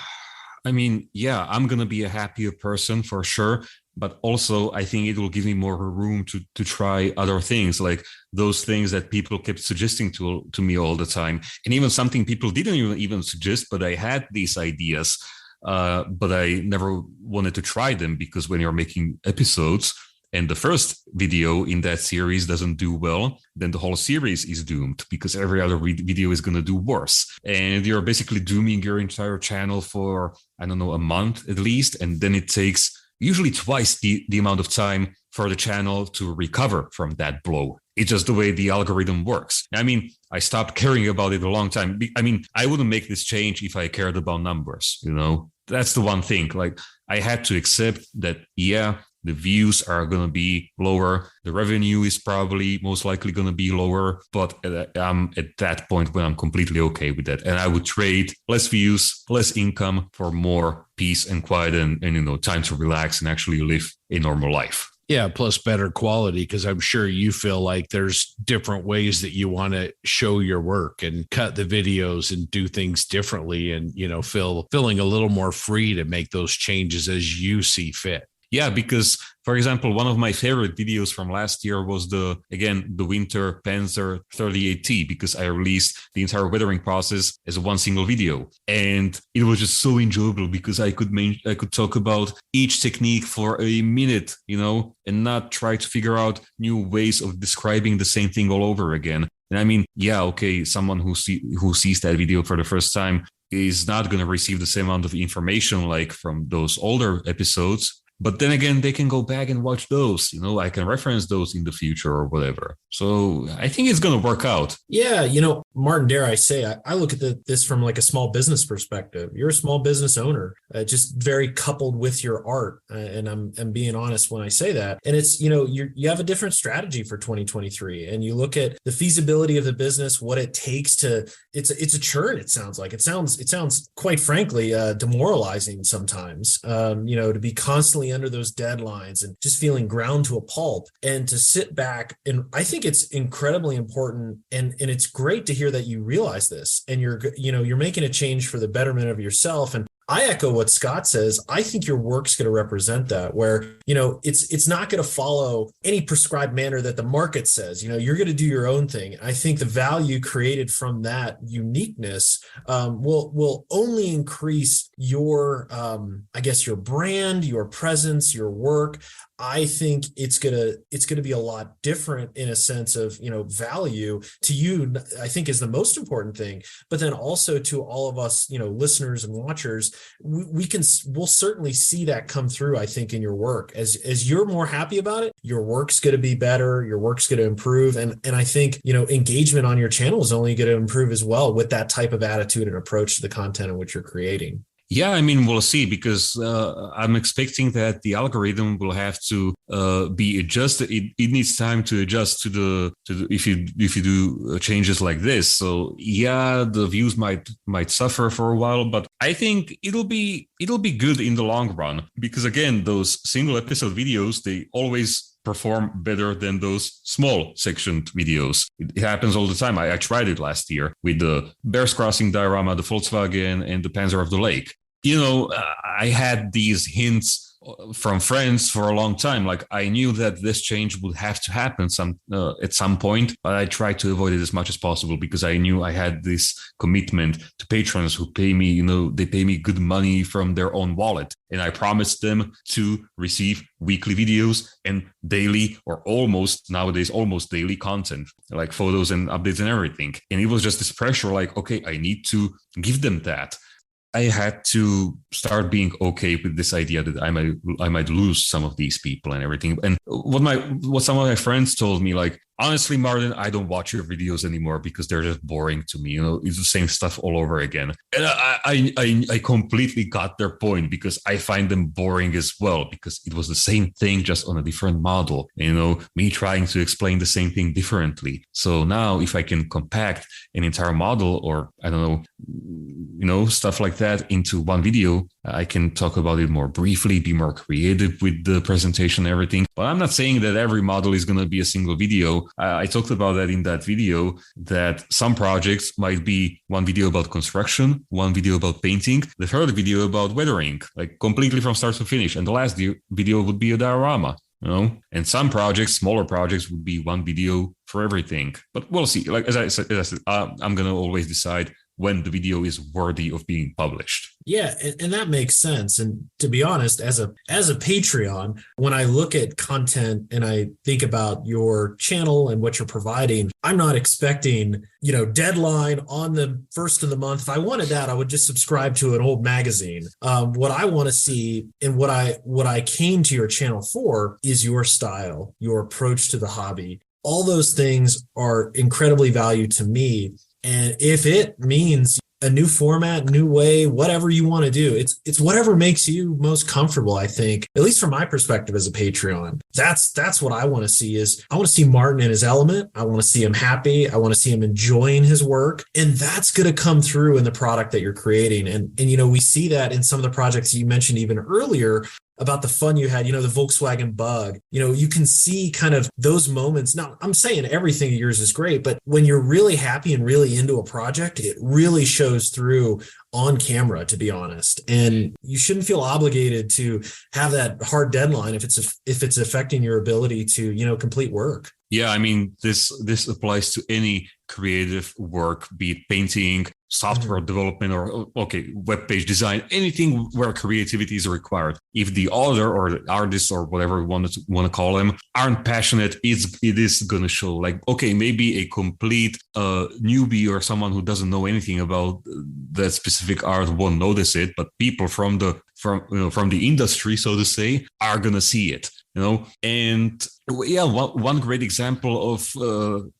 going to be a happier person for sure. But also, I think it will give me more room to try other things, like those things that people kept suggesting to me all the time. And even something people didn't even suggest, but I had these ideas, but I never wanted to try them, because when you're making episodes and the first video in that series doesn't do well, then the whole series is doomed, because every other video is going to do worse. And you're basically dooming your entire channel for, a month at least. And then it takes usually twice the amount of time for the channel to recover from that blow. It's just the way the algorithm works. I mean, I stopped caring about it a long time. I mean, I wouldn't make this change if I cared about numbers, That's the one thing. Like, I had to accept that, the views are going to be lower. The revenue is probably most likely going to be lower. But I'm at that point when I'm completely okay with that. And I would trade less views, less income for more peace and quiet and time to relax and actually live a normal life. Yeah, plus better quality, because I'm sure you feel like there's different ways that you want to show your work and cut the videos and do things differently, and feeling a little more free to make those changes as you see fit. Yeah, because for example, one of my favorite videos from last year was the Winter Panzer 38T, because I released the entire weathering process as one single video, and it was just so enjoyable because I could talk about each technique for a minute, and not try to figure out new ways of describing the same thing all over again. And I mean, yeah, okay, someone who sees that video for the first time is not going to receive the same amount of information like from those older episodes. But then again, they can go back and watch those. I can reference those in the future or whatever. So I think it's going to work out. Yeah. Martin, dare I say, I look at this from like a small business perspective. You're a small business owner, just very coupled with your art. And I'm being honest when I say that. And it's, you have a different strategy for 2023. And you look at the feasibility of the business, what it takes it's a churn. It sounds like it sounds quite frankly, demoralizing sometimes, to be constantly under those deadlines and just feeling ground to a pulp, and to sit back. And I think it's incredibly important. And it's great to hear that you realize this, and you're making a change for the betterment of yourself. And I echo what Scott says. I think your work's going to represent that, where, it's not going to follow any prescribed manner that the market says. You're going to do your own thing. I think the value created from that uniqueness will only increase your, your brand, your presence, your work. I think it's gonna be a lot different in a sense of value to you. I think is the most important thing, but then also to all of us, listeners and watchers, we'll certainly see that come through. I think in your work, as you're more happy about it, your work's going to be better, your work's going to improve, and I think engagement on your channel is only going to improve as well with that type of attitude and approach to the content in which you're creating. Yeah, I mean, we'll see, because I'm expecting that the algorithm will have to be adjusted. It needs time to adjust to the if you do changes like this. So yeah, the views might suffer for a while, but I think it'll be good in the long run, because again, those single episode videos, they always perform better than those small sectioned videos. It happens all the time. I tried it last year with the Bears Crossing diorama, the Volkswagen, and the Panzer of the Lake. I had these hints from friends for a long time. Like, I knew that this change would have to happen at some point, but I tried to avoid it as much as possible, because I knew I had this commitment to patrons who pay me, they pay me good money from their own wallet. And I promised them to receive weekly videos and daily, or nowadays almost daily content, like photos and updates and everything. And it was just this pressure, like, okay, I need to give them that. I had to start being okay with this idea that I might lose some of these people and everything. And what some of my friends told me, like, honestly, Martin, I don't watch your videos anymore because they're just boring to me. It's the same stuff all over again. And I completely got their point, because I find them boring as well, because it was the same thing, just on a different model. Me trying to explain the same thing differently. So now if I can compact an entire model, or I don't know, stuff like that into one video, I can talk about it more briefly, be more creative with the presentation and everything. But I'm not saying that every model is going to be a single video. I talked about that in that video, that some projects might be one video about construction, one video about painting, the third video about weathering, like completely from start to finish. And the last video would be a diorama. And some projects, smaller projects, would be one video for everything. But we'll see. Like as I said, I'm going to always decide when the video is worthy of being published. Yeah, and that makes sense. And to be honest, as a Patreon, when I look at content and I think about your channel and what you're providing, I'm not expecting, deadline on the first of the month. If I wanted that, I would just subscribe to an old magazine. What I want to see, and what I came to your channel for, is your style, your approach to the hobby. All those things are incredibly valued to me. And if it means a new format, new way, whatever you want to do, it's whatever makes you most comfortable, I think, at least from my perspective as a Patreon. That's what I want to see. I want to see Martin in his element. I want to see him happy. I want to see him enjoying his work. And that's going to come through in the product that you're creating. And we see that in some of the projects you mentioned even earlier, about the fun you had, the Volkswagen Bug. You can see kind of those moments. Now, I'm saying everything of yours is great, but when you're really happy and really into a project, it really shows through on camera, to be honest. And you shouldn't feel obligated to have that hard deadline if it's affecting your ability to, complete work. Yeah, I mean, this applies to any creative work, be it painting, software development, or web page design, anything where creativity is required. If the author or the artist or whatever we want to call them aren't passionate, it is gonna show. Like, maybe a complete newbie or someone who doesn't know anything about that specific art won't notice it, but people from the industry, so to say, are gonna see it. And one great example of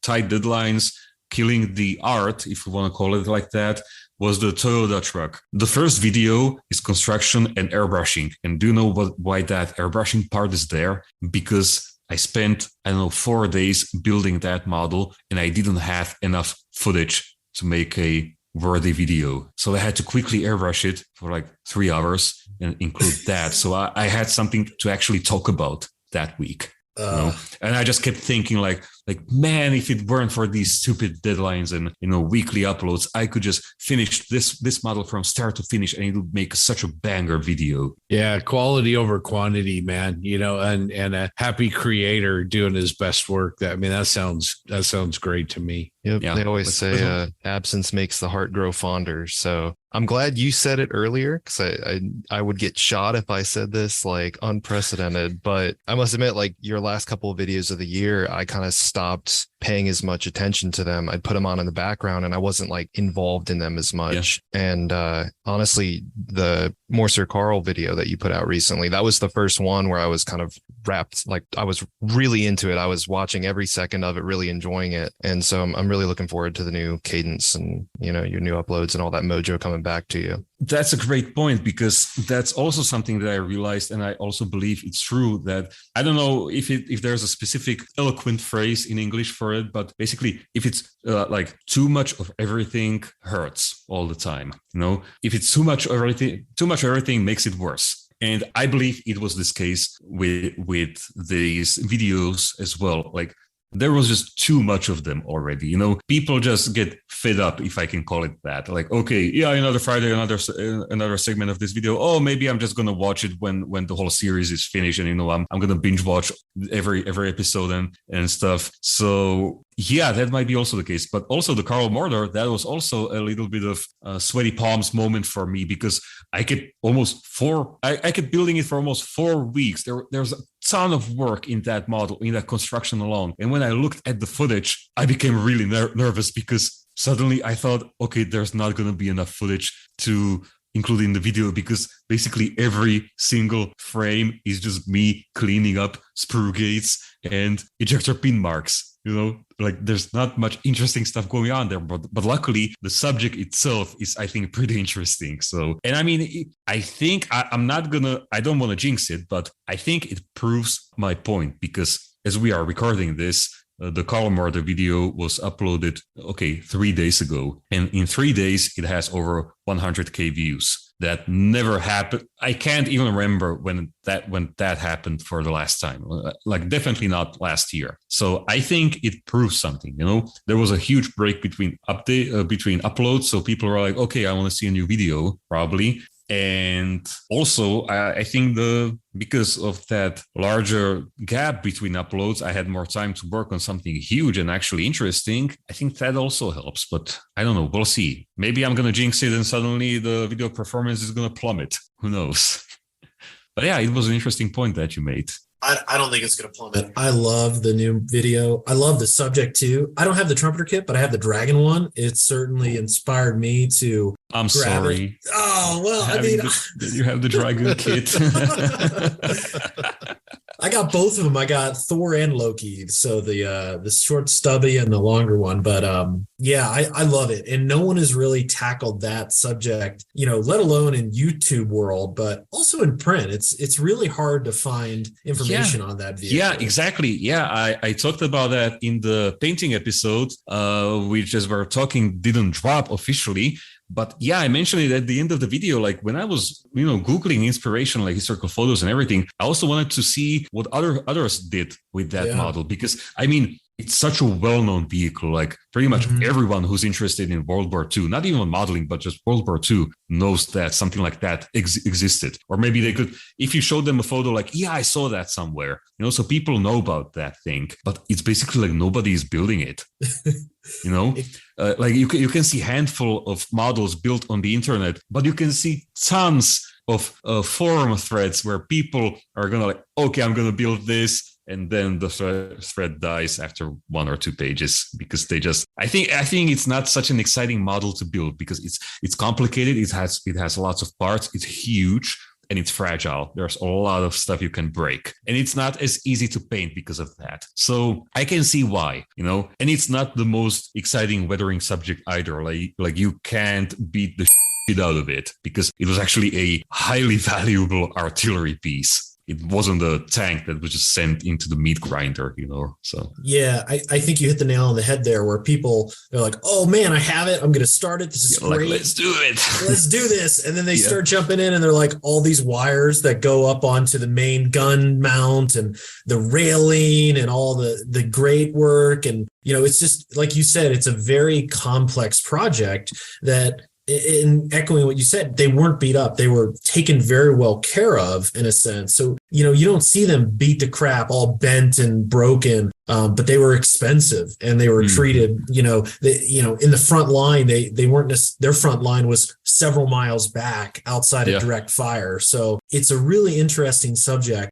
tight deadlines killing the art, if we want to call it like that, was the Toyota truck. The first video is construction and airbrushing. And do you know why that airbrushing part is there? Because I spent, 4 days building that model, and I didn't have enough footage to make a worthy video. So I had to quickly airbrush it for like 3 hours and include that. So I had something to actually talk about that week. And I just kept thinking like, man, if it weren't for these stupid deadlines and, weekly uploads, I could just finish this model from start to finish and it would make such a banger video. Yeah. Quality over quantity, man, and a happy creator doing his best work. That sounds great to me. Yep. Yeah. They always say absence makes the heart grow fonder. So I'm glad you said it earlier, because I would get shot if I said this, like, unprecedented. But I must admit, like, your last couple of videos of the year, I kind of stopped paying as much attention to them. I'd put them on in the background and I wasn't like involved in them as much. Yeah. And honestly, the Morser Carl video that you put out recently, that was the first one where I was kind of wrapped, like I was really into it. I was watching every second of it, really enjoying it. And so I'm really looking forward to the new cadence and, your new uploads and all that mojo coming back to you. That's a great point, because that's also something that I realized, and I also believe it's true, that I don't know if there's a specific eloquent phrase in English for it, but basically if it's like too much of everything hurts all the time. If it's too much of everything makes it worse. And I believe it was this case with these videos as well. Like, there was just too much of them already. People just get fed up, if I can call it that. Like, another Friday, another segment of this video. Oh, maybe I'm just gonna watch it when the whole series is finished, and I'm gonna binge watch every episode and stuff. So yeah, that might be also the case. But also the Carl Mortar, that was also a little bit of a sweaty palms moment for me, because I kept I kept building it for almost 4 weeks. There's a ton of work in that model, in that construction alone. And when I looked at the footage, I became really nervous, because suddenly I thought, there's not going to be enough footage to include in the video, because basically every single frame is just me cleaning up sprue gates and ejector pin marks. Like, there's not much interesting stuff going on there, but luckily the subject itself is, I think, pretty interesting. So, and I mean, I think I don't want to jinx it, but I think it proves my point, because as we are recording this, the Carl Mortar video was uploaded 3 days ago, and in 3 days it has over 100k views. That never happened. I can't even remember when that happened for the last time. Like, definitely not last year. So I think it proves something. There was a huge break between uploads, so people were like, I want to see a new video, probably. And also, I think because of that larger gap between uploads, I had more time to work on something huge and actually interesting. I think that also helps, but I don't know. We'll see. Maybe I'm going to jinx it and suddenly the video performance is going to plummet. Who knows? But yeah, it was an interesting point that you made. I don't think it's going to plummet. I love the new video. I love the subject too. I don't have the trumpeter kit, but I have the dragon one. It certainly inspired me to. I'm sorry. It. Oh, well, you have the dragon kit. I got both of them. I got Thor and Loki. So the short stubby and the longer one. But I love it. And no one has really tackled that subject, let alone in YouTube world, but also in print. It's really hard to find information on that video. Yeah, exactly. Yeah, I talked about that in the painting episode, which, as we're talking, didn't drop officially. But yeah, I mentioned it at the end of the video. Like when I was, Googling inspiration, like historical photos and everything, I also wanted to see what others did with that model, because I mean, it's such a well-known vehicle. Like pretty much everyone who's interested in World War II, not even modeling, but just World War II, knows that something like that existed. Or maybe they could, if you showed them a photo, like, yeah, I saw that somewhere. So people know about that thing, but it's basically like nobody is building it. Like you can see handful of models built on the internet, but you can see tons of forum threads where people are gonna like, okay, I'm gonna build this. And then the thread dies after 1 or 2 pages because they just. I think it's not such an exciting model to build because it's complicated. It has lots of parts. It's huge and it's fragile. There's a lot of stuff you can break, and it's not as easy to paint because of that. So I can see why, And it's not the most exciting weathering subject either. Like you can't beat the shit out of it because it was actually a highly valuable artillery piece. It wasn't a tank that was just sent into the meat grinder, so. Yeah, I think you hit the nail on the head there where they're like, oh man, I have it. I'm going to start it. This is great. Like, let's do it. Let's do this. And then they start jumping in and they're like all these wires that go up onto the main gun mount and the railing and all the great work. And, it's just like you said, it's a very complex project that, in echoing what you said, they weren't beat up. They were taken very well care of in a sense. So, you don't see them beat to crap, all bent and broken, but they were expensive and they were treated, in the front line, they weren't, their front line was several miles back outside of direct fire. So it's a really interesting subject.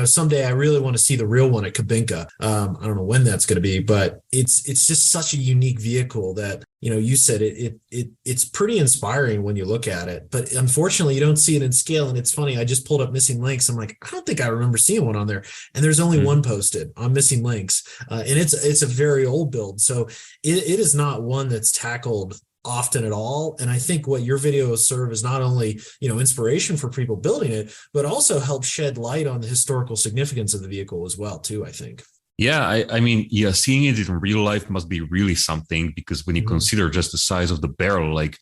Someday I really want to see the real one at Kubinka. I don't know when that's going to be, but it's just such a unique vehicle that, you said it's pretty inspiring when you look at it, but unfortunately you don't see it in scale. And it's funny. I just pulled up Missing Links. I'm like, I don't think I remember seeing one on there. And there's only one posted on Missing Links. And it's a very old build. So it is not one that's tackled often at all. And I think what your videos serve is not only, inspiration for people building it, but also help shed light on the historical significance of the vehicle as well, too, I think. Yeah, I mean, seeing it in real life must be really something, because when you consider just the size of the barrel, like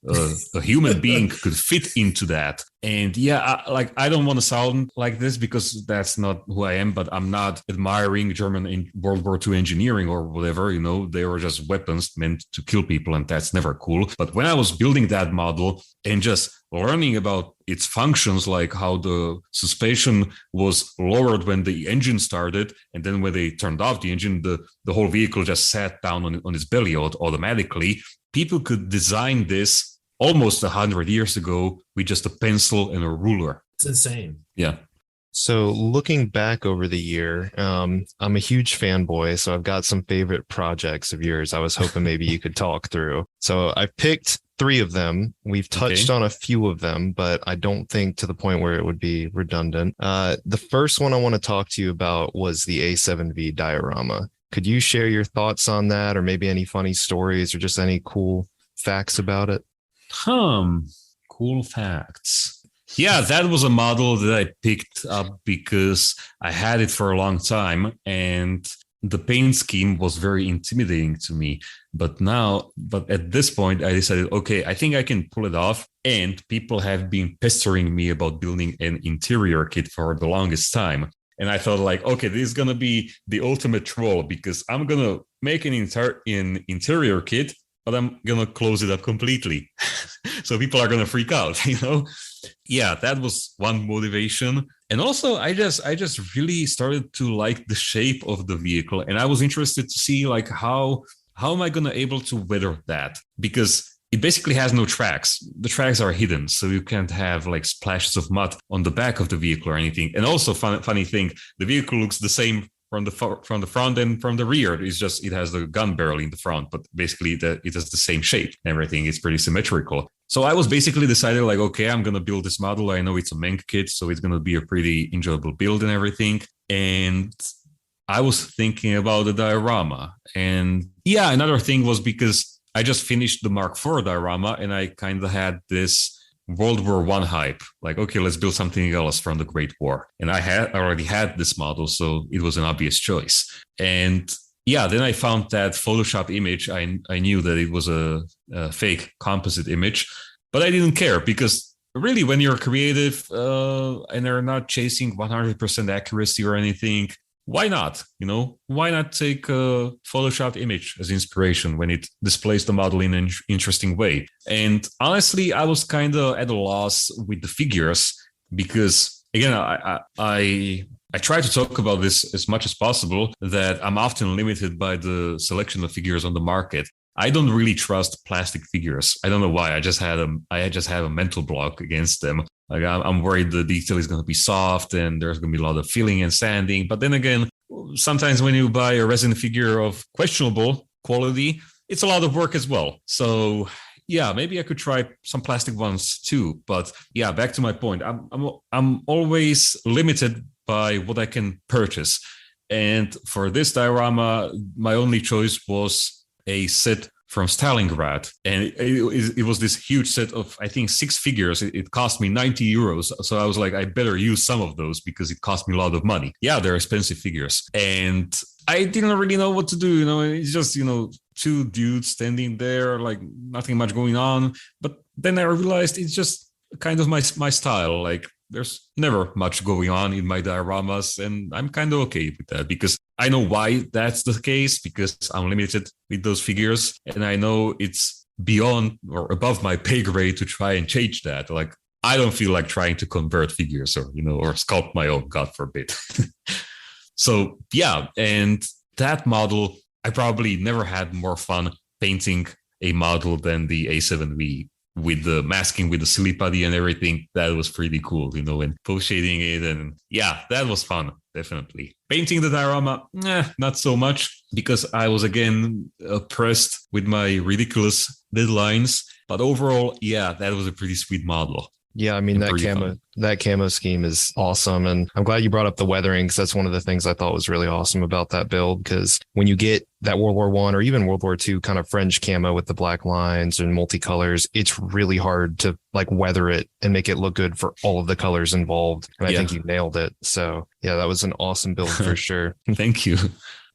a human being could fit into that. And I don't want to sound like this because that's not who I am, but I'm not admiring German World War II engineering or whatever. They were just weapons meant to kill people, and that's never cool. But when I was building that model and just learning about its functions, like how the suspension was lowered when the engine started, and then when they turned off the engine, the whole vehicle just sat down on its belly automatically. People could design this almost 100 years ago with just a pencil and a ruler. It's insane. Yeah. So looking back over the year, I'm a huge fanboy, so I've got some favorite projects of yours I was hoping maybe you could talk through. So I picked 3 of them. We've touched on a few of them, but I don't think to the point where it would be redundant. The first one I want to talk to you about was the A7V diorama. Could you share your thoughts on that, or maybe any funny stories or just any cool facts about it? Cool facts. Yeah, that was a model that I picked up because I had it for a long time and the paint scheme was very intimidating to me. But at this point, I decided, okay, I think I can pull it off. And people have been pestering me about building an interior kit for the longest time. And I thought like, okay, this is going to be the ultimate troll because I'm going to make an interior kit, but I'm going to close it up completely. So people are going to freak out, Yeah, that was one motivation. And also I just really started to like the shape of the vehicle. And I was interested to see like how am I going to able to weather that? Because it basically has no tracks. The tracks are hidden, so you can't have like splashes of mud on the back of the vehicle or anything. And also funny thing, the vehicle looks the same from the front and from the rear. It's just, it has the gun barrel in the front, but basically it has the same shape. Everything is pretty symmetrical. So I was basically decided like, okay, I'm going to build this model. I know it's a Menk kit, so it's going to be a pretty enjoyable build and everything. And I was thinking about the diorama. And yeah, another thing was because I just finished the Mark IV diorama and I kind of had this World War I hype, like, okay, let's build something else from the Great War. And I already had this model, so it was an obvious choice. And yeah, then I found that Photoshop image. I knew that it was a fake composite image. But I didn't care because really when you're creative and they're not chasing 100% accuracy or anything, why not? Why not take a photoshopped image as inspiration when it displays the model in an interesting way? And honestly, I was kind of at a loss with the figures because, again, I try to talk about this as much as possible, that I'm often limited by the selection of figures on the market. I don't really trust plastic figures. I don't know why. I just have a mental block against them. Like I'm worried the detail is going to be soft and there's going to be a lot of filling and sanding. But then again, sometimes when you buy a resin figure of questionable quality, it's a lot of work as well. So yeah, maybe I could try some plastic ones too. But yeah, back to my point. I'm always limited by what I can purchase. And for this diorama, my only choice was a set from Stalingrad, and it was this huge set of, I think, 6 figures. It cost me 90 euros. So I was like, I better use some of those because it cost me a lot of money. Yeah, they're expensive figures. And I didn't really know what to do. It's just, 2 dudes standing there, like nothing much going on. But then I realized it's just kind of my style. Like there's never much going on in my dioramas, and I'm kind of okay with that because I know why that's the case, because I'm limited with those figures, and I know it's beyond or above my pay grade to try and change that. Like I don't feel like trying to convert figures or sculpt my own, God forbid. So yeah, and that model, I probably never had more fun painting a model than the A7V. With the masking, with the silly putty and everything, that was pretty cool, and post shading it. And yeah, that was fun, definitely. Painting the diorama, not so much, because I was again oppressed with my ridiculous deadlines. But overall, yeah, that was a pretty sweet model. Yeah, I mean, that camo scheme is awesome. And I'm glad you brought up the weathering, because that's one of the things I thought was really awesome about that build. Because when you get that World War I or even World War II kind of French camo with the black lines and multicolors, it's really hard to like weather it and make it look good for all of the colors involved. And I think you nailed it. So yeah, that was an awesome build for sure. Thank you.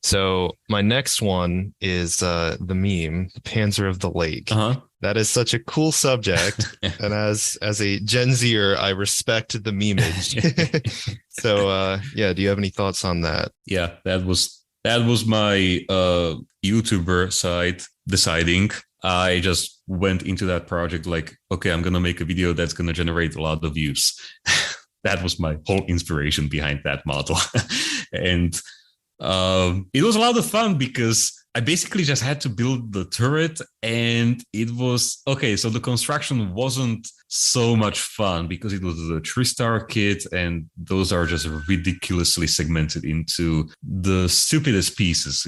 So my next one is the meme, the Panzer of the Lake. Uh-huh. That is such a cool subject. And as a Gen Zer, I respect the memeage. So do you have any thoughts on that? Yeah, that was my YouTuber side deciding. I just went into that project like, okay, I'm going to make a video that's going to generate a lot of views. That was my whole inspiration behind that model. And it was a lot of fun because I basically just had to build the turret, and it was okay. So the construction wasn't so much fun because it was a 3-star kit, and those are just ridiculously segmented into the stupidest pieces,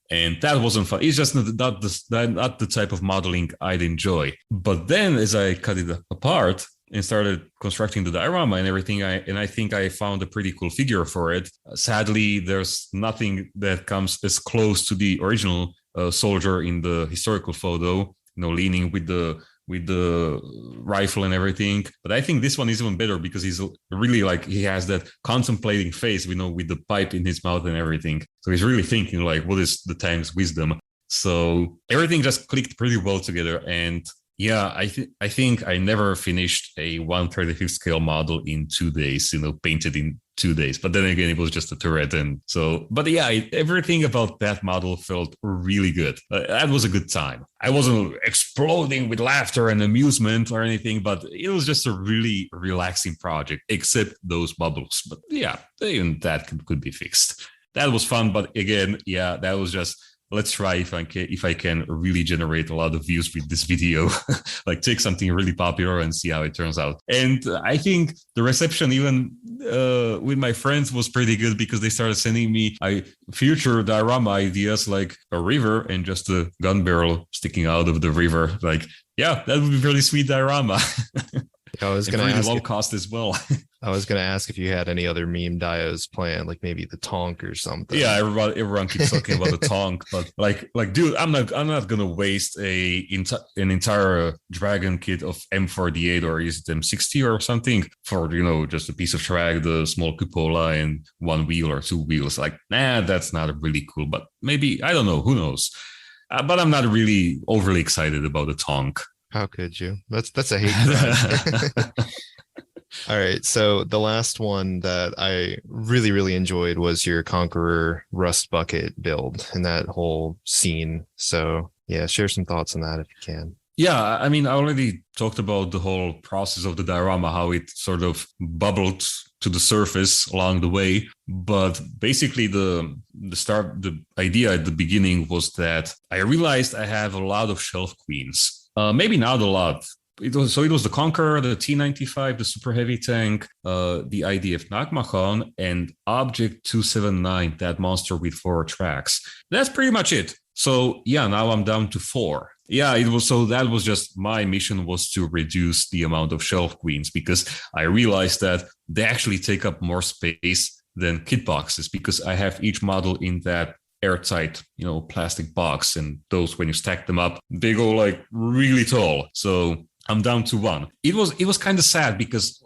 and that wasn't fun. It's just not the type of modeling I'd enjoy. But then as I cut it apart and started constructing the diorama and everything, I think I found a pretty cool figure for it. Sadly, there's nothing that comes as close to the original soldier in the historical photo, leaning with the rifle and everything. But I think this one is even better because he's really like, he has that contemplating face, with the pipe in his mouth and everything. So he's really thinking like, what is the tank's wisdom? So everything just clicked pretty well together. And yeah, I think I never finished a 1/35th scale model in 2 days, painted in 2 days. But then again, it was just a turret. And so, but yeah, everything about that model felt really good. That was a good time. I wasn't exploding with laughter and amusement or anything, but it was just a really relaxing project, except those bubbles. But yeah, even that could be fixed. That was fun. But again, yeah, that was just, let's try if I can really generate a lot of views with this video, like take something really popular and see how it turns out. And I think the reception even with my friends was pretty good because they started sending me future diorama ideas, like a river and just a gun barrel sticking out of the river. Like, yeah, that would be really sweet diorama. I was going to ask low cost as well. I was going to ask if you had any other meme dios planned, like maybe the Tonk or something. Yeah, everyone keeps talking about the Tonk, but like, dude, I'm not going to waste an entire Dragon kit of M48 or is it M60 or something for just a piece of track, the small cupola and 1 wheel or 2 wheels. Like, that's not really cool. But maybe, I don't know, who knows? But I'm not really overly excited about the Tonk. How could you? That's a hate crime. All right. So the last one that I really, really enjoyed was your Conqueror Rust Bucket build and that whole scene. So yeah, share some thoughts on that if you can. Yeah, I mean, I already talked about the whole process of the diorama, how it sort of bubbled to the surface along the way. But basically, the idea at the beginning was that I realized I have a lot of shelf queens. Maybe not a lot. It was the Conqueror, the T-95, the super heavy tank, the IDF Nagmachon, and Object 279, that monster with 4 tracks. That's pretty much it. So yeah, now I'm down to 4. Yeah, it was so that was just my mission, was to reduce the amount of shelf queens, because I realized that they actually take up more space than kit boxes, because I have each model in that airtight, plastic box, and those, when you stack them up, they go like really tall. So I'm down to 1. It was kind of sad, because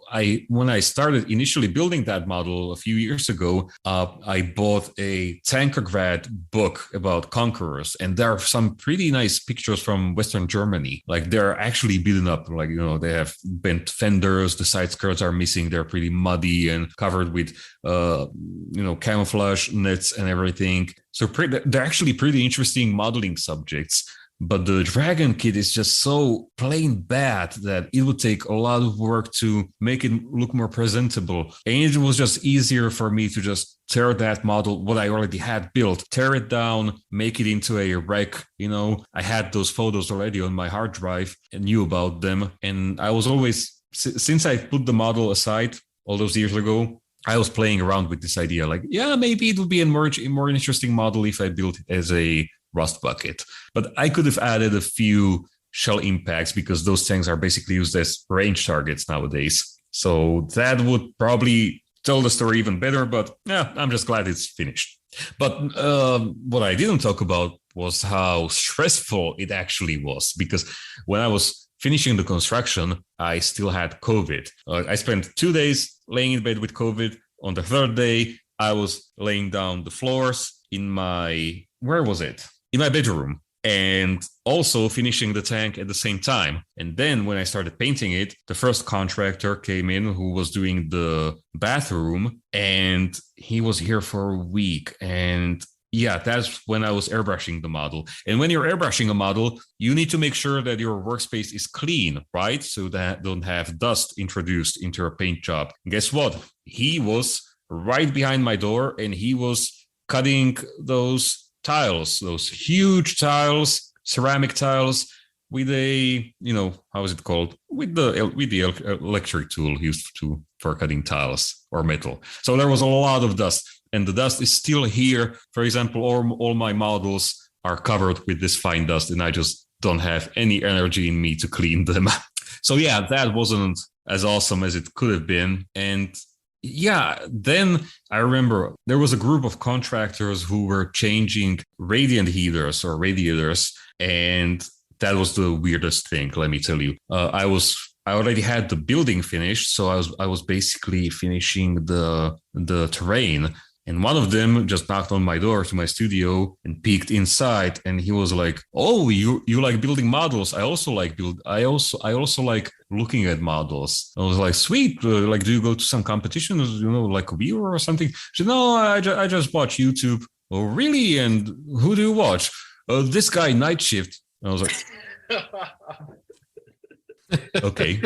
when I started initially building that model a few years ago, I bought a Tankergrad book about Conquerors, and there are some pretty nice pictures from Western Germany. Like, they're actually beaten up, like, they have bent fenders, the side skirts are missing, they're pretty muddy and covered with camouflage nets and everything. So they're actually pretty interesting modeling subjects. But the Dragon kit is just so plain bad that it would take a lot of work to make it look more presentable. And it was just easier for me to just tear that model, what I already had built, tear it down, make it into a wreck. I had those photos already on my hard drive and knew about them. And I was always, since I put the model aside all those years ago, I was playing around with this idea, like, yeah, maybe it would be a more interesting model if I built it as a Rust Bucket. But I could have added a few shell impacts, because those tanks are basically used as range targets nowadays. So that would probably tell the story even better, but yeah, I'm just glad it's finished. But what I didn't talk about was how stressful it actually was, because when I was finishing the construction, I still had COVID. I spent 2 days laying in bed with COVID. On the 3rd day, I was laying down the floors in my, where was it? In my bedroom, and also finishing the tank at the same time. And then when I started painting it, the first contractor came in who was doing the bathroom, and he was here for a week. And yeah, that's when I was airbrushing the model. And when you're airbrushing a model, you need to make sure that your workspace is clean, right? So that don't have dust introduced into a paint job. And guess what? He was right behind my door, and he was cutting those tiles, those huge tiles, ceramic tiles, with a, how is it called? With the electric tool used for cutting tiles or metal. So there was a lot of dust, and the dust is still here. For example, all my models are covered with this fine dust, and I just don't have any energy in me to clean them. So yeah, that wasn't as awesome as it could have been. And yeah, then I remember there was a group of contractors who were changing radiant heaters or radiators, and that was the weirdest thing, let me tell you. I already had the building finished, so I was basically finishing the terrain. And one of them just knocked on my door to my studio and peeked inside, and he was like, "Oh, you like building models? I also like like looking at models." I was like, "Sweet! Like, do you go to some competitions? Like a viewer or something?" She said, "No, I just watch YouTube." "Oh, really? And who do you watch?" "This guy, Nightshift." I was like, "Okay."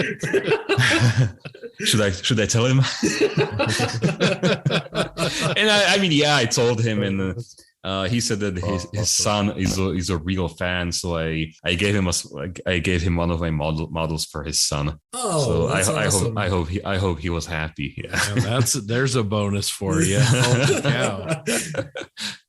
Should I tell him? And I mean, yeah, I told him, and he said that his son is a real fan. So I gave him one of my models for his son. Oh, so that's awesome. I hope he was happy. Yeah, there's a bonus for you. Holy cow.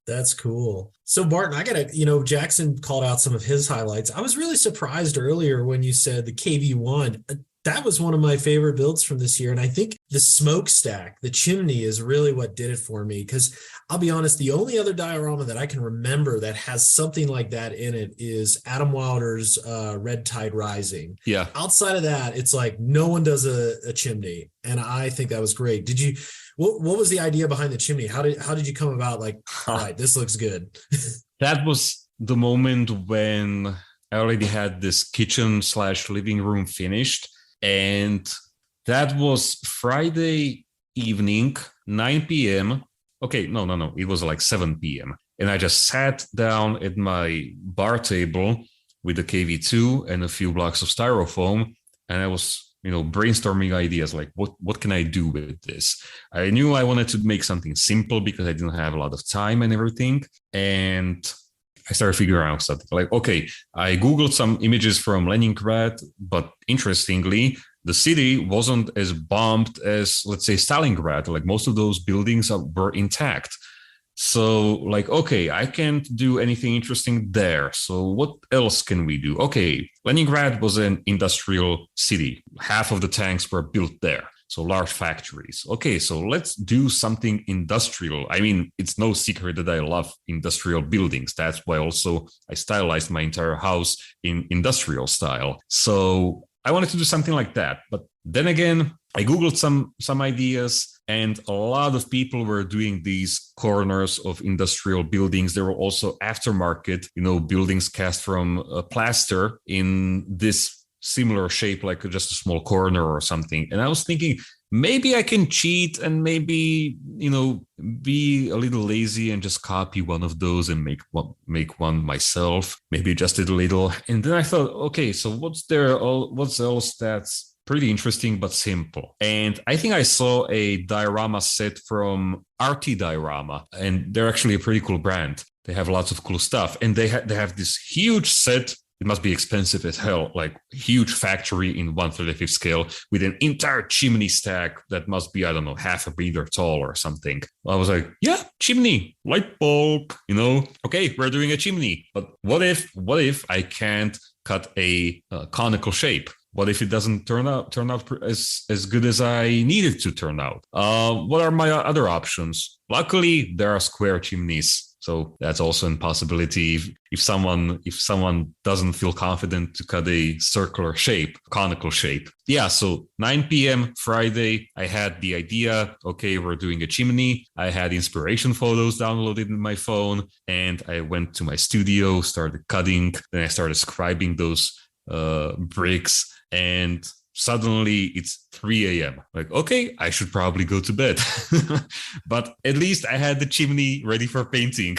That's cool. So Martin, I gotta, Jackson called out some of his highlights. I was really surprised earlier when you said the KV1. That was one of my favorite builds from this year. And I think the smokestack, the chimney, is really what did it for me. Because I'll be honest, the only other diorama that I can remember that has something like that in it is Adam Wilder's Red Tide Rising. Yeah. Outside of that, it's like no one does a chimney. And I think that was great. What was the idea behind the chimney? How did you come about, like, all right, this looks good? That was the moment when I already had this kitchen/living room finished. And that was Friday evening, 9 p.m. Okay, no. It was like 7 p.m. And I just sat down at my bar table with a KV2 and a few blocks of styrofoam. And I was, brainstorming ideas like what can I do with this? I knew I wanted to make something simple because I didn't have a lot of time and everything. And I started figuring out something like, okay, I Googled some images from Leningrad, but interestingly, the city wasn't as bombed as, let's say, Stalingrad. Like most of those buildings were intact. So like, okay, I can't do anything interesting there. So what else can we do? Okay, Leningrad was an industrial city. Half of the tanks were built there. So large factories. Okay, so let's do something industrial. I mean, it's no secret that I love industrial buildings. That's why also I stylized my entire house in industrial style. So I wanted to do something like that. But then again, I Googled some ideas, and a lot of people were doing these corners of industrial buildings. There were also aftermarket, buildings cast from plaster in this similar shape, like just a small corner or something. And I was thinking, maybe I can cheat and maybe, be a little lazy and just copy one of those and make one myself, maybe just a little. And then I thought, okay, so what's else that's pretty interesting but simple? And I think I saw a diorama set from RT Diorama, and they're actually a pretty cool brand. They have lots of cool stuff, and they have this huge set. It must be expensive as hell, like huge factory in 1/35 scale with an entire chimney stack that must be, I don't know, half a meter tall or something. I was like, yeah, chimney, light bulb, okay, we're doing a chimney. But what if I can't cut a conical shape? What if it doesn't turn out as good as I need it to turn out? What are my other options? Luckily, there are square chimneys. So that's also a possibility if someone doesn't feel confident to cut a circular shape, conical shape. Yeah, so 9 p.m. Friday, I had the idea, okay, we're doing a chimney. I had inspiration photos downloaded in my phone, and I went to my studio, started cutting, then I started scribing those bricks, and suddenly it's 3 a.m. Like, okay, I should probably go to bed. But at least I had the chimney ready for painting.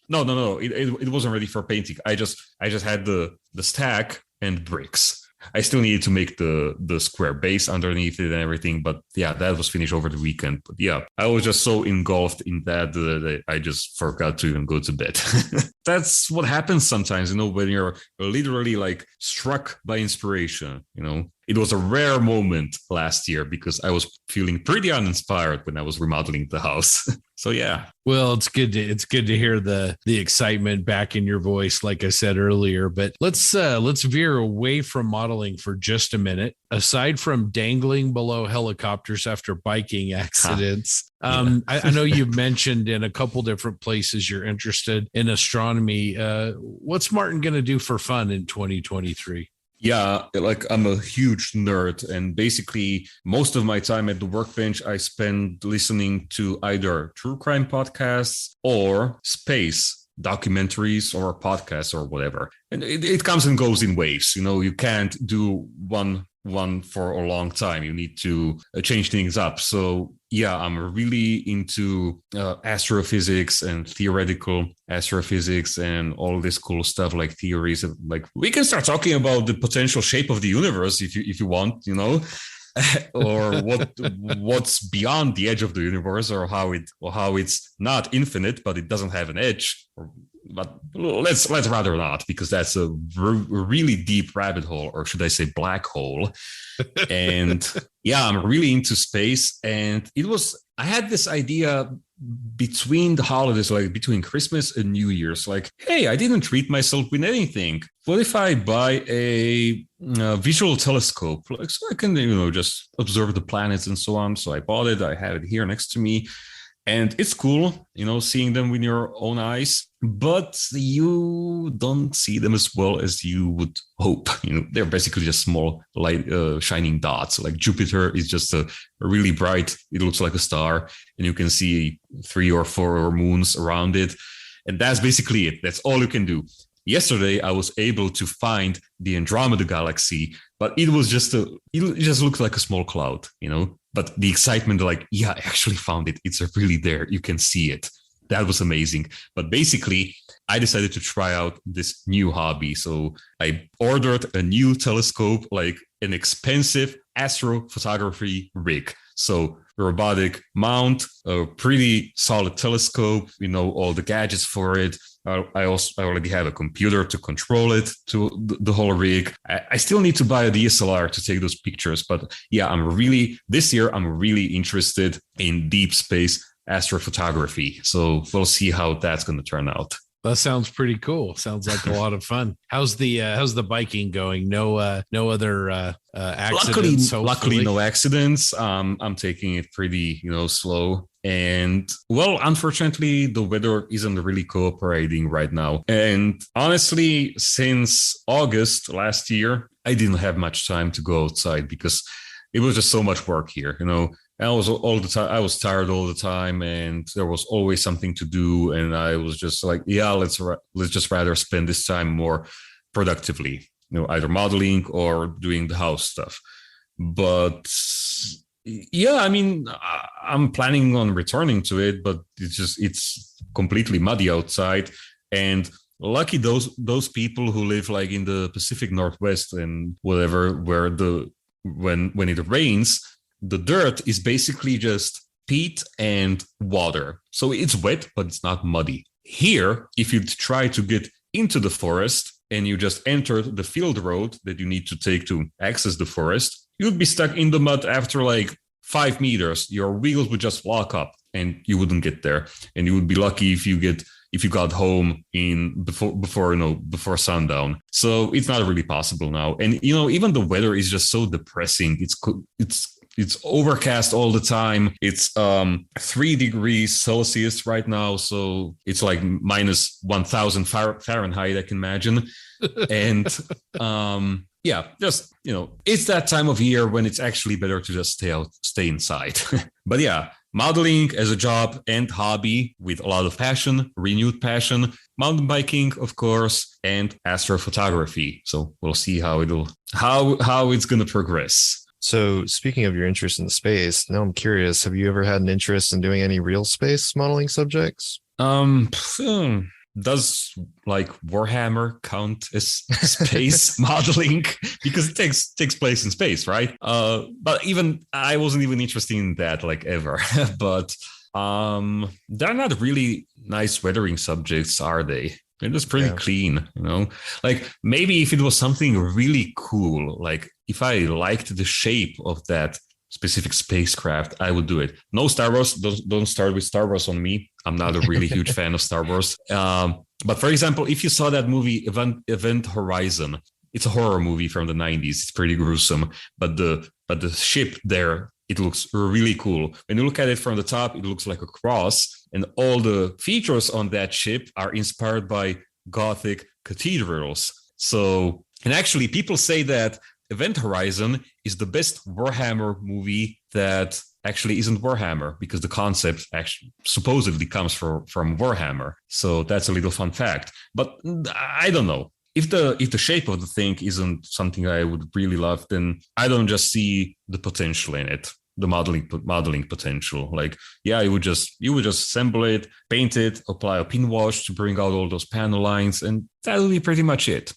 No. It wasn't ready for painting. I just had the stack and bricks. I still needed to make the square base underneath it and everything. But yeah, that was finished over the weekend. But yeah, I was just so engulfed in that I just forgot to even go to bed. That's what happens sometimes, when you're literally like struck by inspiration, It was a rare moment last year because I was feeling pretty uninspired when I was remodeling the house. So yeah. Well, it's good to hear the excitement back in your voice, like I said earlier. But let's veer away from modeling for just a minute. Aside from dangling below helicopters after biking accidents, I know you've mentioned in a couple different places you're interested in astronomy. What's Martin going to do for fun in 2023? Yeah, like I'm a huge nerd, and basically most of my time at the workbench I spend listening to either true crime podcasts or space documentaries or podcasts or whatever. And it comes and goes in waves. You can't do one for a long time. You need to change things up. So yeah, I'm really into astrophysics and theoretical astrophysics and all this cool stuff, like theories of, like, we can start talking about the potential shape of the universe if you want, or what's beyond the edge of the universe, or how it's not infinite but it doesn't have an edge. But let's rather not, because that's a really deep rabbit hole, or should I say black hole. And yeah, I'm really into space. And I had this idea between the holidays, like between Christmas and New Year's, like, hey, I didn't treat myself with anything. What if I buy a visual telescope, like, so I can, just observe the planets and so on. So I bought it. I have it here next to me. And it's cool, seeing them with your own eyes, but you don't see them as well as you would hope. They're basically just small light, shining dots. Like Jupiter is just a really bright, it looks like a star, and you can see 3 or 4 moons around it. And that's basically it. That's all you can do. yesterday I was able to find the Andromeda Galaxy, but it just looked like a small cloud, but the excitement, like, yeah, I actually found it. It's really there. You can see it. That was amazing. But basically, I decided to try out this new hobby. So I ordered a new telescope, like an expensive astrophotography rig. So robotic mount, a pretty solid telescope, all the gadgets for it. I already have a computer to control it, to the whole rig. I still need to buy a DSLR to take those pictures. But yeah, this year, I'm really interested in deep space astrophotography. So we'll see how that's going to turn out. That sounds pretty cool. Sounds like a lot of fun. How's the biking going? No other accidents. Luckily, no accidents. I'm taking it pretty, slow. And well, unfortunately, the weather isn't really cooperating right now. And honestly, since August last year, I didn't have much time to go outside because it was just so much work here. I was tired all the time, and there was always something to do. And I was just like, yeah, let's just rather spend this time more productively, either modeling or doing the house stuff. But yeah, I mean, I'm planning on returning to it, but it's completely muddy outside. And lucky those people who live like in the Pacific Northwest and whatever, where when it rains, the dirt is basically just peat and water. So it's wet, but it's not muddy. Here, if you try to get into the forest and you just enter the field road that you need to take to access the forest, you'd be stuck in the mud after like 5 meters. Your wheels would just lock up and you wouldn't get there. And you would be lucky if you got home before sundown. So it's not really possible now. And even the weather is just so depressing. It's overcast all the time. It's 3 degrees Celsius right now. So it's like minus 1,000 Fahrenheit, I can imagine. And yeah, just, it's that time of year when it's actually better to just stay inside. But yeah, modeling as a job and hobby with a lot of passion, renewed passion, mountain biking, of course, and astrophotography. So we'll see how it's going to progress. So speaking of your interest in space, now I'm curious, have you ever had an interest in doing any real space modeling subjects? Does like Warhammer count as space modeling? Because it takes place in space, right? But even I wasn't even interested in that like ever. But they're not really nice weathering subjects, are they? They're just pretty clean, Like maybe if it was something really cool, like if I liked the shape of that specific spacecraft, I would do it. No Star Wars. Don't start with Star Wars on me. I'm not a really huge fan of Star Wars. But for example, if you saw that movie Event Horizon, it's a horror movie from the 90s. It's pretty gruesome, but the ship there, it looks really cool. When you look at it from the top, it looks like a cross, and all the features on that ship are inspired by Gothic cathedrals. So, and actually, people say that Event Horizon is the best Warhammer movie that actually isn't Warhammer, because the concept actually supposedly comes from Warhammer. So that's a little fun fact. But I don't know. If the shape of the thing isn't something I would really love, then I don't just see the potential in it, the modeling potential. Like, yeah, you would just assemble it, paint it, apply a pin wash to bring out all those panel lines, and that would be pretty much it.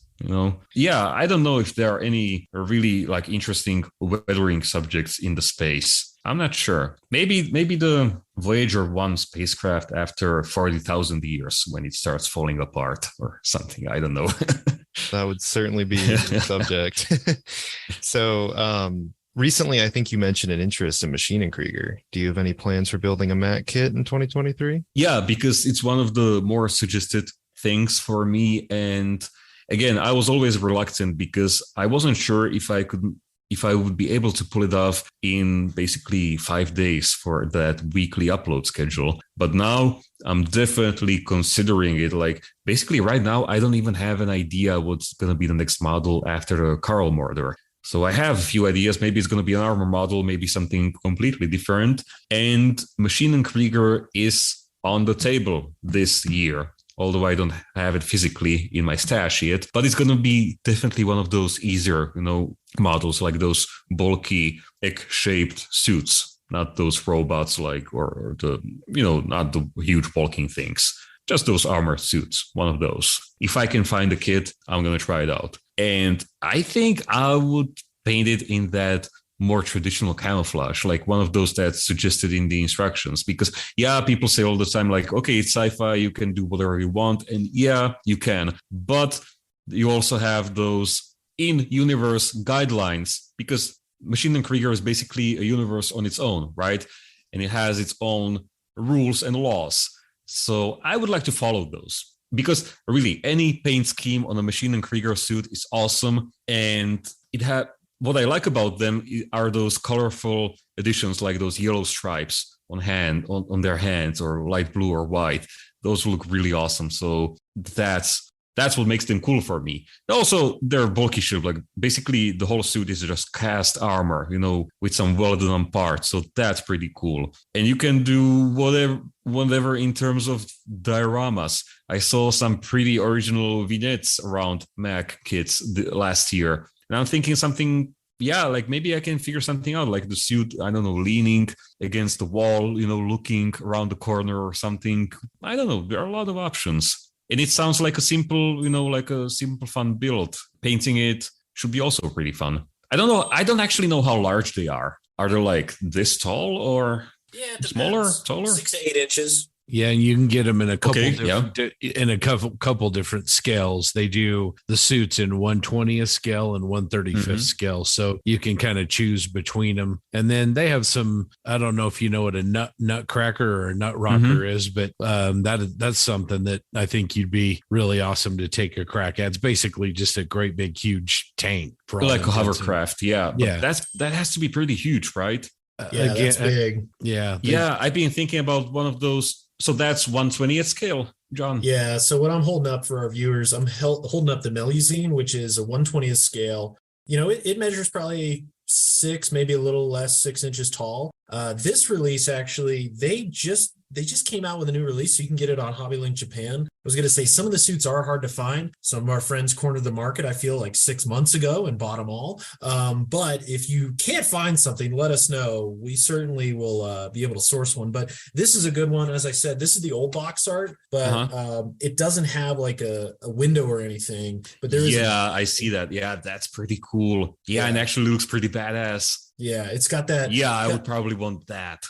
Yeah, I don't know if there are any really like interesting weathering subjects in the space. I'm not sure. Maybe the Voyager 1 spacecraft after 40,000 years when it starts falling apart or something. I don't know. That would certainly be a subject. So recently, I think you mentioned an interest in Maschinen Krieger. Do you have any plans for building a mat kit in 2023? Yeah, because it's one of the more suggested things for me. And again, I was always reluctant because I wasn't sure if I would be able to pull it off in basically 5 days for that weekly upload schedule. But now I'm definitely considering it. Like basically right now, I don't even have an idea what's going to be the next model after the Karl Mörder. So I have a few ideas. Maybe it's going to be an armor model, maybe something completely different. And Maschinen Krieger is on the table this year although I don't have it physically in my stash yet. But it's going to be definitely one of those easier, models, like those bulky egg-shaped suits, not those robots or the, not the huge bulking things. Just those armored suits, one of those. If I can find a kit, I'm going to try it out. And I think I would paint it in that more traditional camouflage, like one of those that's suggested in the instructions. Because, people say all the time, like, okay, it's sci-fi, you can do whatever you want. And you can. But you also have those in-universe guidelines, because Machine & Krieger is basically a universe on its own, right? And it has its own rules and laws. So I would like to follow those, because really any paint scheme on a Machine & Krieger suit is awesome. And what I like about them are those colorful additions, like those yellow stripes on their hands, or light blue or white. Those look really awesome. So that's what makes them cool for me. Also, they're bulky shape. Like basically the whole suit is just cast armor, with some well-done parts. So that's pretty cool. And you can do whatever in terms of dioramas. I saw some pretty original vignettes around Mac kits last year. And I'm thinking something, like maybe I can figure something out, like the suit, I don't know, leaning against the wall, looking around the corner or something. I don't know. There are a lot of options. And it sounds like a simple, fun build. Painting it should be also pretty fun. I don't know. I don't actually know how large they are. Are they like this tall or smaller, taller? 6 to 8 inches. Yeah, and you can get them in a couple different scales. They do the suits in 1/20th scale and 1/35th scale, so you can kind of choose between them. And then they have some. I don't know if you know what a nutcracker or a nut rocker is, but that's something that I think you'd be really awesome to take a crack at. It's basically just a great big huge tank, like a hovercraft. Yeah. That has to be pretty huge, right? That's big. Yeah. I've been thinking about one of those. So that's 1/20th scale, John. Yeah. So what I'm holding up for our viewers, I'm holding up the Melusine, which is a 1/20th scale. It measures probably 6, maybe a little less, 6 inches tall. This release, actually, they just came out with a new release, so you can get it on HobbyLink Japan. I was going to say some of the suits are hard to find. Some of our friends cornered the market, I feel like 6 months ago, and bought them all. But if you can't find something, let us know. We certainly will be able to source one. But this is a good one. As I said, this is the old box art, but it doesn't have like a window or anything. But there is. Yeah, I see that. Yeah, that's pretty cool. Yeah, and actually looks pretty badass. Yeah, it's got that. Yeah, I would probably want that.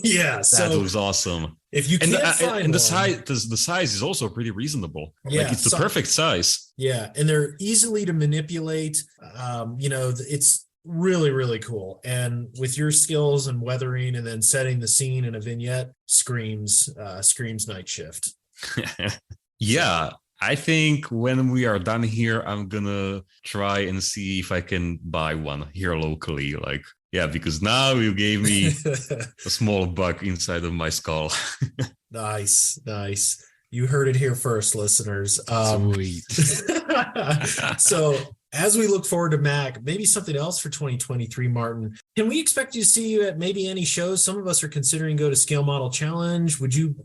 Yeah, that looks awesome. If you can't find and the size is also pretty reasonable. Yeah, like it's the perfect size. Yeah, and they're easily to manipulate. It's really, really cool. And with your skills and weathering, and then setting the scene in a vignette, screams Nightshift. Yeah. I think when we are done here, I'm gonna try and see if I can buy one here locally. Because now you gave me a small bug inside of my skull. Nice. You heard it here first, listeners. Sweet. So as we look forward to Mac, maybe something else for 2023, Martin, can we expect you to see you at maybe any shows? Some of us are considering go to Scale Model Challenge. Would you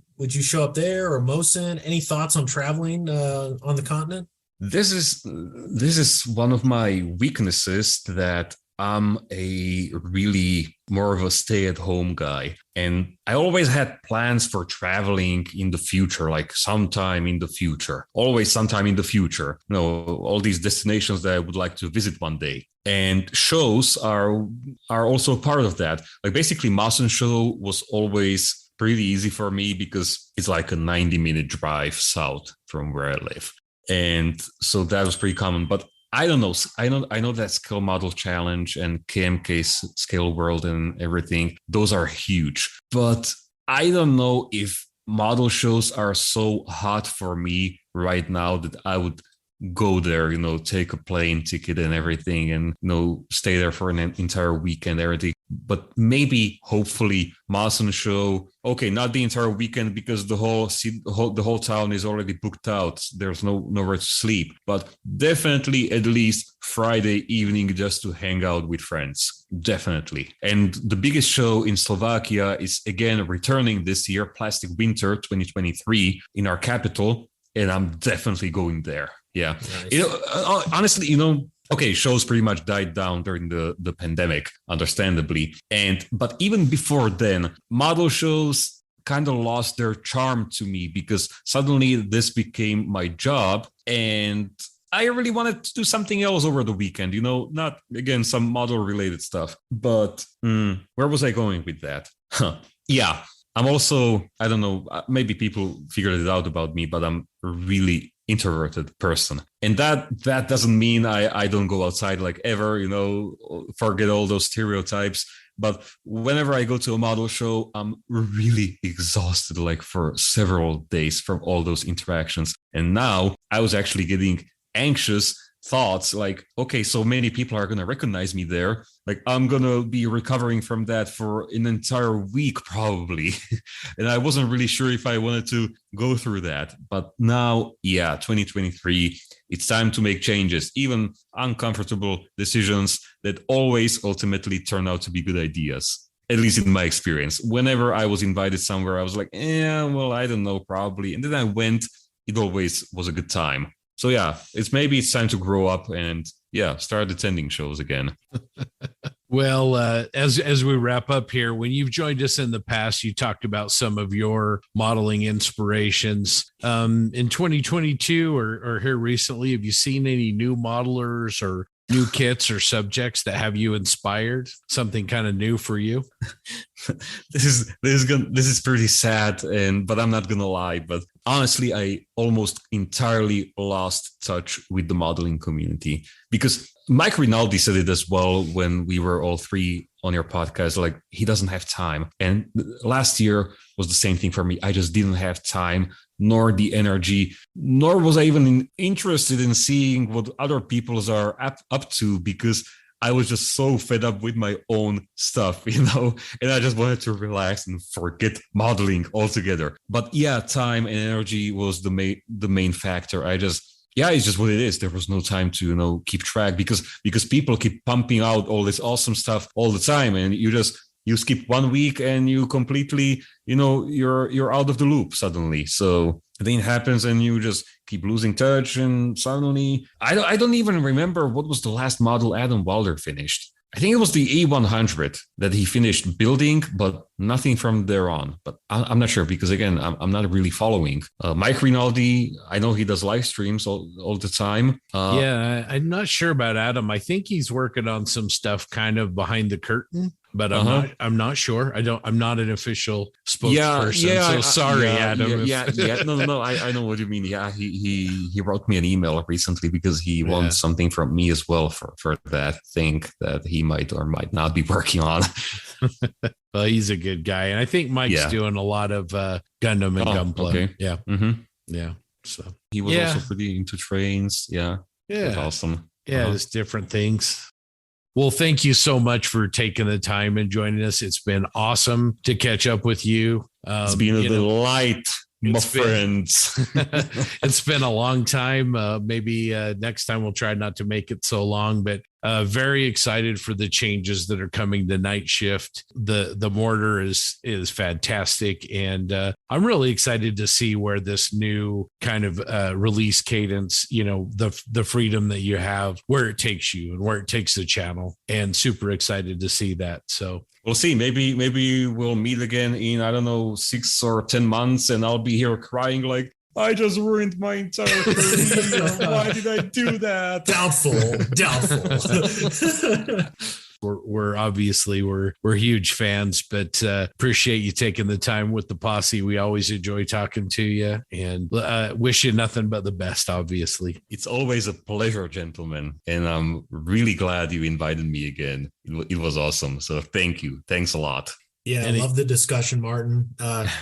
show up there, or MOSIN? Any thoughts on traveling on the continent? This is one of my weaknesses, that I'm a really more of a stay-at-home guy. And I always had plans for traveling in the future, like sometime in the future, always sometime in the future. All these destinations that I would like to visit one day. And shows are also part of that. Like basically, MOSIN show was always pretty easy for me because it's like a 90-minute drive south from where I live. And so that was pretty common. But I don't know. I know that Scale Model Challenge and KMK's Scale World and everything, those are huge. But I don't know if model shows are so hot for me right now that I would go there, take a plane ticket and everything, and stay there for an entire weekend, everything. But maybe, hopefully, MOSIN show. Okay, not the entire weekend, because the whole town is already booked out. There's nowhere to sleep. But definitely at least Friday evening, just to hang out with friends. Definitely. And the biggest show in Slovakia is again returning this year, Plastic Winter 2023, in our capital. and I'm definitely going there. Yeah. Nice. Honestly, okay, shows pretty much died down during the pandemic, understandably. But even before then, model shows kind of lost their charm to me because suddenly this became my job and I really wanted to do something else over the weekend, not again, some model related stuff. But where was I going with that? Yeah, I'm also, I don't know, maybe people figured it out about me, but I'm a really introverted person. And that doesn't mean I don't go outside like ever, forget all those stereotypes. But whenever I go to a model show, I'm really exhausted, like for several days from all those interactions. And now I was actually getting anxious thoughts like, okay, so many people are going to recognize me there. Like I'm going to be recovering from that for an entire week, probably. And I wasn't really sure if I wanted to go through that. But now, 2023, it's time to make changes, even uncomfortable decisions that always ultimately turn out to be good ideas. At least in my experience, whenever I was invited somewhere, I was like, I don't know, probably. And then I went, it always was a good time. So it's time to grow up and start attending shows again. Well, as we wrap up here, when you've joined us in the past, you talked about some of your modeling inspirations. In 2022 or here recently, have you seen any new modelers or new kits or subjects that have you inspired? Something kind of new for you? This is pretty sad, but I'm not gonna lie. But honestly, I almost entirely lost touch with the modeling community because Mike Rinaldi said it as well when we were all three on your podcast. Like he doesn't have time, and last year was the same thing for me. I just didn't have time, nor the energy, nor was I even interested in seeing what other people's are up to because I was just so fed up with my own stuff, and I just wanted to relax and forget modeling altogether. But time and energy was the main factor. It's just what it is. There was no time to, keep track because people keep pumping out all this awesome stuff all the time. And you skip 1 week and you completely, you're out of the loop suddenly. So a thing happens and you just keep losing touch. And suddenly I don't even remember what was the last model Adam Wilder finished. I think it was the E100 that he finished building, but nothing from there on. But I'm not sure because, again, I'm not really following. Mike Rinaldi, I know he does live streams all the time. I'm not sure about Adam. I think he's working on some stuff kind of behind the curtain. But I'm not sure. I'm not an official spokesperson. Sorry, Adam. No. I know what you mean. Yeah, he wrote me an email recently because he wants something from me as well for that thing that he might or might not be working on. Well, he's a good guy, and I think Mike's doing a lot of Gundam and Gunpla. Okay. Yeah, mm-hmm. Yeah. So he was also pretty into trains. Yeah, that's awesome. Yeah, just different things. Well, thank you so much for taking the time and joining us. It's been awesome to catch up with you. It's been a delight, my friends. It's been a long time. Maybe next time we'll try not to make it so long, but very excited for the changes that are coming to Nightshift. The mortar is fantastic, and I'm really excited to see where this new kind of release cadence, the freedom that you have, where it takes you and where it takes the channel, and super excited to see that. So we'll see. Maybe we'll meet again in, I don't know, 6 or 10 months, and I'll be here crying like, I just ruined my entire career. Why did I do that? Doubtful. We're obviously huge fans, but appreciate you taking the time with the posse. We always enjoy talking to you, and wish you nothing but the best. Obviously, it's always a pleasure, gentlemen, and I'm really glad you invited me again. It was awesome. So thank you. Thanks a lot. Yeah, I love the discussion, Martin.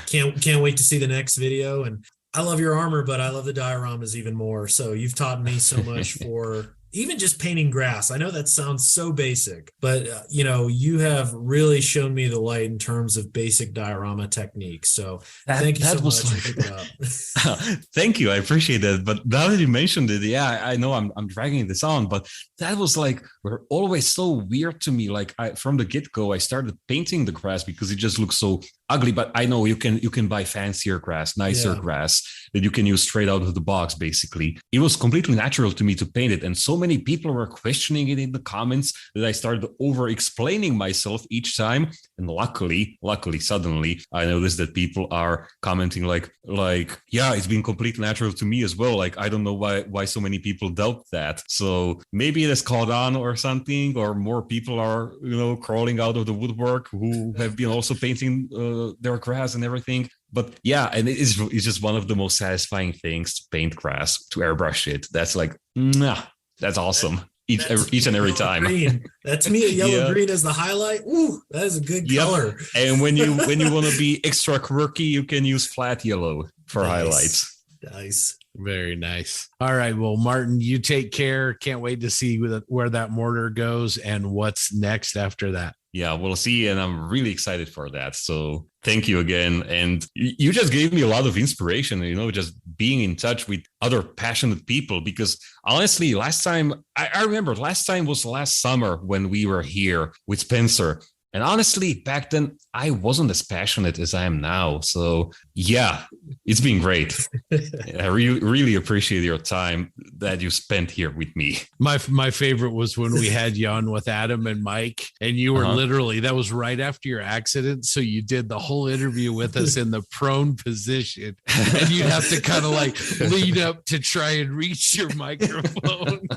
Can't wait to see the next video. And I love your armor, but I love the dioramas even more. So you've taught me so much for even just painting grass. I know that sounds so basic, but you have really shown me the light in terms of basic diorama techniques. So thank you so much for picking up. Thank you. I appreciate that. But now that you mentioned it, I know I'm dragging this on, but that was were always so weird to me. From the get-go, I started painting the grass because it just looks so ugly, but I know you can buy fancier grass, nicer grass that you can use straight out of the box. Basically, it was completely natural to me to paint it, and so many people were questioning it in the comments that I started over explaining myself each time. And luckily, suddenly I noticed that people are commenting like, yeah, it's been completely natural to me as well. Like, I don't know why so many people doubt that. So maybe it has caught on or something, or more people are, crawling out of the woodwork who have been also painting their grass and everything. But yeah, and it's just one of the most satisfying things to paint grass, to airbrush it. That's like, that's awesome. Each and every time. Green. That's me. Yellow green as the highlight. Ooh, that is a good color. And when you want to be extra quirky, you can use flat yellow for highlights. Nice. Very nice. All right. Well, Martin, you take care. Can't wait to see where that mortar goes and what's next after that. Yeah, we'll see. And I'm really excited for that. So thank you again. And you just gave me a lot of inspiration, just being in touch with other passionate people. Because honestly, last time I remember last summer when we were here with Spencer. And honestly, back then, I wasn't as passionate as I am now. So yeah, it's been great. I really appreciate your time that you spent here with me. My favorite was when we had you on with Adam and Mike, and you were literally, that was right after your accident. So you did the whole interview with us in the prone position, and you'd have to kind of like lean up to try and reach your microphone.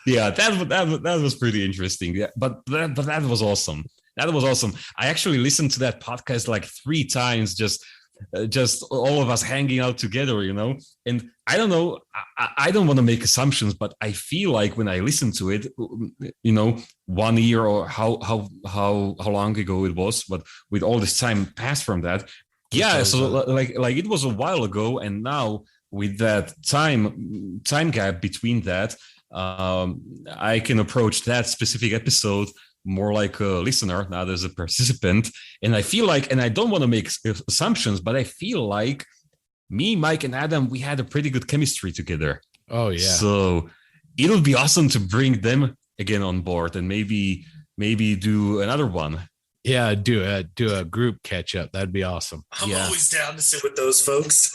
Yeah, that was pretty interesting. Yeah, but that was awesome. That was awesome. I actually listened to that podcast like 3 times, just all of us hanging out together, And I don't know, I don't want to make assumptions, but I feel like when I listen to it, 1 year or how long ago it was, but with all this time passed from that, so like it was a while ago, and now with that time gap between that. I can approach that specific episode more like a listener, not as a participant. And I feel like, and I don't want to make assumptions, but I feel like me, Mike, and Adam, we had a pretty good chemistry together. Oh, yeah. So it'll be awesome to bring them again on board and maybe do another one. Yeah, do a group catch up. That'd be awesome. I'm always down to sit with those folks.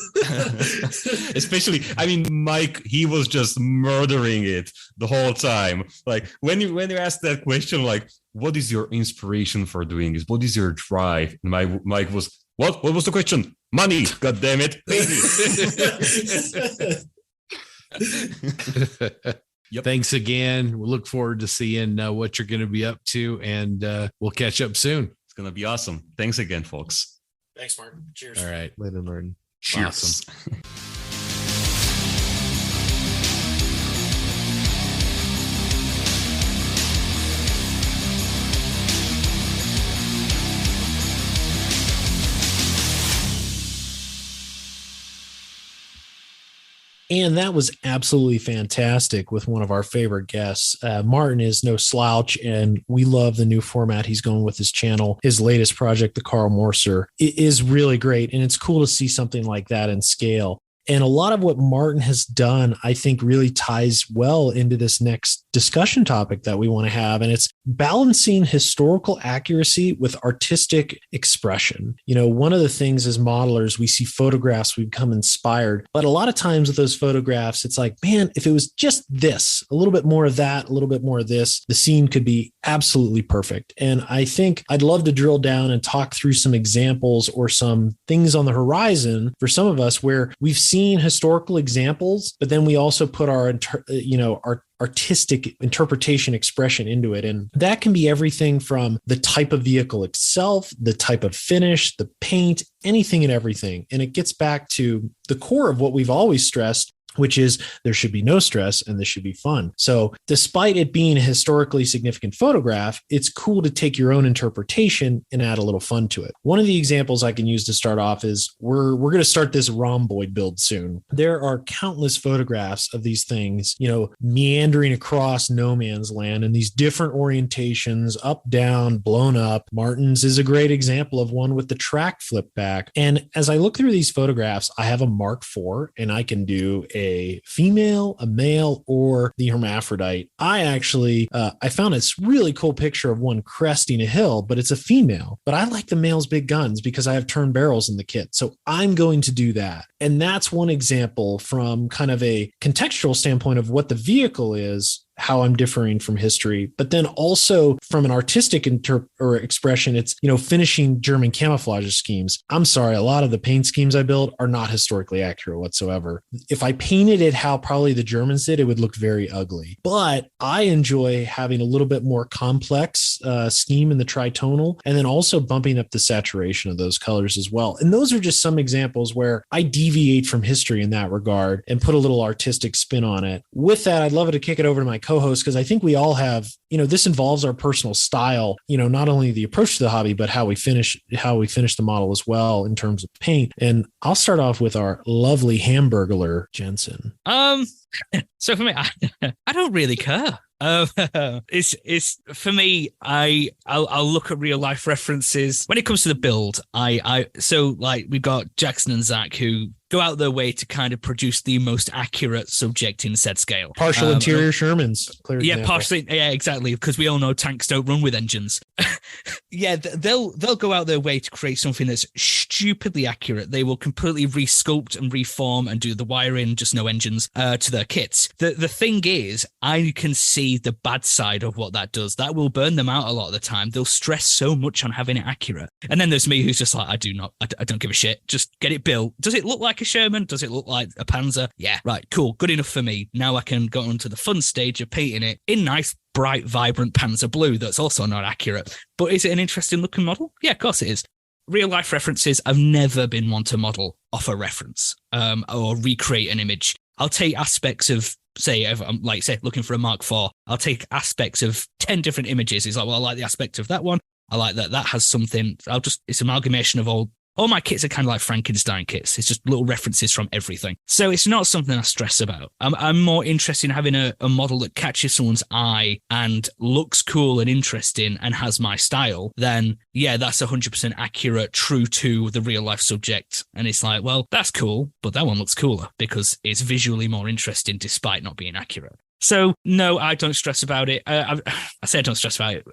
Especially, Mike, he was just murdering it the whole time. Like when you asked that question, like, what is your inspiration for doing this? What is your drive? And Mike was, what was the question? Money, God damn it, baby. Yep. Thanks again. We'll look forward to seeing what you're going to be up to, and we'll catch up soon. It's going to be awesome. Thanks again, folks. Thanks, Martin. Cheers. All right. Later, Martin. Cheers. Awesome. And that was absolutely fantastic with one of our favorite guests. Martin is no slouch, and we love the new format he's going with his channel. His latest project, the Carl Morser, is really great, and it's cool to see something like that in scale. And a lot of what Martin has done, I think, really ties well into this next discussion topic that we want to have. And it's balancing historical accuracy with artistic expression. One of the things as modelers, we see photographs, we become inspired. But a lot of times with those photographs, it's like, man, if it was just this, a little bit more of that, a little bit more of this, the scene could be absolutely perfect. And I think I'd love to drill down and talk through some examples or some things on the horizon for some of us where we've seen historical examples, but then we also put our artistic interpretation expression into it. And that can be everything from the type of vehicle itself, the type of finish, the paint, anything and everything. And it gets back to the core of what we've always stressed, which is there should be no stress and this should be fun. So despite it being a historically significant photograph, it's cool to take your own interpretation and add a little fun to it. One of the examples I can use to start off is we're going to start this rhomboid build soon. There are countless photographs of these things, meandering across no man's land in these different orientations, up, down, blown up. Martin's is a great example of one with the track flipped back. And as I look through these photographs, I have a Mark IV and I can do a female, a male, or the hermaphrodite. I actually, I found this really cool picture of one cresting a hill, but it's a female. But I like the male's big guns because I have turn barrels in the kit. So I'm going to do that. And that's one example from kind of a contextual standpoint of what the vehicle is, how I'm differing from history, but then also from an artistic expression, it's, finishing German camouflage schemes. I'm sorry, a lot of the paint schemes I build are not historically accurate whatsoever. If I painted it how probably the Germans did, it would look very ugly. But I enjoy having a little bit more complex scheme in the tritonal, and then also bumping up the saturation of those colors as well. And those are just some examples where I deviate from history in that regard and put a little artistic spin on it. With that, I'd love to kick it over to my co-host, because I think we all have, this involves our personal style, not only the approach to the hobby, but how we finish the model as well in terms of paint. And I'll start off with our lovely Hamburglar, Jensen. So for me, I don't really care. It's for me. I'll look at real life references when it comes to the build. So we've got Jackson and Zach who go out their way to kind of produce the most accurate subject in said scale. Partial interior Shermans. Partially. Yeah, exactly. Because we all know tanks don't run with engines. Yeah, they'll go out their way to create something that's stupidly accurate. They will completely resculpt and reform and do the wiring, just no engines, to their kits. The thing is, I can see the bad side of what that does. That will burn them out a lot of the time. They'll stress so much on having it accurate. And then there's me who's just like, I don't give a shit. Just get it built. Does it look like a Sherman? Does it look like a Panzer? Yeah, right, cool, good enough for me. Now I can go on to the fun stage of painting it in nice, bright, vibrant Panzer blue that's also not accurate. But is it an interesting looking model? Yeah, of course it is. Real life references, I've never been one to model off a reference or recreate an image. I'll take aspects of, say, if I'm looking for a Mark IV, I'll take aspects of 10 different images. It's like, well, I like the aspect of that one. I like that has something. It's amalgamation of all my kits are kind of like Frankenstein kits. It's just little references from everything. So it's not something I stress about. I'm more interested in having a model that catches someone's eye and looks cool and interesting and has my style. Then, yeah, that's 100% accurate, true to the real life subject. And it's like, well, that's cool, but that one looks cooler because it's visually more interesting despite not being accurate. So, no, I don't stress about it. I say I don't stress about it.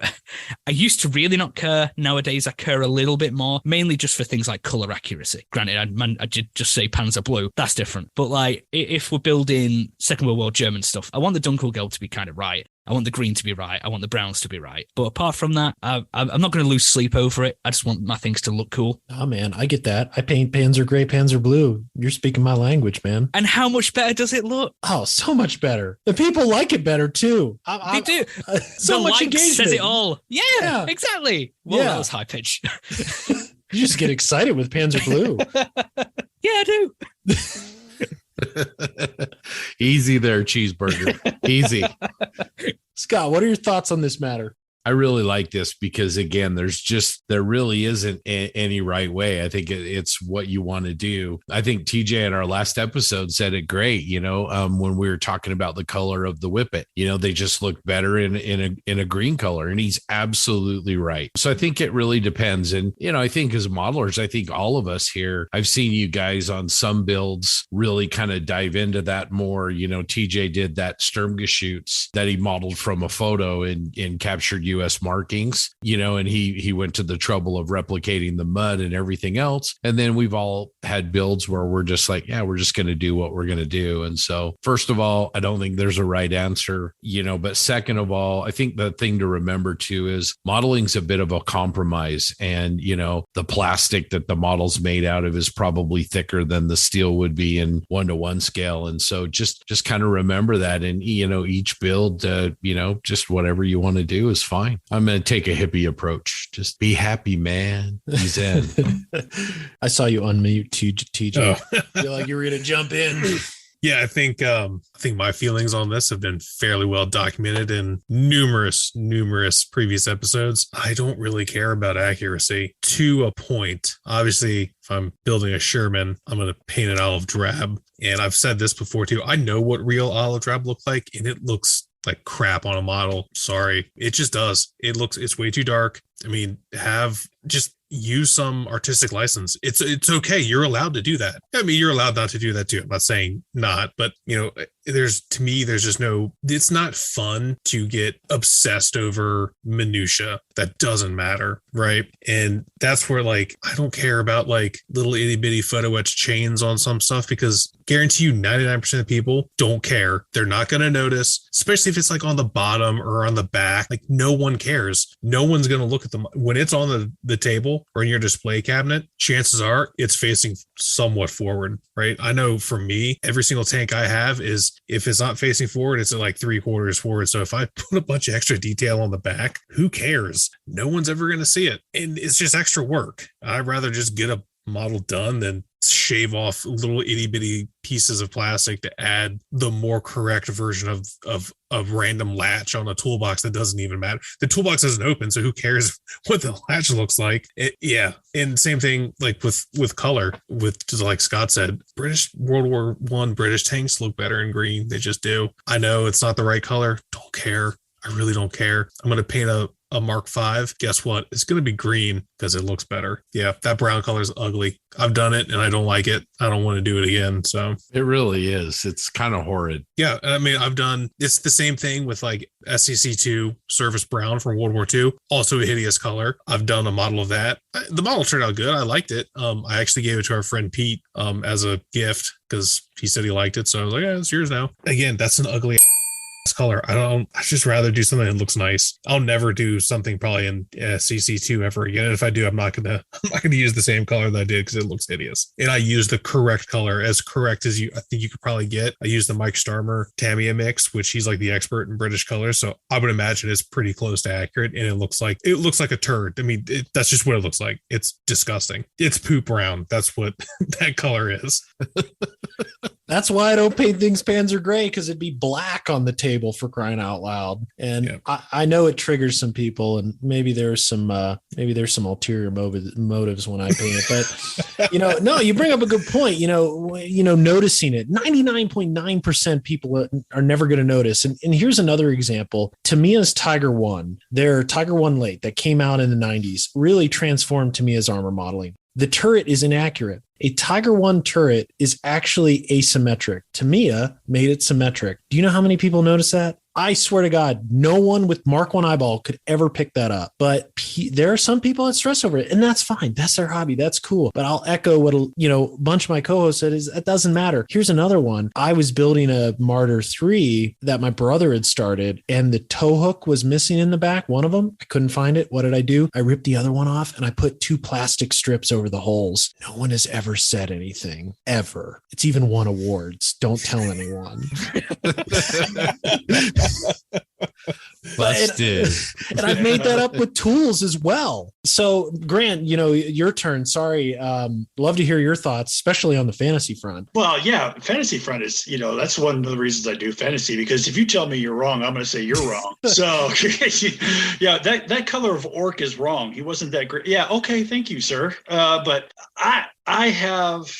I used to really not care. Nowadays, I care a little bit more, mainly just for things like color accuracy. Granted, I did just say Panzer Blue. That's different. But, if we're building Second World War German stuff, I want the Dunkelgelb to be kind of right. I want the green to be right. I want the browns to be right. But apart from that, I'm not going to lose sleep over it. I just want my things to look cool. Oh, man, I get that. I paint Panzer Gray, Panzer Blue. You're speaking my language, man. And how much better does it look? Oh, so much better. The people like it better, too. They do. So much engagement. Says it all. Yeah. Exactly. Well, that was high pitch. You just get excited with Panzer Blue. Yeah, I do. Easy there, cheeseburger. Easy. Scott, what are your thoughts on this matter? I really like this because, again, there really isn't any right way. I think it's what you want to do. I think TJ in our last episode said it great, when we were talking about the color of the Whippet, they just look better in a green color. And he's absolutely right. So I think it really depends. And, I think as modelers, I think all of us here, I've seen you guys on some builds really kind of dive into that more. TJ did that Sturmgeschütz that he modeled from a photo and captured US markings, and he went to the trouble of replicating the mud and everything else. And then we've all had builds where we're just like, yeah, we're just going to do what we're going to do. And so, first of all, I don't think there's a right answer, but second of all, I think the thing to remember too is modeling's a bit of a compromise. And, the plastic that the model's made out of is probably thicker than the steel would be in 1-to-1 scale. And so just kind of remember that. And, each build, just whatever you want to do is fine. I'm going to take a hippie approach. Just be happy, man. He's in. I saw you unmute, TJ. Oh. Feel like you were going to jump in. Yeah, I think my feelings on this have been fairly well documented in numerous previous episodes. I don't really care about accuracy to a point. Obviously, if I'm building a Sherman, I'm going to paint it olive drab. And I've said this before too. I know what real olive drab looks like, and it looks like crap on a model. Sorry. It just does. It's way too dark. I mean, just use some artistic license. It's okay. You're allowed to do that. I mean, you're allowed not to do that too. I'm not saying not, but there's just it's not fun to get obsessed over minutia that doesn't matter. Right. And that's where I don't care about little itty bitty photo etch chains on some stuff, because guarantee you 99% of people don't care. They're not going to notice, especially if it's on the bottom or on the back. No one cares. No one's going to look at them when it's on the table or in your display cabinet. Chances are it's facing somewhat forward, right? I know for me, every single tank I have is, if it's not facing forward, it's at 3/4 forward. So if I put a bunch of extra detail on the back, who cares? No one's ever going to see it. And it's just extra work. I'd rather just get a model done than shave off little itty bitty pieces of plastic to add the more correct version of random latch on a toolbox that doesn't even matter. The toolbox isn't open, so who cares what the latch looks like? And same thing with color, with just like Scott said, British World War I British tanks look better in green. They just do. I know it's not the right color. Don't care. I really don't care. I'm going to paint a Mark V. Guess what? It's going to be green because it looks better. Yeah, that brown color is ugly. I've done it and I don't like it. I don't want to do it again. So it really is. It's kind of horrid. Yeah, I mean, it's the same thing with SCC2 Service Brown from World War II. Also a hideous color. I've done a model of that. The model turned out good. I liked it. I actually gave it to our friend Pete as a gift because he said he liked it. So I was like, yeah, it's yours now. Again, that's an ugly color. I just rather do something that looks nice. I'll never do something probably in CC2 ever again. And if I do, I'm not gonna use the same color that I did because it looks hideous. And I use the correct color, as correct as I think you could probably get. I use the Mike Starmer Tamiya mix, which he's the expert in British colors. So I would imagine it's pretty close to accurate. And it looks like a turd. I mean, that's just what it looks like. It's disgusting. It's poop brown. That's what that color is. That's why I don't paint things panzer gray, because it'd be black on the table, for crying out loud. And yeah. I know it triggers some people, and maybe there's some ulterior motives when I paint it. But no, you bring up a good point. Noticing it. 99.9% people are never going to notice. And here's another example. Tamiya's Tiger One, their Tiger One Late that came out in the 90s, really transformed Tamiya's armor modeling. The turret is inaccurate. A Tiger One turret is actually asymmetric. Tamiya made it symmetric. Do you know how many people notice that? I swear to God, no one with Mark I eyeball could ever pick that up. But there are some people that stress over it, and that's fine. That's their hobby. That's cool. But I'll echo what a bunch of my co-hosts said, is it doesn't matter. Here's another one. I was building a Martyr 3 that my brother had started, and the tow hook was missing in the back. One of them, I couldn't find it. What did I do? I ripped the other one off, and I put 2 plastic strips over the holes. No one has ever said anything, ever. It's even won awards. Don't tell anyone. Busted. And I've made that up with tools as well. So Grant, your turn. Sorry. Love to hear your thoughts, especially on the fantasy front. Well, yeah, fantasy front is, that's one of the reasons I do fantasy, because if you tell me you're wrong, I'm going to say you're wrong. So yeah, that color of orc is wrong. He wasn't that great. Yeah. Okay. Thank you, sir. But I've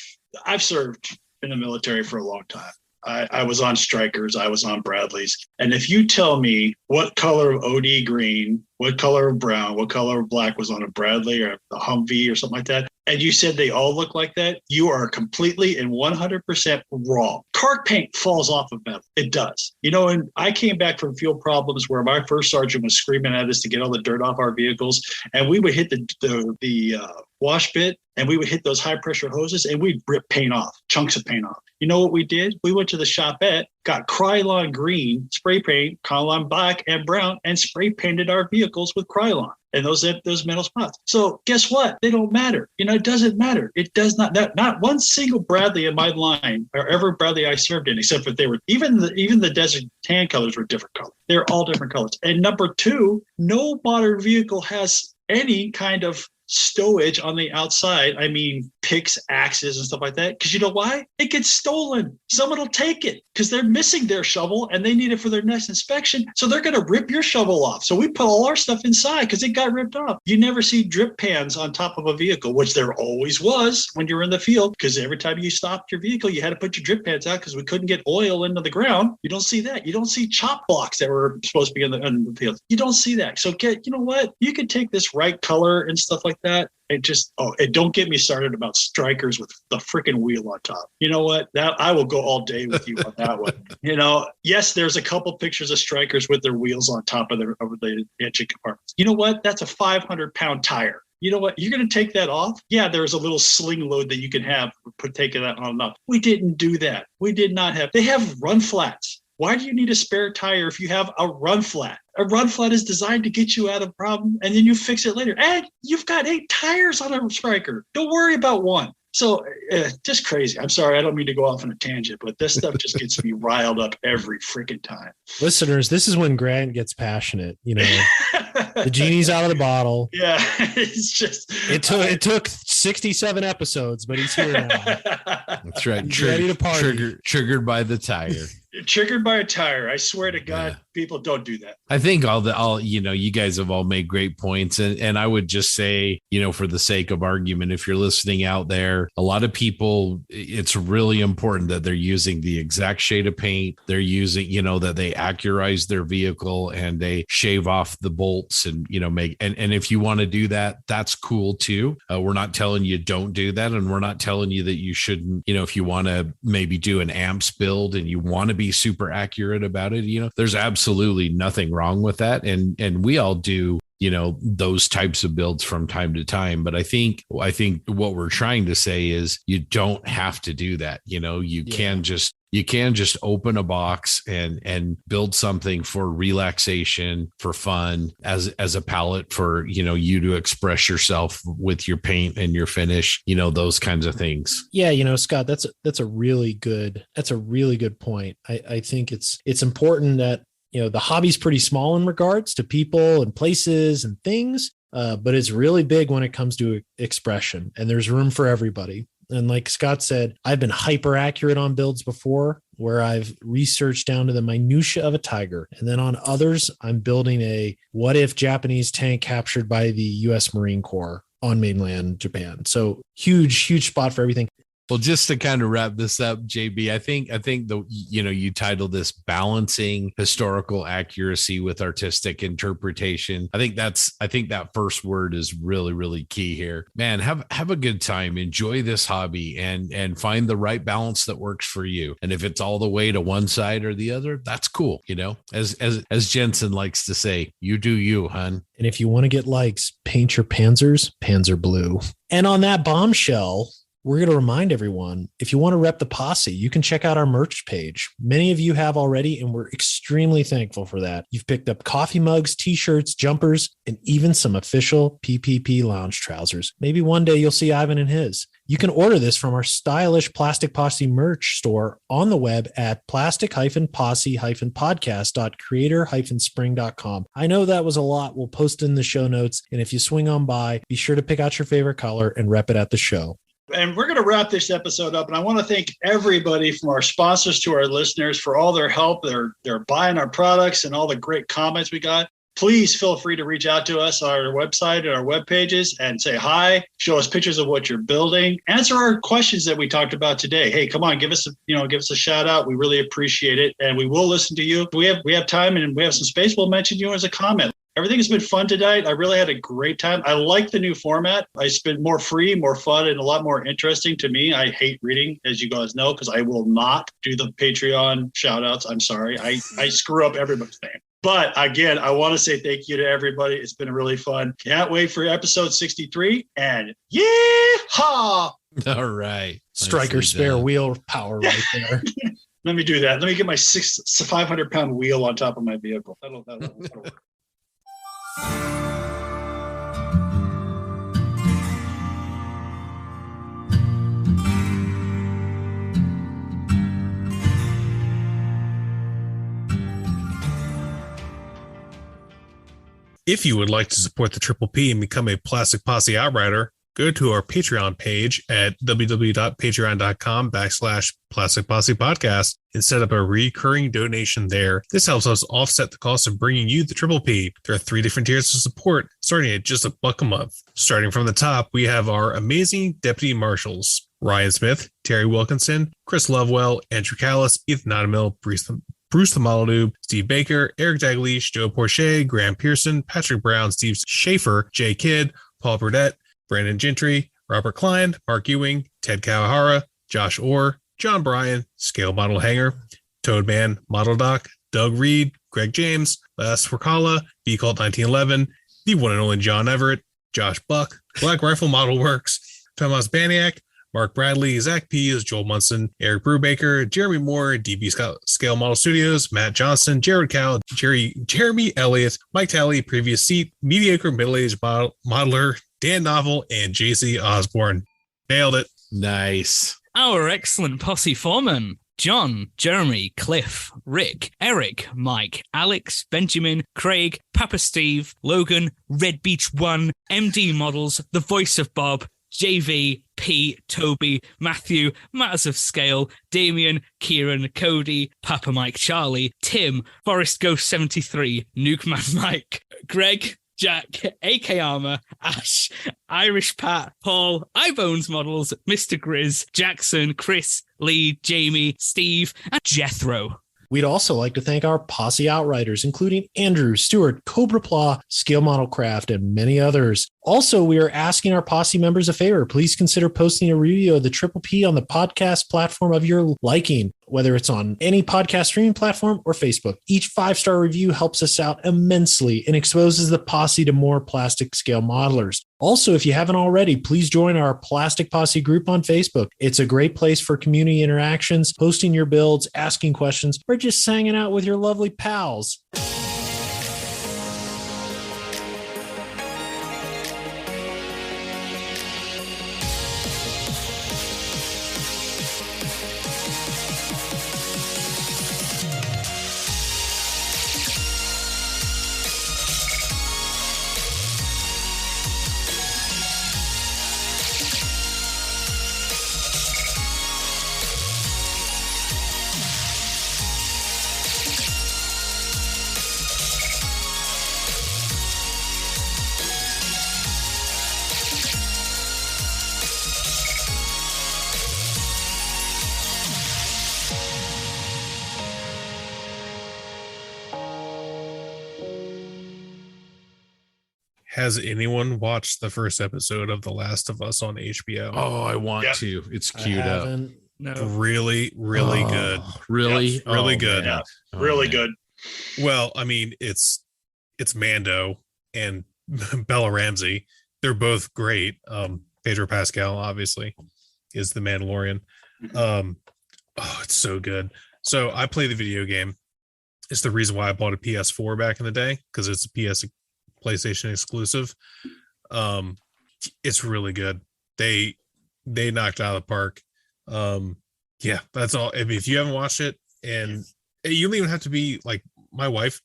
served in the military for a long time. I was on Strikers, I was on Bradleys. And if you tell me what color of OD green, what color of brown, what color of black was on a Bradley or a Humvee or something like that, and you said they all look like that, you are completely and 100% wrong. Cork paint falls off of metal. It does. And I came back from field problems where my first sergeant was screaming at us to get all the dirt off our vehicles, and we would hit the wash bit, and we would hit those high pressure hoses, and we'd rip paint off, chunks of paint off. You know what we did? We went to the shopette, got Krylon green, spray paint, Krylon black and brown, and spray painted our vehicles with Krylon and those metal spots. So guess what? They don't matter. It doesn't matter. It does not. Not one single Bradley in my line or every Bradley I served in, except for they were even the desert tan colors were different colors. They're all different colors. And number 2, no modern vehicle has any kind of stowage on the outside. I mean, picks, axes, and stuff like that. Because you know why? It gets stolen. Someone will take it because they're missing their shovel and they need it for their next inspection. So they're going to rip your shovel off. So we put all our stuff inside because it got ripped off. You never see drip pans on top of a vehicle, which there always was when you were in the field, because every time you stopped your vehicle, you had to put your drip pans out because we couldn't get oil into the ground. You don't see that. You don't see chop blocks that were supposed to be in the field. You don't see that. So you know what? You can take this right color and stuff like that. And don't get me started about strikers with the freaking wheel on top. You know what? That I will go all day with you on that one. You know, yes, there's a couple pictures of strikers with their wheels on top of the engine compartments. You know what? That's a 500-pound tire. You know what? You're going to take that off? Yeah, there's a little sling load that you can have taking that on and off. We didn't do that. We did not have. They have run flats. Why do you need a spare tire if you have a run flat? A run flat is designed to get you out of a problem, and then you fix it later. And you've got 8 tires on a striker. Don't worry about one. So just crazy. I'm sorry. I don't mean to go off on a tangent, but this stuff just gets me riled up every freaking time. Listeners, this is when Grant gets passionate. You know, the genie's out of the bottle. Yeah, it's just it took 67 episodes, but he's here now. That's right. He's ready to party. Triggered by the tire. Triggered by a tire. I swear to God, people don't do that. I think you guys have all made great points. And I would just say, you know, for the sake of argument, if you're listening out there, a lot of people, it's really important that they're using the exact shade of paint. They're using, you know, that they accurize their vehicle and they shave off the bolts and, you know, and if you want to do that, that's cool too. We're not telling you don't do that. And we're not telling you that you shouldn't, you know, if you want to maybe do an amps build and you want to be super accurate about it, you know, there's absolutely nothing wrong with that. And we all do, you know, those types of builds from time to time. But I think what we're trying to say is you don't have to do that. You know, you can just open a box and build something for relaxation, for fun, as a palette for, you know, you to express yourself with your paint and your finish, you know, those kinds of things. Yeah. You know, Scott, that's a really good point. I think it's important that, you know, the hobby's pretty small in regards to people and places and things, but it's really big when it comes to expression, and there's room for everybody. And like Scott said, I've been hyper accurate on builds before where I've researched down to the minutia of a tiger. And then on others, I'm building a what if Japanese tank captured by the US Marine Corps on mainland Japan. So huge spot for everything. Well, just to kind of wrap this up, JB, I think you titled this Balancing Historical Accuracy with Artistic Interpretation. I think that first word is really, really key here. Man, have a good time, enjoy this hobby and find the right balance that works for you. And if it's all the way to one side or the other, that's cool. You know, as Jensen likes to say, you do you, hun. And if you want to get likes, paint your Panzers Panzer blue. And on that bombshell, we're going to remind everyone, if you want to rep the posse, you can check out our merch page. Many of you have already, and we're extremely thankful for that. You've picked up coffee mugs, t-shirts, jumpers, and even some official PPP lounge trousers. Maybe one day you'll see Ivan in his. You can order this from our stylish Plastic Posse merch store on the web at plastic-posse-podcast.creator-spring.com. I know that was a lot. We'll post in the show notes. And if you swing on by, be sure to pick out your favorite color and rep it at the show. And we're going to wrap this episode up. And I want to thank everybody from our sponsors to our listeners for all their help. They're buying our products and all the great comments we got. Please feel free to reach out to us on our website and our web pages and say hi, show us pictures of what you're building, answer our questions that we talked about today. Hey, come on, give us a shout out. We really appreciate it. And we will listen to you. We have time and we have some space. We'll mention you as a comment. Everything has been fun tonight. I really had a great time. I like the new format. It's been more free, more fun, and a lot more interesting to me. I hate reading, as you guys know, because I will not do the Patreon shout outs. I'm sorry. I screw up everybody's name. But again, I want to say thank you to everybody. It's been really fun. Can't wait for episode 63. And yeehaw! All right. Striker spare wheel power right there. Let me do that. Let me get my 500-pound wheel on top of my vehicle. That'll work. If you would like to support the Triple P and become a Plastic Posse Outrider, go to our Patreon page at www.patreon.com/Plastic Posse Podcast and set up a recurring donation there. This helps us offset the cost of bringing you the Triple P. There are 3 different tiers of support, starting at just $1 a month. Starting from the top, we have our amazing deputy marshals: Ryan Smith, Terry Wilkinson, Chris Lovewell, Andrew Callis, Ethan Notamill, Bruce the Model Noob, Steve Baker, Eric Daglish, Joe Porche, Graham Pearson, Patrick Brown, Steve Schaefer, Jay Kidd, Paul Burdett, Brandon Gentry, Robert Klein, Mark Ewing, Ted Kawahara, Josh Orr, John Bryan, Scale Model Hanger, Toadman, Model Doc, Doug Reed, Greg James, Les Wakala, V-Cult 1911, the one and only John Everett, Josh Buck, Black Rifle Model Works, Thomas Baniak, Mark Bradley, Zach Pease, Joel Munson, Eric Brubaker, Jeremy Moore, DB Scale Model Studios, Matt Johnson, Jared Cow, Jeremy Elliott, Mike Talley, Previous Seat, Mediocre Middle-Aged Modeler, Dan Novel, and JC Osborne. Nailed it. Nice. Our excellent posse foreman: John, Jeremy, Cliff, Rick, Eric, Mike, Alex, Benjamin, Craig, Papa Steve, Logan, Red Beach 1, MD Models, The Voice of Bob, JV, Pete, Toby, Matthew, Matters of Scale, Damien, Kieran, Cody, Papa Mike, Charlie, Tim, Forest Ghost 73, Nuke Man Mike, Greg, Jack, AK Armor, Ash, Irish Pat, Paul, iBones Models, Mr. Grizz, Jackson, Chris, Lee, Jamie, Steve, and Jethro. We'd also like to thank our posse outriders, including Andrew, Stewart, Cobra Plaw, Scale Model Craft, and many others. Also, we are asking our posse members a favor. Please consider posting a review of the Triple P on the podcast platform of your liking, whether it's on any podcast streaming platform or Facebook. Each 5-star review helps us out immensely and exposes the posse to more plastic scale modelers. Also, if you haven't already, please join our Plastic Posse group on Facebook. It's a great place for community interactions, posting your builds, asking questions, or just hanging out with your lovely pals. Has anyone watched the first episode of The Last of Us on HBO? Oh, I want to. It's queued up. No. Really good. Really? Yes, really good. Yeah, Oh, really man. good. Well, I mean, it's Mando and Bella Ramsey. They're both great. Pedro Pascal obviously is the Mandalorian. It's so good. So I play the video game. It's the reason why I bought a PS4 back in the day, because it's a PlayStation exclusive. It's really good. They knocked it out of the park. Yeah, that's all. I mean, if you haven't watched it, and you don't even have to be like my wife,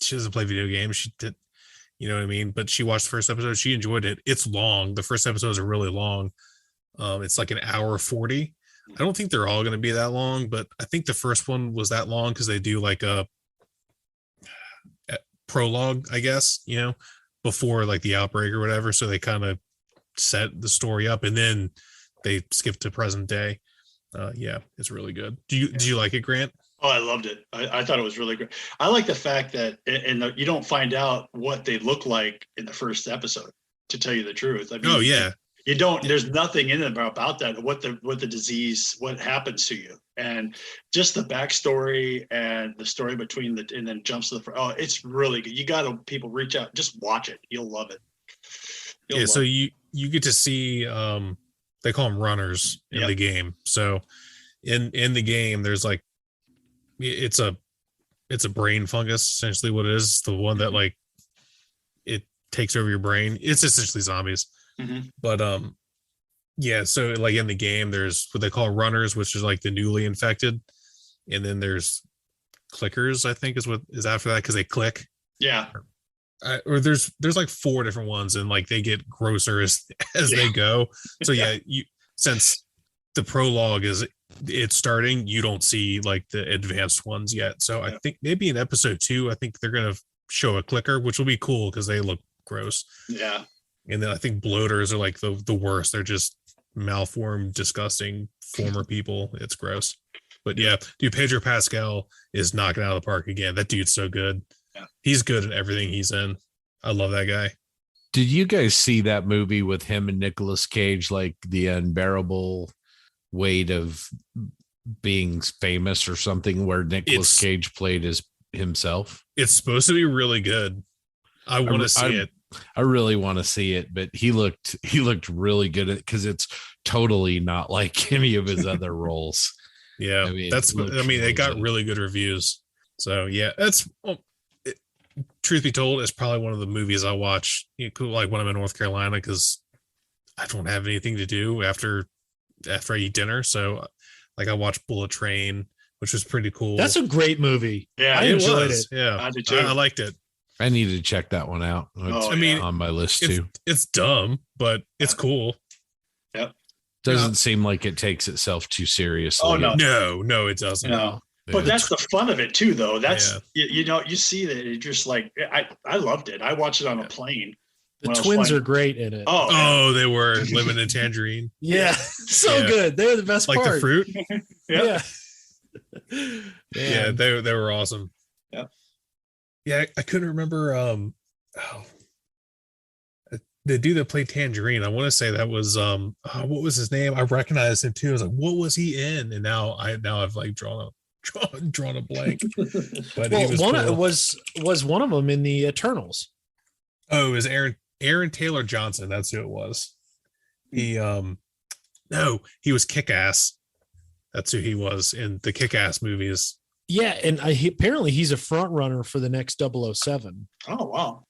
she doesn't play video games. She did, you know what I mean? But she watched the first episode. She enjoyed it. It's long. The first episodes are really long. It's like an hour 40. I don't think they're all going to be that long, but I think the first one was that long because they do like a prologue, I guess, you know, before like the outbreak or whatever. So they kind of set the story up and then they skip to present day. Yeah, it's really good. Do you like it, Grant? Oh, I loved it. I thought it was really great. I like the fact that you don't find out what they look like in the first episode, to tell you the truth. I mean, Oh yeah. You don't. There's nothing in it about that. What the disease, what happens to you, and just the backstory and the story between and then jumps to the front. Oh, it's really good. You got to people reach out, just watch it. You'll love it. So you get to see they call them runners in the game. So in the game, there's like it's a brain fungus, essentially what it is. It's the one that like it takes over your brain. It's essentially zombies. Mm-hmm. But yeah, so like in the game there's what they call runners, which is like the newly infected, and then there's clickers, I think is what is after that, because they click. Yeah. or there's like 4 different ones, and like they get grosser as they go. So yeah, since the prologue it's starting, you don't see like the advanced ones yet. So I think maybe in episode 2, I think they're gonna show a clicker, which will be cool because they look gross. Yeah. And then I think bloaters are like the worst. They're just malformed, disgusting former people. It's gross. But yeah, dude, Pedro Pascal is knocking out of the park again. That dude's so good. Yeah. He's good in everything he's in. I love that guy. Did you guys see that movie with him and Nicolas Cage, like The Unbearable Weight of Being Famous or something, where Nicolas Cage played himself? It's supposed to be really good. I want to see it. I really want to see it, but he looked really good at it because it's totally not like any of his other roles. Yeah, it got really good reviews. So yeah, truth be told, it's probably one of the movies I watch like when I'm in North Carolina, because I don't have anything to do after I eat dinner. So like I watched Bullet Train, which was pretty cool. That's a great movie. Yeah, I enjoyed it. Yeah, I did too. I liked it. I need to check that one out. It's on my list too. It's dumb, but it's cool. Yep. Doesn't seem like it takes itself too seriously. Oh no, no, it doesn't. No. But that's the fun of it too, though. That's you see that it just like I loved it. I watched it on a plane. The twins are great in it. Oh, they were Lemon and Tangerine. Yeah, so good. They're the best like part. The fruit. Yeah. Yeah, they were awesome. Yeah. Yeah, I couldn't remember the dude that played Tangerine. I want to say that was what was his name? I recognized him too. I was like, what was he in? And now I've like drawn a blank. But well, he was was one of them in the Eternals. Oh, it was Aaron Taylor Johnson. That's who it was. He he was Kick-Ass. That's who he was in the Kick-Ass movies. Yeah, and apparently he's a front runner for the next 007. Oh, wow.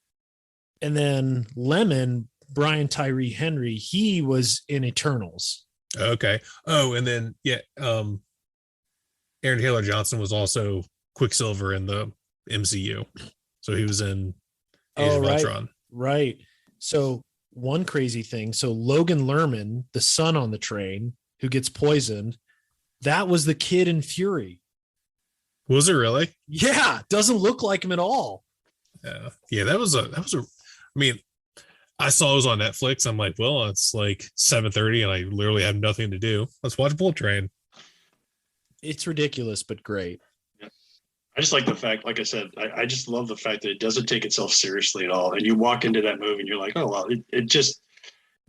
And then Lemon, Brian Tyree Henry, he was in Eternals. Okay. Oh, and then Aaron Taylor Johnson was also Quicksilver in the MCU. So he was in Age of Ultron. Right. So one crazy thing. So Logan Lerman, the son on the train who gets poisoned, that was the kid in Fury. Was it really? Yeah. Doesn't look like him at all. Yeah. Yeah. That was I mean, I saw it was on Netflix. I'm like, well, it's like 7:30 and I literally have nothing to do. Let's watch Bullet Train. It's ridiculous, but great. Yeah. I just like the fact, like I said, I just love the fact that it doesn't take itself seriously at all. And you walk into that movie and you're like, oh, well, it just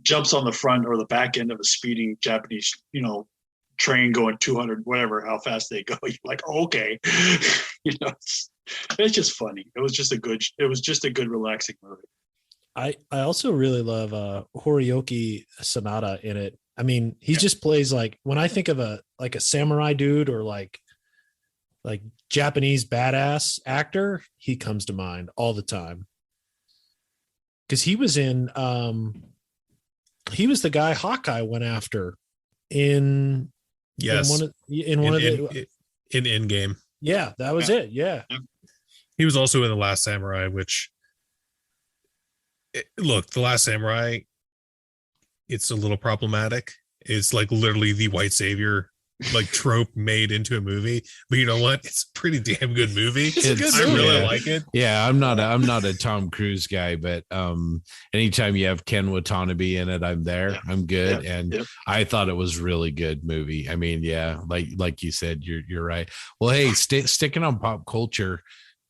jumps on the front or the back end of a speeding Japanese, train going 200, whatever, how fast they go. You're like, oh, okay. It's just funny. It was just a good, relaxing movie. I also really love Hiroyuki Sanada in it. I mean, he just plays like, when I think of a samurai dude or like Japanese badass actor, he comes to mind all the time. Because he was in he was the guy Hawkeye went after in Endgame. Yeah, that was it. Yeah. He was also in The Last Samurai, which The Last Samurai, it's a little problematic. It's like literally the white savior like trope made into a movie, but you know what? It's a pretty damn good movie. I really like it. Yeah, I'm not a Tom Cruise guy, but anytime you have Ken Watanabe in it, I'm there. Yeah. I'm good, and I thought it was really good movie. I mean, yeah, like you said, you're right. Well, hey, sticking on pop culture,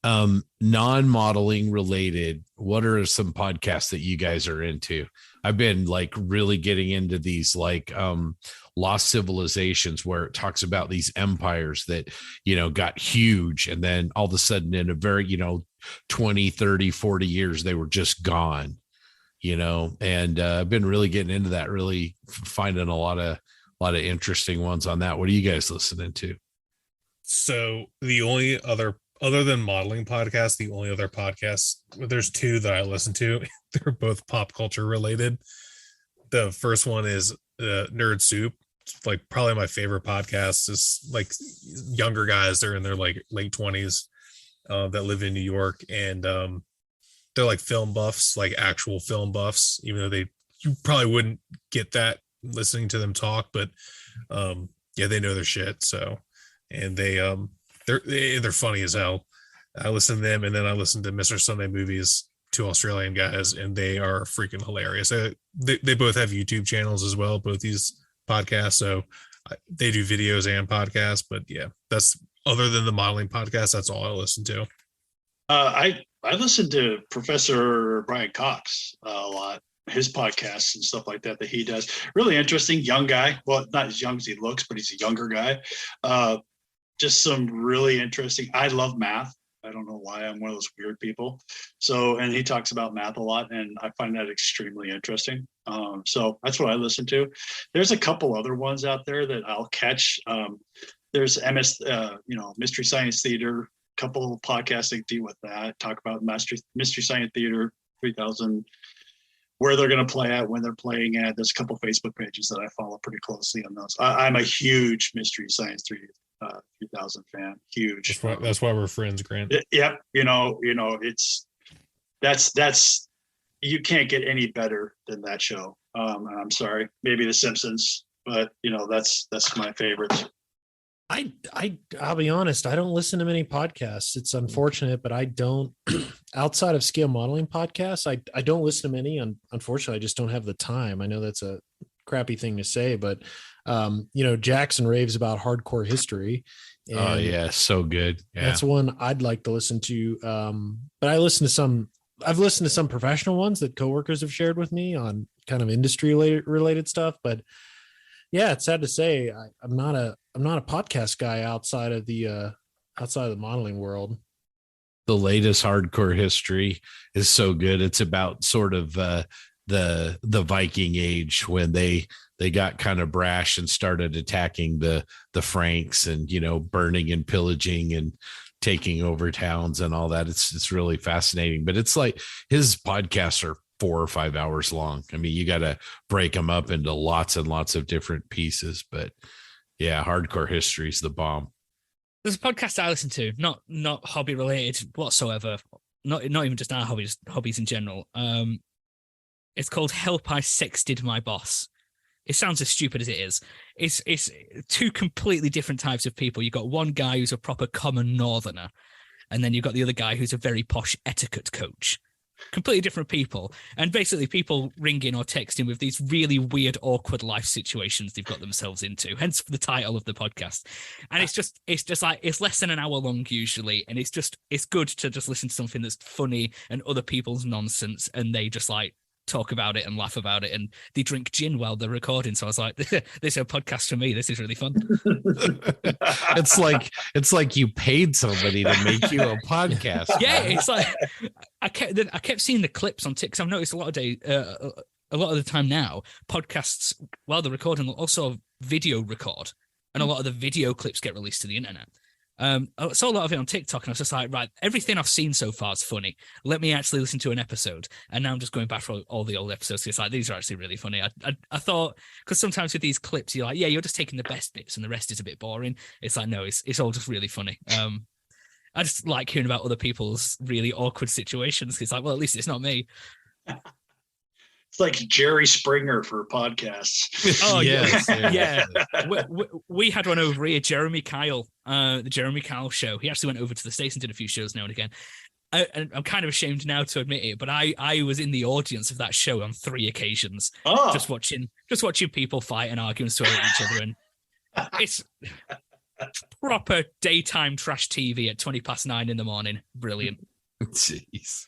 non-modeling related, what are some podcasts that you guys are into? I've been like really getting into these like Lost Civilizations, where it talks about these empires that got huge, and then all of a sudden in a very 20, 30, 40 years they were just gone, and I've been really getting into that, really finding a lot of interesting ones on that. What are you guys listening to? So the only other than modeling podcasts, the only other podcasts, there's 2 that I listen to. They're both pop culture related. The first one is Nerd Soup. It's like probably my favorite podcast. Is like younger guys. They're in their like late 20s that live in New York, and they're like film buffs, like actual film buffs, even though you probably wouldn't get that listening to them talk, but yeah, they know their shit. So, and they're funny as hell. I listen to them, and then I listen to Mr. Sunday Movies, two Australian guys, and they are freaking hilarious. They both have YouTube channels as well, both these podcasts. So they do videos and podcasts, but yeah, that's other than the modeling podcast. That's all I listen to. I listen to Professor Brian Cox a lot, his podcasts and stuff like that he does. Really interesting, young guy. Well, not as young as he looks, but he's a younger guy. Just some really interesting. I love math. I don't know why. I'm one of those weird people. So, and he talks about math a lot, and I find that extremely interesting. So that's what I listen to. There's a couple other ones out there that I'll catch. There's Mystery Science Theater. Couple of podcasts that deal with that, talk about Mystery Science Theater 3000, where they're going to play at, when they're playing at. There's a couple of Facebook pages that I follow pretty closely on those. I'm a huge Mystery Science 3000 fan. Huge. That's why we're friends, Grant. Yep. That's you can't get any better than that show. I'm sorry, maybe The Simpsons, but that's my favorite. I'll be honest, I don't listen to many podcasts. It's unfortunate, but I don't, outside of scale modeling podcasts, I don't listen to many. Unfortunately, I just don't have the time. I know that's a crappy thing to say, but Jackson raves about hardcore history. Oh yeah, so good. Yeah. That's one I'd like to listen to. But I've listened to some professional ones that coworkers have shared with me on kind of industry related stuff. But yeah, it's sad to say I'm not a podcast guy outside of the modeling world. The latest hardcore history is so good. It's about sort of the Viking age, when they got kind of brash and started attacking the Franks and burning and pillaging and taking over towns and all that. It's really fascinating. But it's like his podcasts are 4 or 5 hours long. I mean, you got to break them up into lots and lots of different pieces. But yeah, hardcore history is the bomb. There's a podcast I listen to, not hobby related whatsoever, not even just our hobbies in general. It's called Help I Sexted My Boss. It sounds as stupid as it is. It's two completely different types of people. You've got one guy who's a proper common northerner, and then you've got the other guy who's a very posh etiquette coach. Completely different people, and basically people ring in or text in with these really weird, awkward life situations they've got themselves into, hence the title of the podcast. And it's just like, it's less than an hour long usually, and it's good to just listen to something that's funny and other people's nonsense, and they just like talk about it and laugh about it, and they drink gin while they're recording. So I was like, this is a podcast for me. This is really fun. it's like you paid somebody to make you a podcast. Yeah, it's like I kept seeing the clips on TikTok. I've noticed a lot of the time now, podcasts while they're recording will also video record, and a lot of the video clips get released to the internet. I saw a lot of it on TikTok, and I was just like, right, everything I've seen so far is funny. Let me actually listen to an episode. And now I'm just going back for all the old episodes. It's like, these are actually really funny. I thought, because sometimes with these clips, you're like, yeah, you're just taking the best bits and the rest is a bit boring. It's like, no, it's all just really funny. I just like hearing about other people's really awkward situations. It's like, well, at least it's not me. It's like Jerry Springer for podcasts. Oh, yes. Yeah. We had one over here, Jeremy Kyle, the Jeremy Kyle show. He actually went over to the States and did a few shows now and again. And I'm kind of ashamed now to admit it, but I was in the audience of that show on 3 occasions, just watching people fight and argue and swear at each other. And it's proper daytime trash TV at 9:20 in the morning. Brilliant. Jeez.